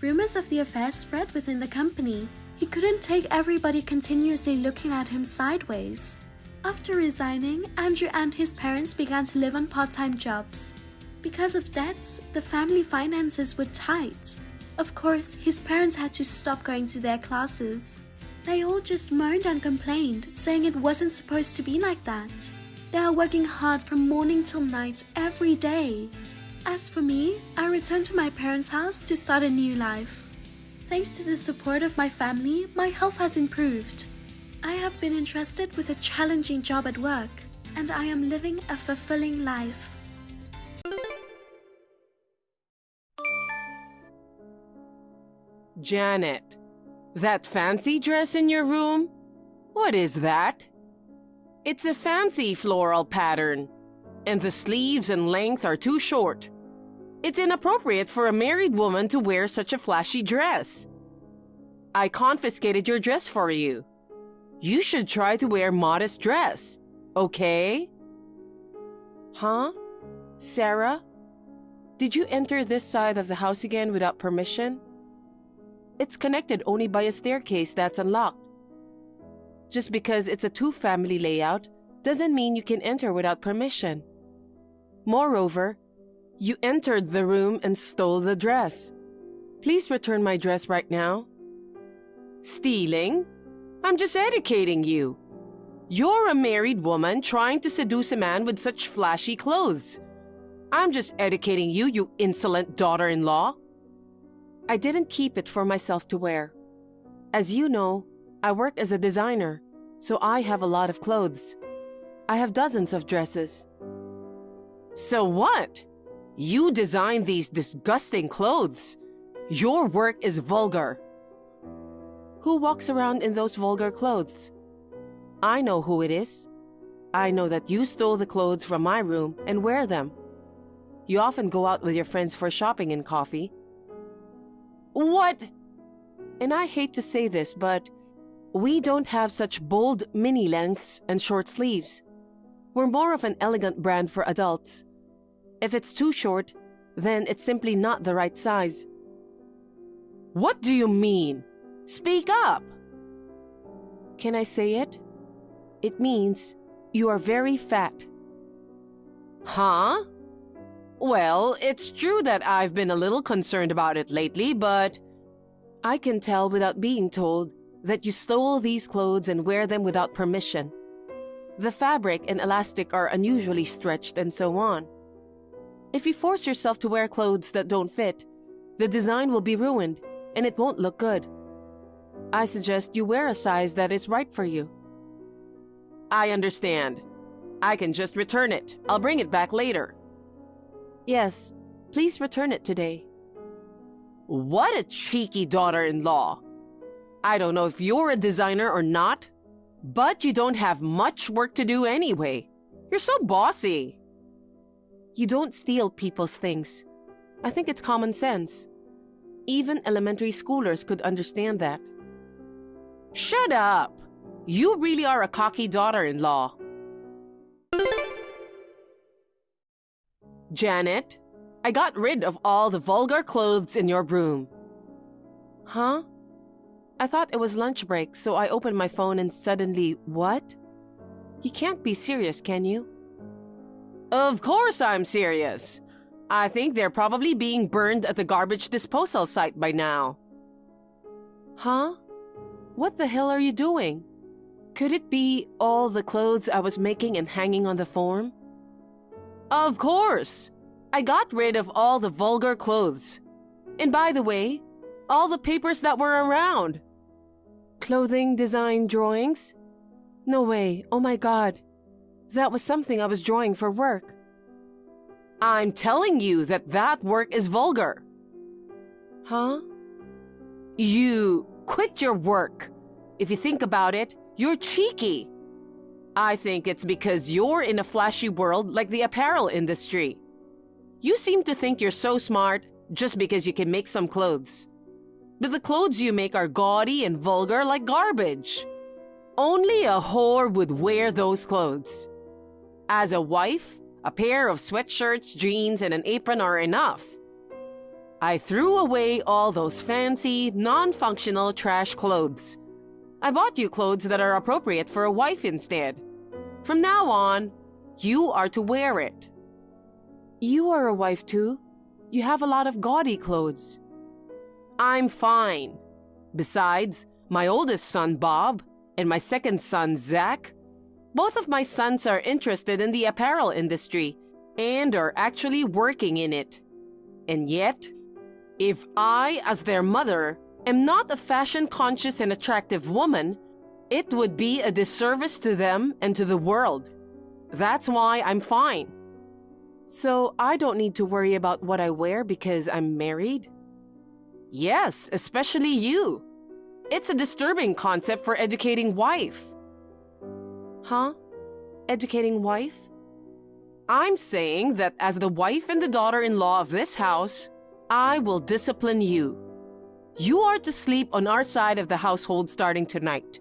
Rumors of the affair spread within the company. He couldn't take everybody continuously looking at him sideways. After resigning, Andrew and his parents began to live on part-time jobs. Because of debts, the family finances were tight. Of course, his parents had to stop going to their classes. They all just moaned and complained, saying it wasn't supposed to be like that. They are working hard from morning till night every day. As for me, I returned to my parents' house to start a new life. Thanks to the support of my family, my health has improved. I have been entrusted with a challenging job at work, and I am living a fulfilling life. Janet, that fancy dress in your room? What is that? It's a fancy floral pattern, and the sleeves and length are too short. It's inappropriate for a married woman to wear such a flashy dress. I confiscated your dress for you. You should try to wear modest dress, okay? Huh? Sarah? Did you enter this side of the house again without permission? It's connected only by a staircase that's unlocked. Just because it's a two-family layout doesn't mean you can enter without permission. Moreover, you entered the room and stole the dress. Please return my dress right now. Stealing? I'm just educating you. You're a married woman trying to seduce a man with such flashy clothes. I'm just educating you, you insolent daughter-in-law. I didn't keep it for myself to wear. As you know, I work as a designer, so I have a lot of clothes. I have dozens of dresses. So what? You designed these disgusting clothes. Your work is vulgar. Who walks around in those vulgar clothes? I know who it is. I know that you stole the clothes from my room and wear them. You often go out with your friends for shopping and coffee. What? And I hate to say this, but we don't have such bold mini lengths and short sleeves. We're more of an elegant brand for adults. If it's too short, then it's simply not the right size. What do you mean? Speak up! Can I say it? It means you are very fat. Huh? Well, it's true that I've been a little concerned about it lately, but I can tell without being told that you stole these clothes and wear them without permission. The fabric and elastic are unusually stretched and so on. If you force yourself to wear clothes that don't fit, the design will be ruined and it won't look good. I suggest you wear a size that is right for you. I understand. I can just return it. I'll bring it back later. Yes, please return it today. What a cheeky daughter-in-law. I don't know if you're a designer or not, but you don't have much work to do anyway. You're so bossy. You don't steal people's things. I think it's common sense. Even elementary schoolers could understand that. Shut up! You really are a cocky daughter-in-law. Janet, I got rid of all the vulgar clothes in your room. Huh? I thought it was lunch break, so I opened my phone and suddenly, what? You can't be serious, can you? Of course I'm serious. I think they're probably being burned at the garbage disposal site by now. Huh? What the hell are you doing? Could it be all the clothes I was making and hanging on the form? Of course! I got rid of all the vulgar clothes. And by the way, all the papers that were around. Clothing design drawings? No way, oh my god. That was something I was drawing for work. I'm telling you that work is vulgar. Huh? You quit your work. If you think about it, you're cheeky. I think it's because you're in a flashy world like the apparel industry. You seem to think you're so smart just because you can make some clothes. But the clothes you make are gaudy and vulgar like garbage. Only a whore would wear those clothes. As a wife, a pair of sweatshirts, jeans, and an apron are enough. I threw away all those fancy, non-functional trash clothes. I bought you clothes that are appropriate for a wife instead. From now on, you are to wear it. You are a wife too. You have a lot of gaudy clothes. I'm fine. Besides, my oldest son, Bob, and my second son, Zach, both of my sons are interested in the apparel industry and are actually working in it. And yet, if I, as their mother, am not a fashion-conscious and attractive woman, it would be a disservice to them and to the world. That's why I'm fine. So I don't need to worry about what I wear because I'm married? Yes, especially you. It's a disturbing concept for educating wife. Huh? Educating wife? I'm saying that as the wife and the daughter-in-law of this house, I will discipline you. You are to sleep on our side of the household starting tonight.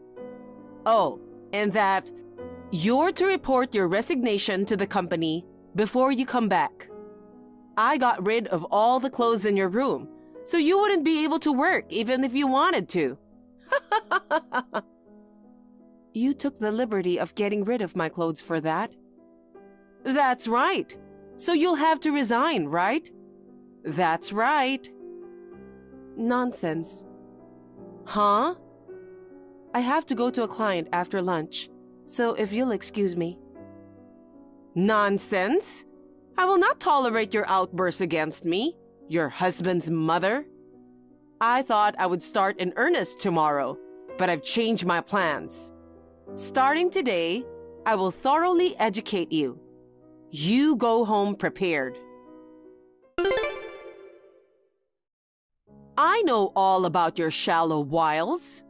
Oh, and that you're to report your resignation to the company before you come back. I got rid of all the clothes in your room, so you wouldn't be able to work even if you wanted to. You took the liberty of getting rid of my clothes for that? That's right. So you'll have to resign, right? That's right. Nonsense. Huh? I have to go to a client after lunch, so if you'll excuse me. Nonsense? I will not tolerate your outbursts against me, your husband's mother. I thought I would start in earnest tomorrow, but I've changed my plans. Starting today, I will thoroughly educate you. You go home prepared. I know all about your shallow wiles.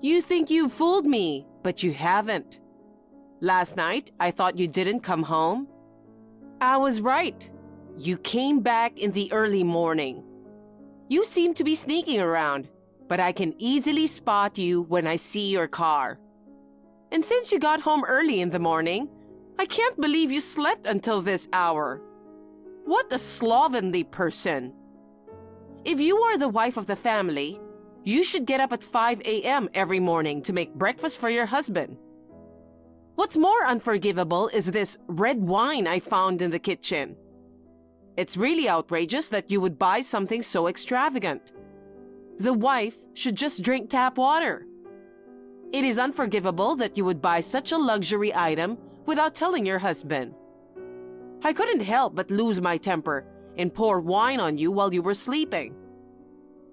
You think you fooled me, but you haven't. Last night, I thought you didn't come home. I was right. You came back in the early morning. You seem to be sneaking around, but I can easily spot you when I see your car. And since you got home early in the morning, I can't believe you slept until this hour. What a slovenly person. If you are the wife of the family, you should get up at 5 a.m. every morning to make breakfast for your husband. What's more unforgivable is this red wine I found in the kitchen. It's really outrageous that you would buy something so extravagant. The wife should just drink tap water. It is unforgivable that you would buy such a luxury item without telling your husband. I couldn't help but lose my temper and pour wine on you while you were sleeping.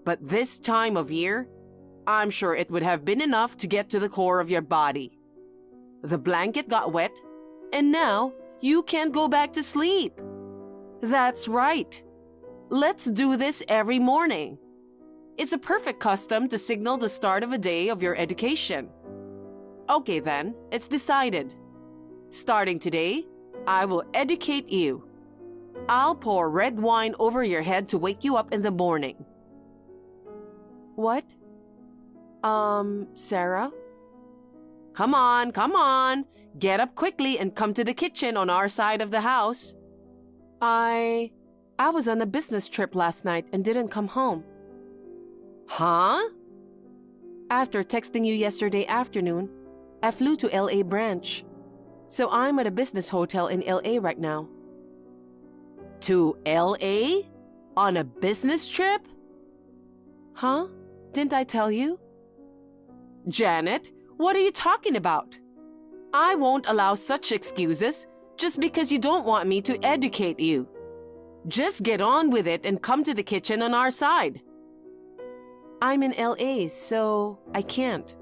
But this time of year, I'm sure it would have been enough to get to the core of your body. The blanket got wet, and now you can't go back to sleep. That's right. Let's do this every morning. It's a perfect custom to signal the start of a day of your education. Okay then, it's decided. Starting today, I will educate you. I'll pour red wine over your head to wake you up in the morning. What? Sarah? Come on. Get up quickly and come to the kitchen on our side of the house. I was on a business trip last night and didn't come home. Huh? After texting you yesterday afternoon, I flew to LA branch. So I'm at a business hotel in LA right now. To LA? On a business trip? Huh? Didn't I tell you? Janet, what are you talking about? I won't allow such excuses just because you don't want me to educate you. Just get on with it and come to the kitchen on our side. I'm in LA, so I can't.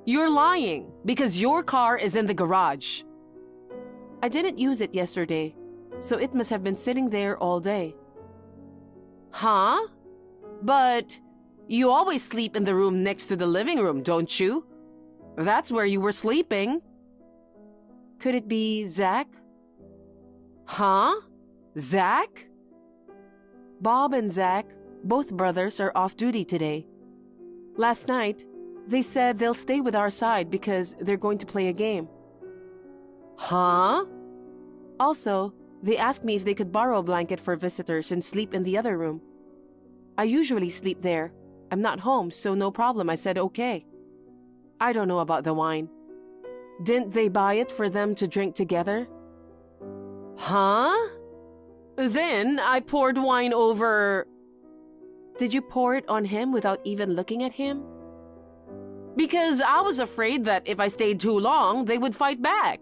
You're lying because your car is in the garage. I didn't use it yesterday, so it must have been sitting there all day. Huh? But you always sleep in the room next to the living room, don't you? That's where you were sleeping. Could it be Zach? Huh? Zach? Bob and Zach, both brothers, are off duty today. Last night, they said they'll stay with our side because they're going to play a game. Huh? Also, they asked me if they could borrow a blanket for visitors and sleep in the other room. I usually sleep there. I'm not home, so no problem. I said okay. I don't know about the wine. Didn't they buy it for them to drink together? Huh? Then I poured wine over... Did you pour it on him without even looking at him? Because I was afraid that if I stayed too long, they would fight back.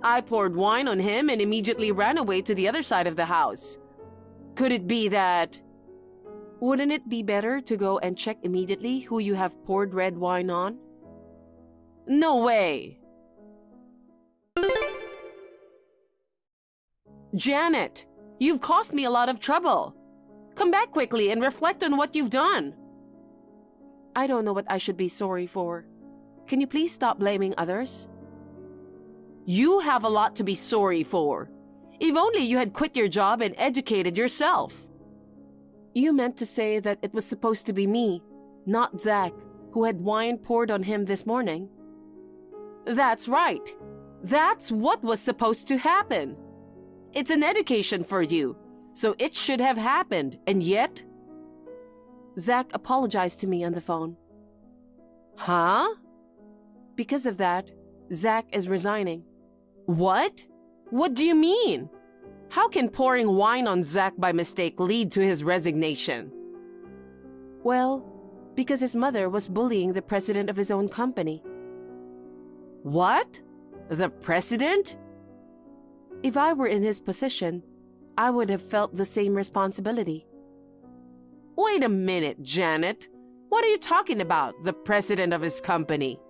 I poured wine on him and immediately ran away to the other side of the house. Could it be that... Wouldn't it be better to go and check immediately who you have poured red wine on? No way! Janet, you've caused me a lot of trouble. Come back quickly and reflect on what you've done. I don't know what I should be sorry for. Can you please stop blaming others? You have a lot to be sorry for. If only you had quit your job and educated yourself. You meant to say that it was supposed to be me, not Zach, who had wine poured on him this morning. That's right. That's what was supposed to happen. It's an education for you, so it should have happened, and yet... Zach apologized to me on the phone. Huh? Because of that, Zach is resigning. What? What do you mean? How can pouring wine on Zach by mistake lead to his resignation? Well, because his mother was bullying the president of his own company. What? The president? If I were in his position, I would have felt the same responsibility. Wait a minute, Janet. What are you talking about, the president of his company?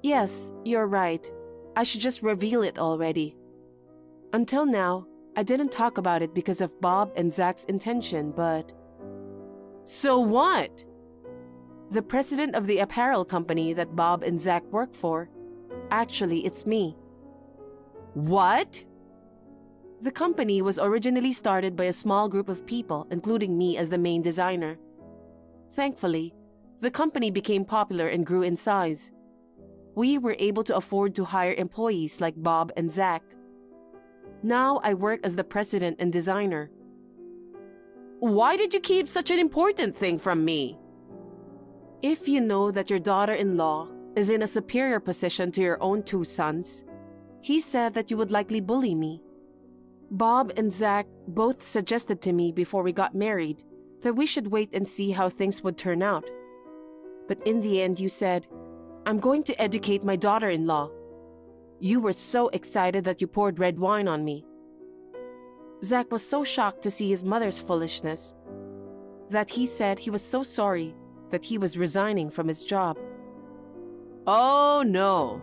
Yes, you're right. I should just reveal it already. Until now, I didn't talk about it because of Bob and Zach's intention, but... So what? The president of the apparel company that Bob and Zach work for. Actually, it's me. What? The company was originally started by a small group of people, including me as the main designer. Thankfully, the company became popular and grew in size. We were able to afford to hire employees like Bob and Zach. Now I work as the president and designer. Why did you keep such an important thing from me? If you know that your daughter-in-law is in a superior position to your own two sons, he said that you would likely bully me. Bob and Zach both suggested to me before we got married that we should wait and see how things would turn out. But in the end, you said, I'm going to educate my daughter-in-law. You were so excited that you poured red wine on me. Zach was so shocked to see his mother's foolishness that he said he was so sorry that he was resigning from his job. Oh no!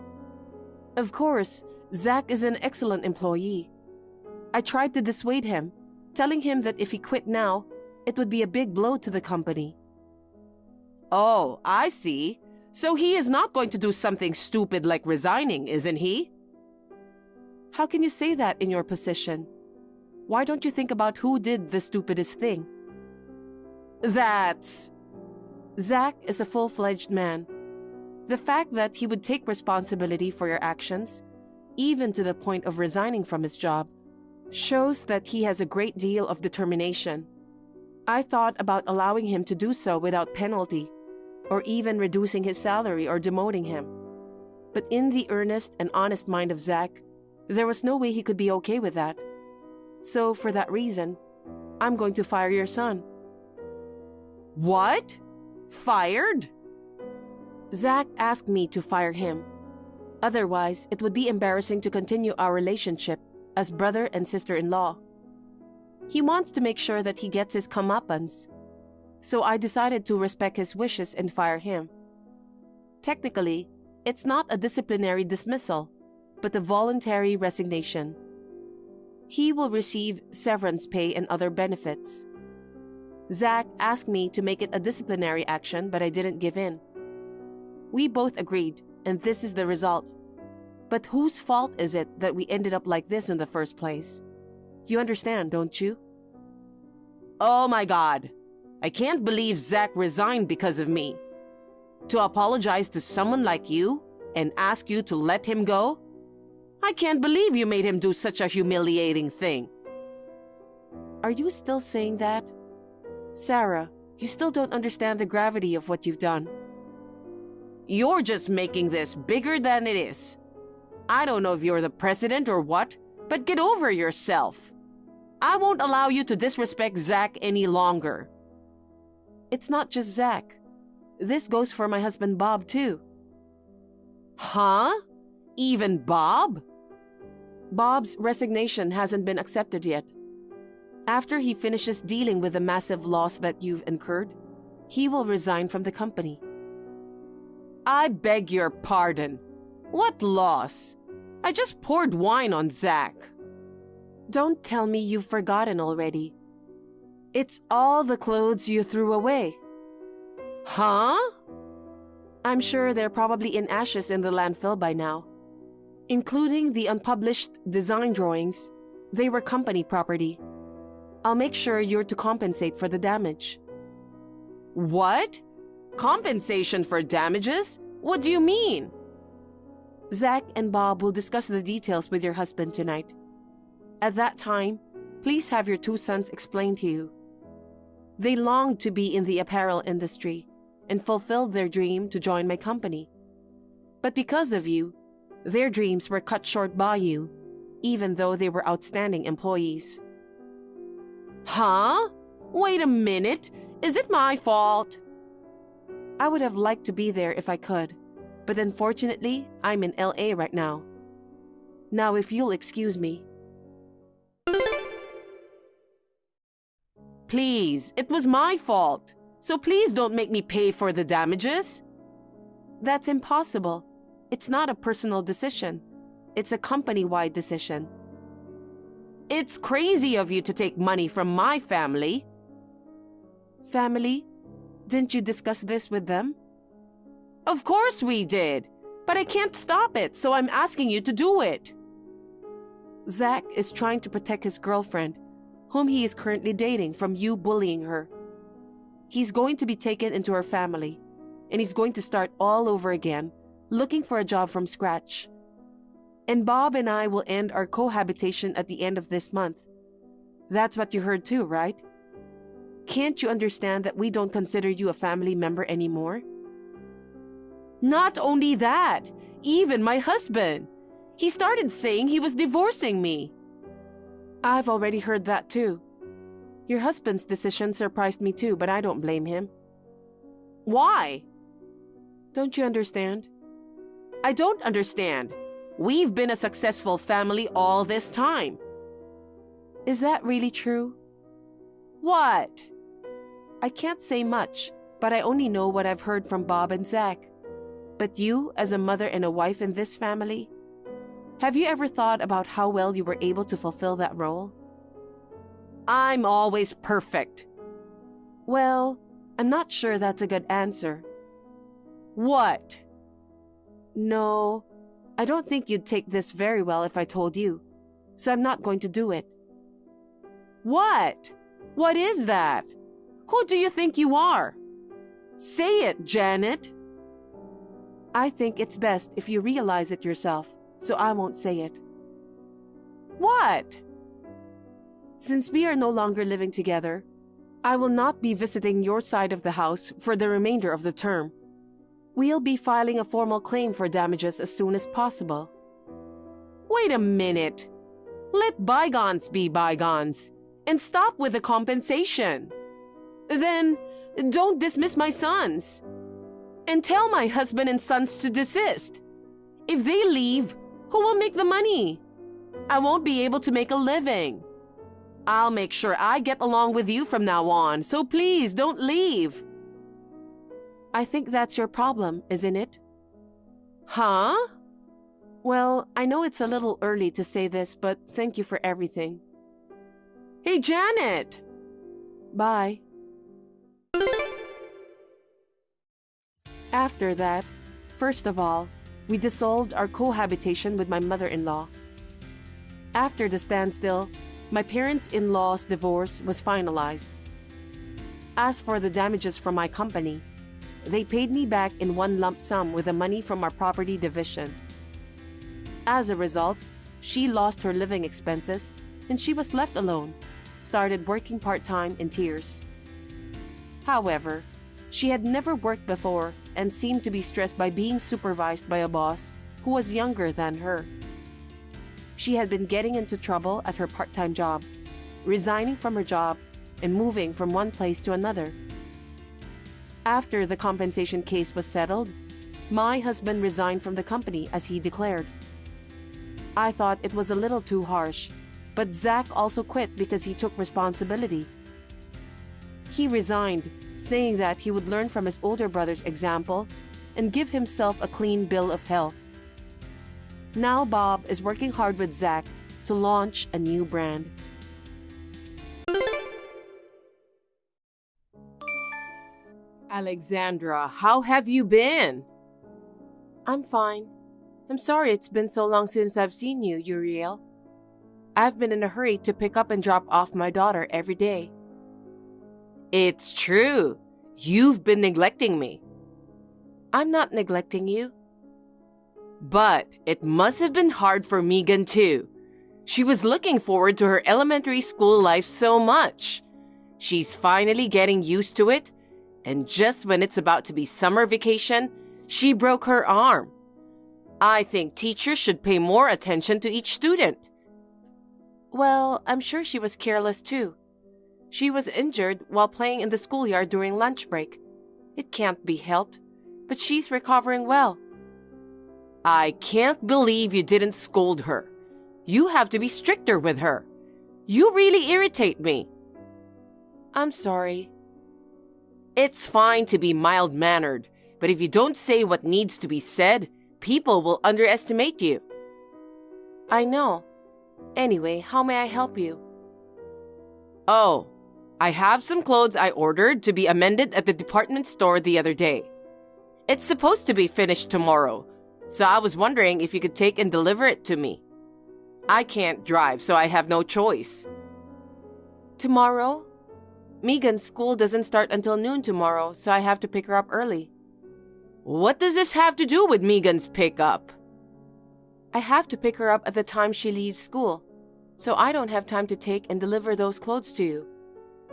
Of course, Zach is an excellent employee. I tried to dissuade him, telling him that if he quit now, it would be a big blow to the company. Oh, I see. So he is not going to do something stupid like resigning, isn't he? How can you say that in your position? Why don't you think about who did the stupidest thing? Zach is a full-fledged man. The fact that he would take responsibility for your actions, even to the point of resigning from his job, shows that he has a great deal of determination. I thought about allowing him to do so without penalty, or even reducing his salary or demoting him. But in the earnest and honest mind of Zach, there was no way he could be okay with that. So for that reason, I'm going to fire your son. What? Fired? Zach asked me to fire him. Otherwise, it would be embarrassing to continue our relationship as brother and sister-in-law. He wants to make sure that he gets his comeuppance. So I decided to respect his wishes and fire him. Technically, it's not a disciplinary dismissal, but a voluntary resignation. He will receive severance pay and other benefits. Zach asked me to make it a disciplinary action, but I didn't give in. We both agreed, and this is the result. But whose fault is it that we ended up like this in the first place? You understand, don't you? Oh my God. I can't believe Zach resigned because of me. To apologize to someone like you and ask you to let him go? I can't believe you made him do such a humiliating thing. Are you still saying that? Sarah, you still don't understand the gravity of what you've done. You're just making this bigger than it is. I don't know if you're the president or what, but get over yourself. I won't allow you to disrespect Zach any longer. It's not just Zach. This goes for my husband Bob too. Huh? Even Bob? Bob's resignation hasn't been accepted yet. After he finishes dealing with the massive loss that you've incurred, he will resign from the company. I beg your pardon. What loss? I just poured wine on Zach. Don't tell me you've forgotten already. It's all the clothes you threw away. Huh? I'm sure they're probably in ashes in the landfill by now. Including the unpublished design drawings, they were company property. I'll make sure you're to compensate for the damage. What? Compensation for damages? What do you mean? Zach and Bob will discuss the details with your husband tonight. At that time, please have your two sons explain to you. They longed to be in the apparel industry and fulfilled their dream to join my company. But because of you, their dreams were cut short by you, even though they were outstanding employees. Huh? Wait a minute. Is it my fault? I would have liked to be there if I could, but unfortunately, I'm in LA right now. Now, if you'll excuse me. Please, it was my fault. So please don't make me pay for the damages. That's impossible. It's not a personal decision. It's a company-wide decision. It's crazy of you to take money from my family. Family? Didn't you discuss this with them? Of course we did, but I can't stop it, so I'm asking you to do it. Zach is trying to protect his girlfriend, whom he is currently dating, from you bullying her. He's going to be taken into her family, and he's going to start all over again, looking for a job from scratch. And Bob and I will end our cohabitation at the end of this month. That's what you heard too, right? Can't you understand that we don't consider you a family member anymore? Not only that, even my husband. He started saying he was divorcing me. I've already heard that too. Your husband's decision surprised me too, but I don't blame him. Why? Don't you understand? I don't understand. We've been a successful family all this time. Is that really true? What? I can't say much, but I only know what I've heard from Bob and Zach. But you, as a mother and a wife in this family, Have you ever thought about how well you were able to fulfill that role? I'm always perfect. Well, I'm not sure that's a good answer. What? No, I don't think you'd take this very well if I told you, so I'm not going to do it. What? What is that? Who do you think you are? Say it, Janet. I think it's best if you realize it yourself, so I won't say it. What? Since we are no longer living together, I will not be visiting your side of the house for the remainder of the term. We'll be filing a formal claim for damages as soon as possible. Wait a minute. Let bygones be bygones, and stop with the compensation. Then, don't dismiss my sons. And tell my husband and sons to desist. If they leave, who will make the money? I won't be able to make a living. I'll make sure I get along with you from now on, so please don't leave. I think that's your problem, isn't it? Huh? Well, I know it's a little early to say this, but thank you for everything. Hey, Janet! Bye. After that, first of all, we dissolved our cohabitation with my mother-in-law. After the standstill, my parents-in-law's divorce was finalized. As for the damages from my company, they paid me back in one lump sum with the money from our property division. As a result, she lost her living expenses and she was left alone, started working part-time in tears. However, she had never worked before and seemed to be stressed by being supervised by a boss who was younger than her. She had been getting into trouble at her part-time job, resigning from her job and moving from one place to another. After the compensation case was settled, my husband resigned from the company as he declared. I thought it was a little too harsh, but Zach also quit because he took responsibility. He resigned, saying that he would learn from his older brother's example and give himself a clean bill of health. Now Bob is working hard with Zach to launch a new brand. Alexandra, how have you been? I'm fine. I'm sorry it's been so long since I've seen you, Uriel. I've been in a hurry to pick up and drop off my daughter every day. It's true. You've been neglecting me. I'm not neglecting you. But it must have been hard for Megan too. She was looking forward to her elementary school life so much. She's finally getting used to it, and just when it's about to be summer vacation, she broke her arm. I think teachers should pay more attention to each student. Well, I'm sure she was careless too. She was injured while playing in the schoolyard during lunch break. It can't be helped, but she's recovering well. I can't believe you didn't scold her. You have to be stricter with her. You really irritate me. I'm sorry. It's fine to be mild-mannered, but if you don't say what needs to be said, people will underestimate you. I know. Anyway, how may I help you? Oh, I have some clothes I ordered to be amended at the department store the other day. It's supposed to be finished tomorrow, so I was wondering if you could take and deliver it to me. I can't drive, so I have no choice. Tomorrow? Megan's school doesn't start until noon tomorrow, so I have to pick her up early. What does this have to do with Megan's pickup? I have to pick her up at the time she leaves school, so I don't have time to take and deliver those clothes to you.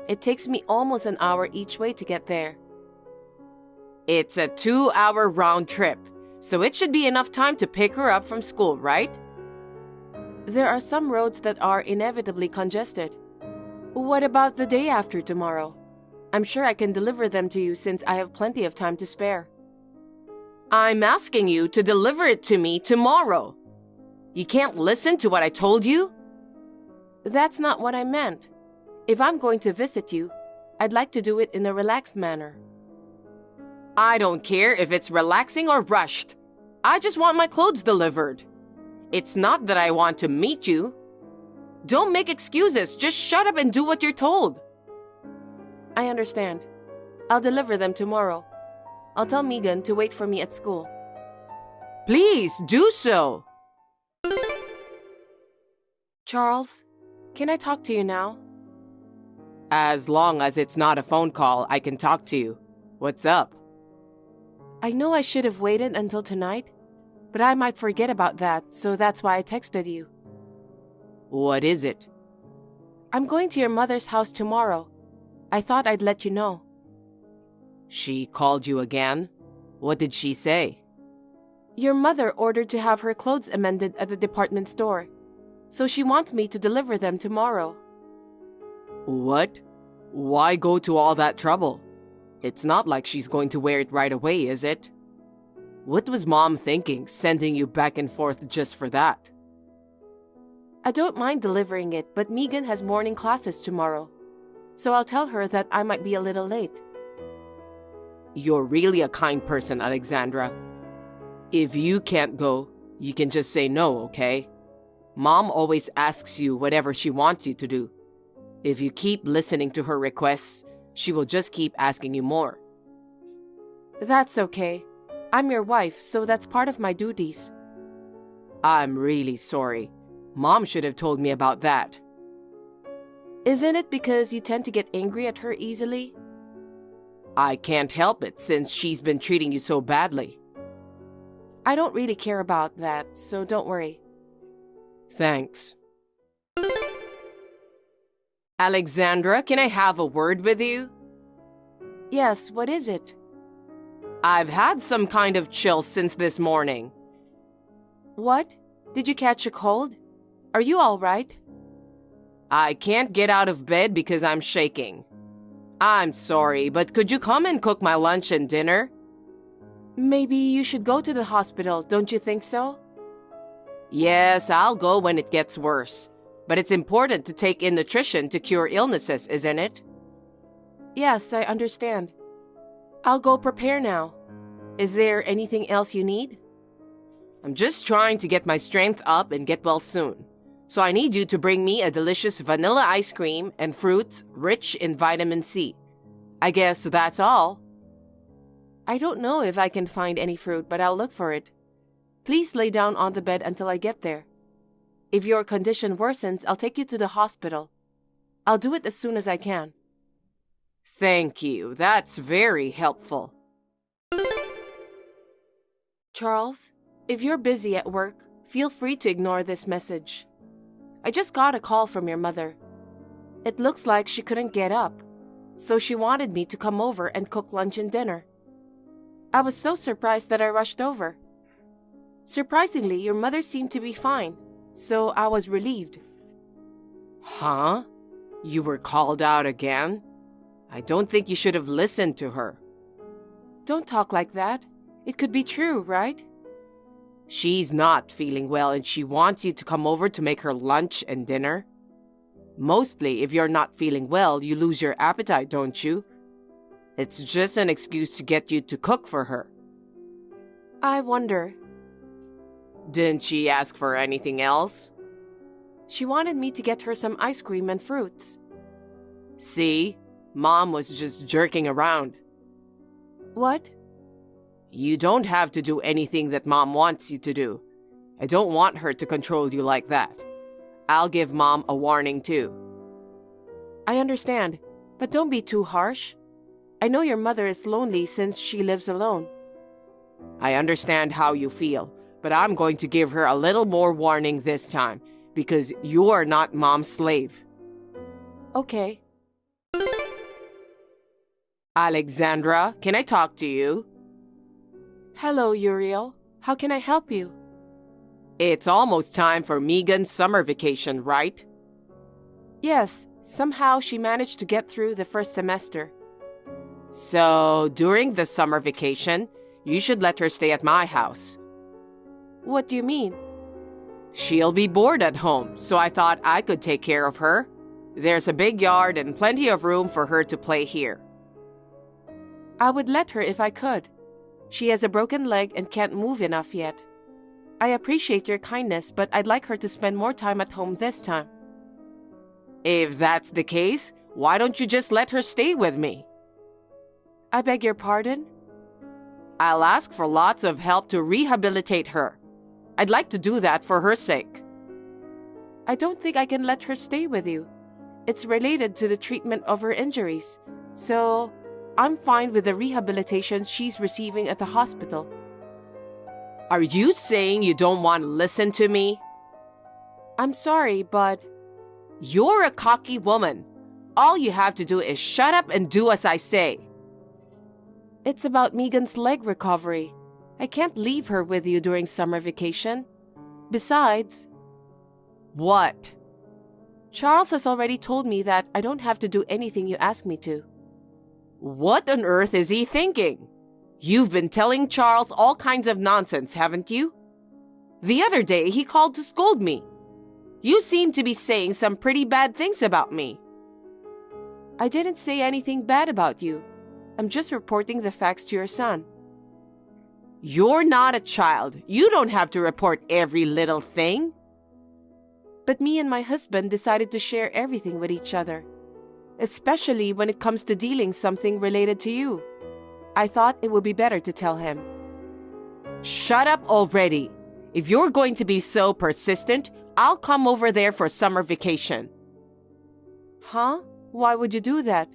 It takes me almost an hour each way to get there. It's a 2-hour round trip, so it should be enough time to pick her up from school, right? There are some roads that are inevitably congested. What about the day after tomorrow? I'm sure I can deliver them to you since I have plenty of time to spare. I'm asking you to deliver it to me tomorrow. You can't listen to what I told you? That's not what I meant. If I'm going to visit you, I'd like to do it in a relaxed manner. I don't care if it's relaxing or rushed. I just want my clothes delivered. It's not that I want to meet you. Don't make excuses. Just shut up and do what you're told. I understand. I'll deliver them tomorrow. I'll tell Megan to wait for me at school. Please do so. Charles, can I talk to you now? As long as it's not a phone call, I can talk to you. What's up? I know I should have waited until tonight, but I might forget about that, so that's why I texted you. What is it? I'm going to your mother's house tomorrow. I thought I'd let you know. She called you again? What did she say? Your mother ordered to have her clothes amended at the department store, so she wants me to deliver them tomorrow. What? Why go to all that trouble? It's not like she's going to wear it right away, is it? What was Mom thinking, sending you back and forth just for that? I don't mind delivering it, but Megan has morning classes tomorrow, so I'll tell her that I might be a little late. You're really a kind person, Alexandra. If you can't go, you can just say no, okay? Mom always asks you whatever she wants you to do. If you keep listening to her requests, she will just keep asking you more. That's okay. I'm your wife, so that's part of my duties. I'm really sorry. Mom should have told me about that. Isn't it because you tend to get angry at her easily? I can't help it since she's been treating you so badly. I don't really care about that, so don't worry. Thanks. Alexandra, can I have a word with you? Yes, what is it? I've had some kind of chill since this morning. What? Did you catch a cold? Are you all right? I can't get out of bed because I'm shaking. I'm sorry, but could you come and cook my lunch and dinner? Maybe you should go to the hospital, don't you think so? Yes, I'll go when it gets worse. But it's important to take in nutrition to cure illnesses, isn't it? Yes, I understand. I'll go prepare now. Is there anything else you need? I'm just trying to get my strength up and get well soon. So I need you to bring me a delicious vanilla ice cream and fruits rich in vitamin C. I guess that's all. I don't know if I can find any fruit, but I'll look for it. Please lay down on the bed until I get there. If your condition worsens, I'll take you to the hospital. I'll do it as soon as I can. Thank you. That's very helpful. Charles, if you're busy at work, feel free to ignore this message. I just got a call from your mother. It looks like she couldn't get up, so she wanted me to come over and cook lunch and dinner. I was so surprised that I rushed over. Surprisingly, your mother seemed to be fine, so I was relieved. Huh? You were called out again? I don't think you should have listened to her. Don't talk like that. It could be true, right? She's not feeling well and she wants you to come over to make her lunch and dinner. Mostly, if you're not feeling well, you lose your appetite, don't you? It's just an excuse to get you to cook for her. I wonder. Didn't she ask for anything else? She wanted me to get her some ice cream and fruits. See? Mom was just jerking around. What? You don't have to do anything that Mom wants you to do. I don't want her to control you like that. I'll give Mom a warning too. I understand, but don't be too harsh. I know your mother is lonely since she lives alone. I understand how you feel, but I'm going to give her a little more warning this time, because you are not Mom's slave. Okay. Alexandra, can I talk to you? Hello, Uriel. How can I help you? It's almost time for Megan's summer vacation, right? Yes, somehow she managed to get through the first semester. So, during the summer vacation, you should let her stay at my house. What do you mean? She'll be bored at home, so I thought I could take care of her. There's a big yard and plenty of room for her to play here. I would let her if I could. She has a broken leg and can't move enough yet. I appreciate your kindness, but I'd like her to spend more time at home this time. If that's the case, why don't you just let her stay with me? I beg your pardon? I'll ask for lots of help to rehabilitate her. I'd like to do that for her sake. I don't think I can let her stay with you. It's related to the treatment of her injuries. So, I'm fine with the rehabilitation she's receiving at the hospital. Are you saying you don't want to listen to me? I'm sorry, but you're a cocky woman. All you have to do is shut up and do as I say. It's about Megan's leg recovery. I can't leave her with you during summer vacation. Besides... What? Charles has already told me that I don't have to do anything you ask me to. What on earth is he thinking? You've been telling Charles all kinds of nonsense, haven't you? The other day, he called to scold me. You seem to be saying some pretty bad things about me. I didn't say anything bad about you. I'm just reporting the facts to your son. You're not a child. You don't have to report every little thing. But me and my husband decided to share everything with each other, especially when it comes to dealing something related to you. I thought it would be better to tell him. Shut up already. If you're going to be so persistent, I'll come over there for summer vacation. Huh? Why would you do that?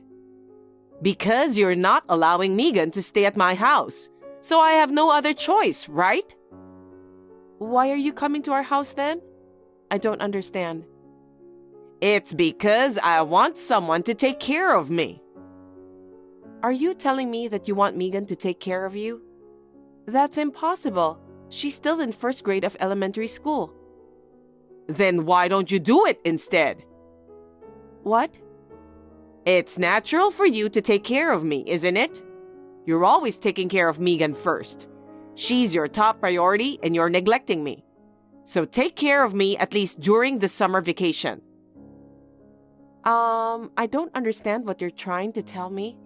Because you're not allowing Megan to stay at my house. So I have no other choice, right? Why are you coming to our house then? I don't understand. It's because I want someone to take care of me. Are you telling me that you want Megan to take care of you? That's impossible. She's still in first grade of elementary school. Then why don't you do it instead? What? It's natural for you to take care of me, isn't it? You're always taking care of Megan first. She's your top priority and you're neglecting me. So take care of me at least during the summer vacation. I don't understand what you're trying to tell me.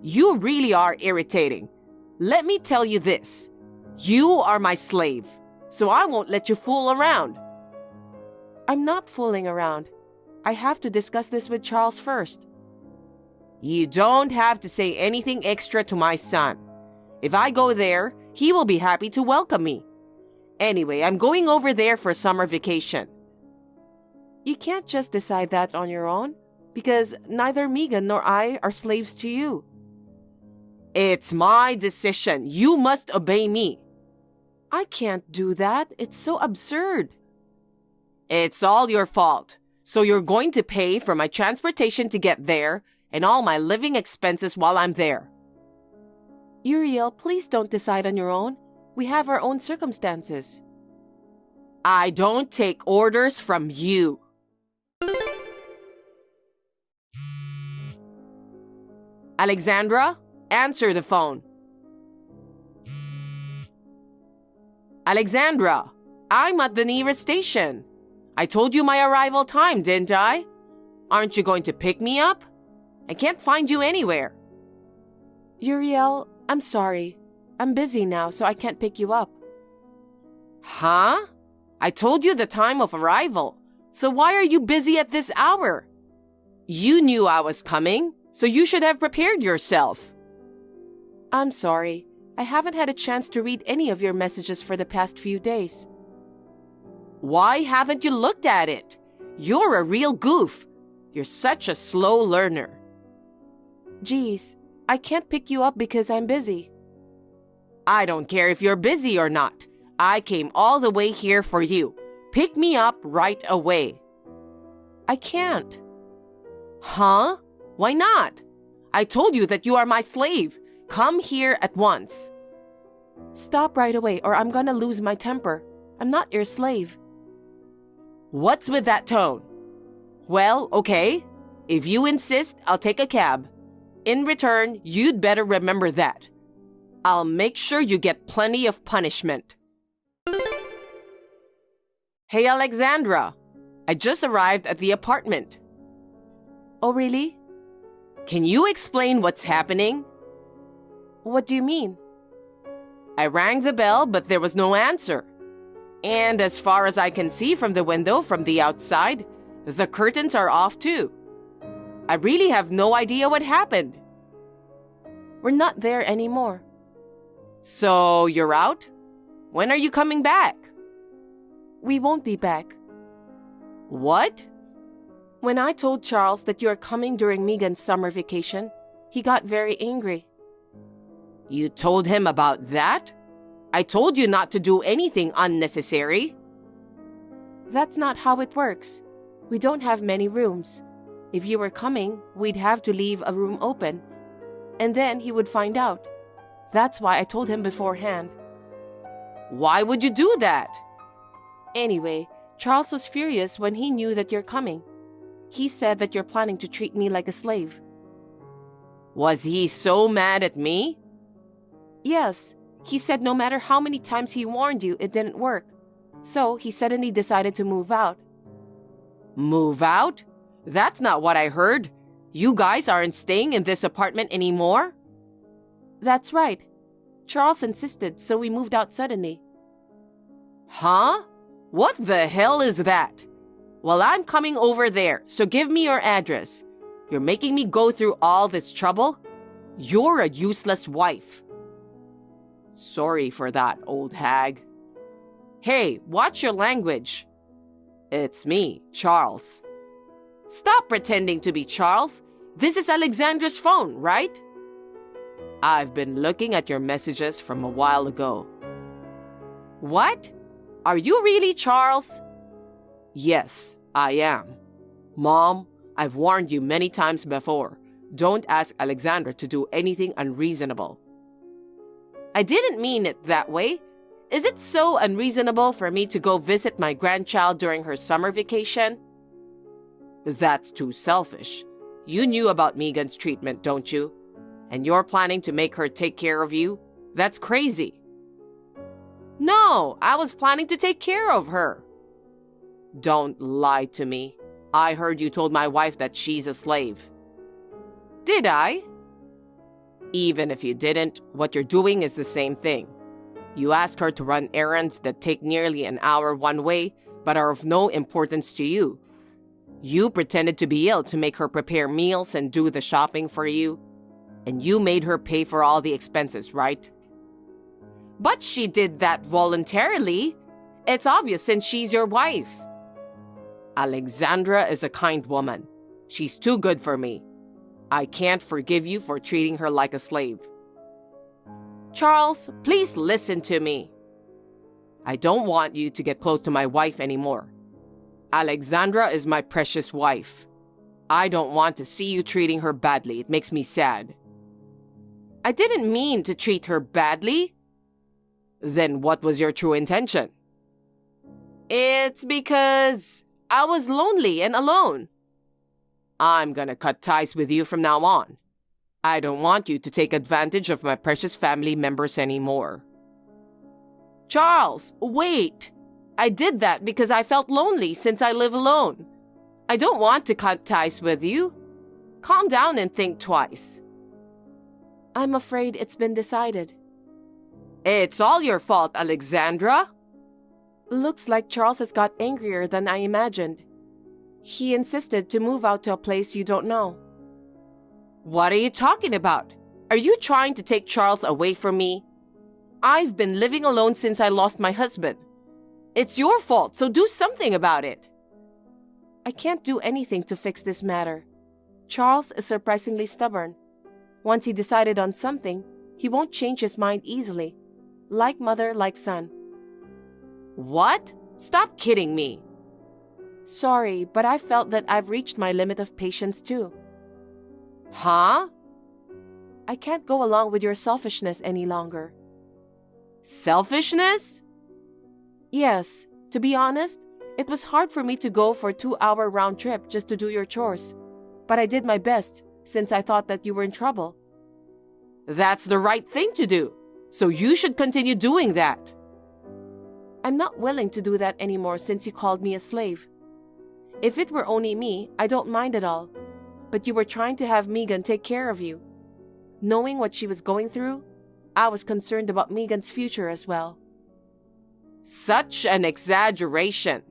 You really are irritating. Let me tell you this. You are my slave, so I won't let you fool around. I'm not fooling around. I have to discuss this with Charles first. You don't have to say anything extra to my son. If I go there, he will be happy to welcome me. Anyway, I'm going over there for summer vacation. You can't just decide that on your own, because neither Megan nor I are slaves to you. It's my decision. You must obey me. I can't do that. It's so absurd. It's all your fault. So you're going to pay for my transportation to get there and all my living expenses while I'm there. Uriel, please don't decide on your own. We have our own circumstances. I don't take orders from you. Alexandra, answer the phone. Alexandra, I'm at the nearest station. I told you my arrival time, didn't I? Aren't you going to pick me up? I can't find you anywhere. Uriel, I'm sorry. I'm busy now, so I can't pick you up. Huh? I told you the time of arrival. So why are you busy at this hour? You knew I was coming, so you should have prepared yourself. I'm sorry. I haven't had a chance to read any of your messages for the past few days. Why haven't you looked at it? You're a real goof. You're such a slow learner. Geez, I can't pick you up because I'm busy. I don't care if you're busy or not. I came all the way here for you. Pick me up right away. I can't. Huh? Why not? I told you that you are my slave. Come here at once. Stop right away or I'm gonna lose my temper. I'm not your slave. What's with that tone? Well, okay. If you insist, I'll take a cab. In return, you'd better remember that. I'll make sure you get plenty of punishment. Hey, Alexandra. I just arrived at the apartment. Oh, really? Can you explain what's happening? What do you mean? I rang the bell, but there was no answer. And as far as I can see from the window from the outside, the curtains are off too. I really have no idea what happened. We're not there anymore. So you're out? When are you coming back? We won't be back. What? When I told Charles that you are coming during Megan's summer vacation, he got very angry. You told him about that? I told you not to do anything unnecessary. That's not how it works. We don't have many rooms. If you were coming, we'd have to leave a room open. And then he would find out. That's why I told him beforehand. Why would you do that? Anyway, Charles was furious when he knew that you're coming. He said that you're planning to treat me like a slave. Was he so mad at me? Yes, he said no matter how many times he warned you, it didn't work. So he suddenly decided to move out. Move out? That's not what I heard. You guys aren't staying in this apartment anymore? That's right. Charles insisted, so we moved out suddenly. Huh? What the hell is that? Well, I'm coming over there, so give me your address. You're making me go through all this trouble? You're a useless wife. Sorry for that, old hag. Hey, watch your language. It's me, Charles. Stop pretending to be Charles. This is Alexandra's phone, right? I've been looking at your messages from a while ago. What? Are you really Charles? Yes, I am. Mom, I've warned you many times before. Don't ask Alexandra to do anything unreasonable. I didn't mean it that way. Is it so unreasonable for me to go visit my grandchild during her summer vacation? That's too selfish. You knew about Megan's treatment, don't you? And you're planning to make her take care of you? That's crazy. No, I was planning to take care of her. Don't lie to me. I heard you told my wife that she's a slave. Did I? Even if you didn't, what you're doing is the same thing. You ask her to run errands that take nearly an hour one way, but are of no importance to you. You pretended to be ill to make her prepare meals and do the shopping for you. And you made her pay for all the expenses, right? But she did that voluntarily. It's obvious since she's your wife. Alexandra is a kind woman. She's too good for me. I can't forgive you for treating her like a slave. Charles, please listen to me. I don't want you to get close to my wife anymore. Alexandra is my precious wife. I don't want to see you treating her badly. It makes me sad. I didn't mean to treat her badly. Then what was your true intention? It's because I was lonely and alone. I'm gonna cut ties with you from now on. I don't want you to take advantage of my precious family members anymore. Charles, wait! I did that because I felt lonely since I live alone. I don't want to cut ties with you. Calm down and think twice. I'm afraid it's been decided. It's all your fault, Alexandra. Looks like Charles has got angrier than I imagined. He insisted to move out to a place you don't know. What are you talking about? Are you trying to take Charles away from me? I've been living alone since I lost my husband. It's your fault, so do something about it. I can't do anything to fix this matter. Charles is surprisingly stubborn. Once he decided on something, he won't change his mind easily. Like mother, like son. What? Stop kidding me. Sorry, but I felt that I've reached my limit of patience too. Huh? I can't go along with your selfishness any longer. Selfishness? Yes, to be honest, it was hard for me to go for a 2-hour round trip just to do your chores. But I did my best, since I thought that you were in trouble. That's the right thing to do, so you should continue doing that. I'm not willing to do that anymore since you called me a slave. If it were only me, I don't mind at all. But you were trying to have Megan take care of you. Knowing what she was going through, I was concerned about Megan's future as well. Such an exaggeration.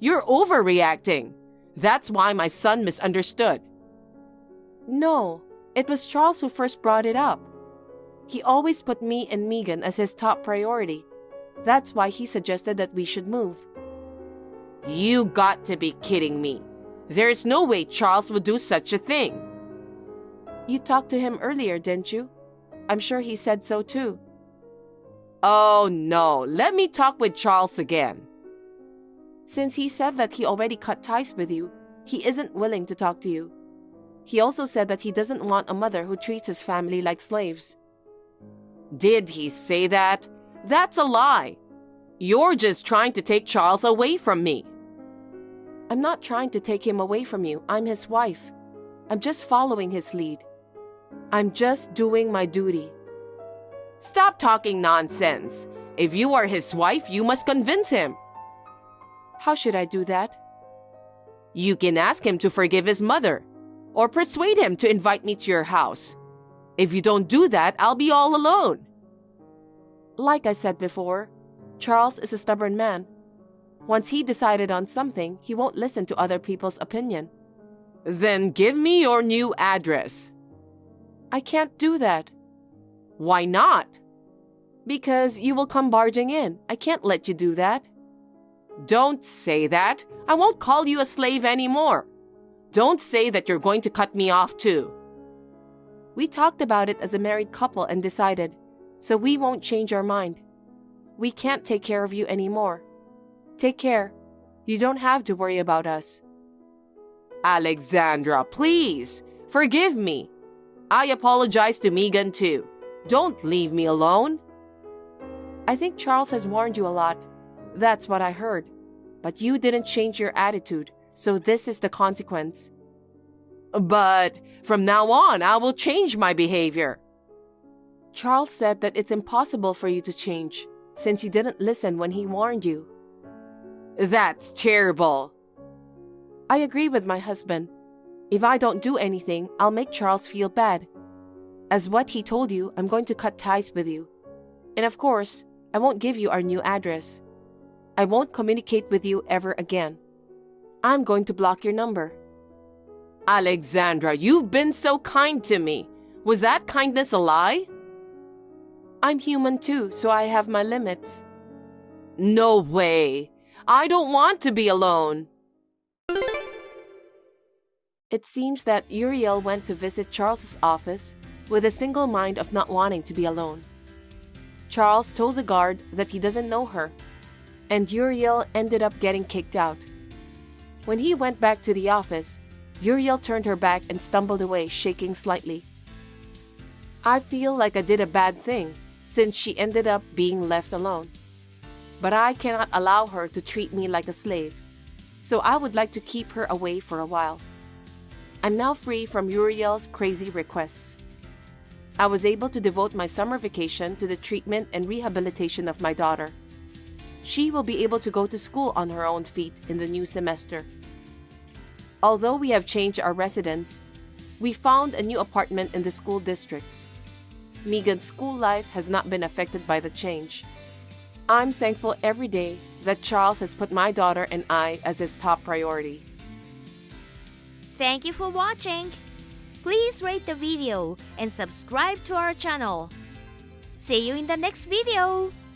You're overreacting. That's why my son misunderstood. No, it was Charles who first brought it up. He always put me and Megan as his top priority. That's why he suggested that we should move. You got to be kidding me. There's no way Charles would do such a thing. You talked to him earlier, didn't you? I'm sure he said so too. Oh no, let me talk with Charles again. Since he said that he already cut ties with you, he isn't willing to talk to you. He also said that he doesn't want a mother who treats his family like slaves. Did he say that? That's a lie. You're just trying to take Charles away from me. I'm not trying to take him away from you. I'm his wife. I'm just following his lead. I'm just doing my duty. Stop talking nonsense. If you are his wife, you must convince him. How should I do that? You can ask him to forgive his mother, or persuade him to invite me to your house. If you don't do that, I'll be all alone. Like I said before, Charles is a stubborn man. Once he decided on something, he won't listen to other people's opinion. Then give me your new address. I can't do that. Why not? Because you will come barging in. I can't let you do that. Don't say that. I won't call you a slave anymore. Don't say that you're going to cut me off too. We talked about it as a married couple and decided, so we won't change our mind. We can't take care of you anymore. Take care. You don't have to worry about us. Alexandra, please, forgive me. I apologize to Megan too. Don't leave me alone. I think Charles has warned you a lot. That's what I heard. But you didn't change your attitude, so this is the consequence. But from now on, I will change my behavior. Charles said that it's impossible for you to change, since you didn't listen when he warned you. That's terrible. I agree with my husband. If I don't do anything, I'll make Charles feel bad. As what he told you, I'm going to cut ties with you. And of course, I won't give you our new address. I won't communicate with you ever again. I'm going to block your number. Alexandra, you've been so kind to me. Was that kindness a lie? I'm human too, so I have my limits. No way. I don't want to be alone. It seems that Uriel went to visit Charles's office with a single mind of not wanting to be alone. Charles told the guard that he doesn't know her, and Uriel ended up getting kicked out. When he went back to the office, Uriel turned her back and stumbled away, shaking slightly. I feel like I did a bad thing, since she ended up being left alone. But I cannot allow her to treat me like a slave, so I would like to keep her away for a while. I'm now free from Uriel's crazy requests. I was able to devote my summer vacation to the treatment and rehabilitation of my daughter. She will be able to go to school on her own feet in the new semester. Although we have changed our residence, we found a new apartment in the school district. Megan's school life has not been affected by the change. I'm thankful every day that Charles has put my daughter and I as his top priority. Thank you for watching. Please rate the video and subscribe to our channel. See you in the next video.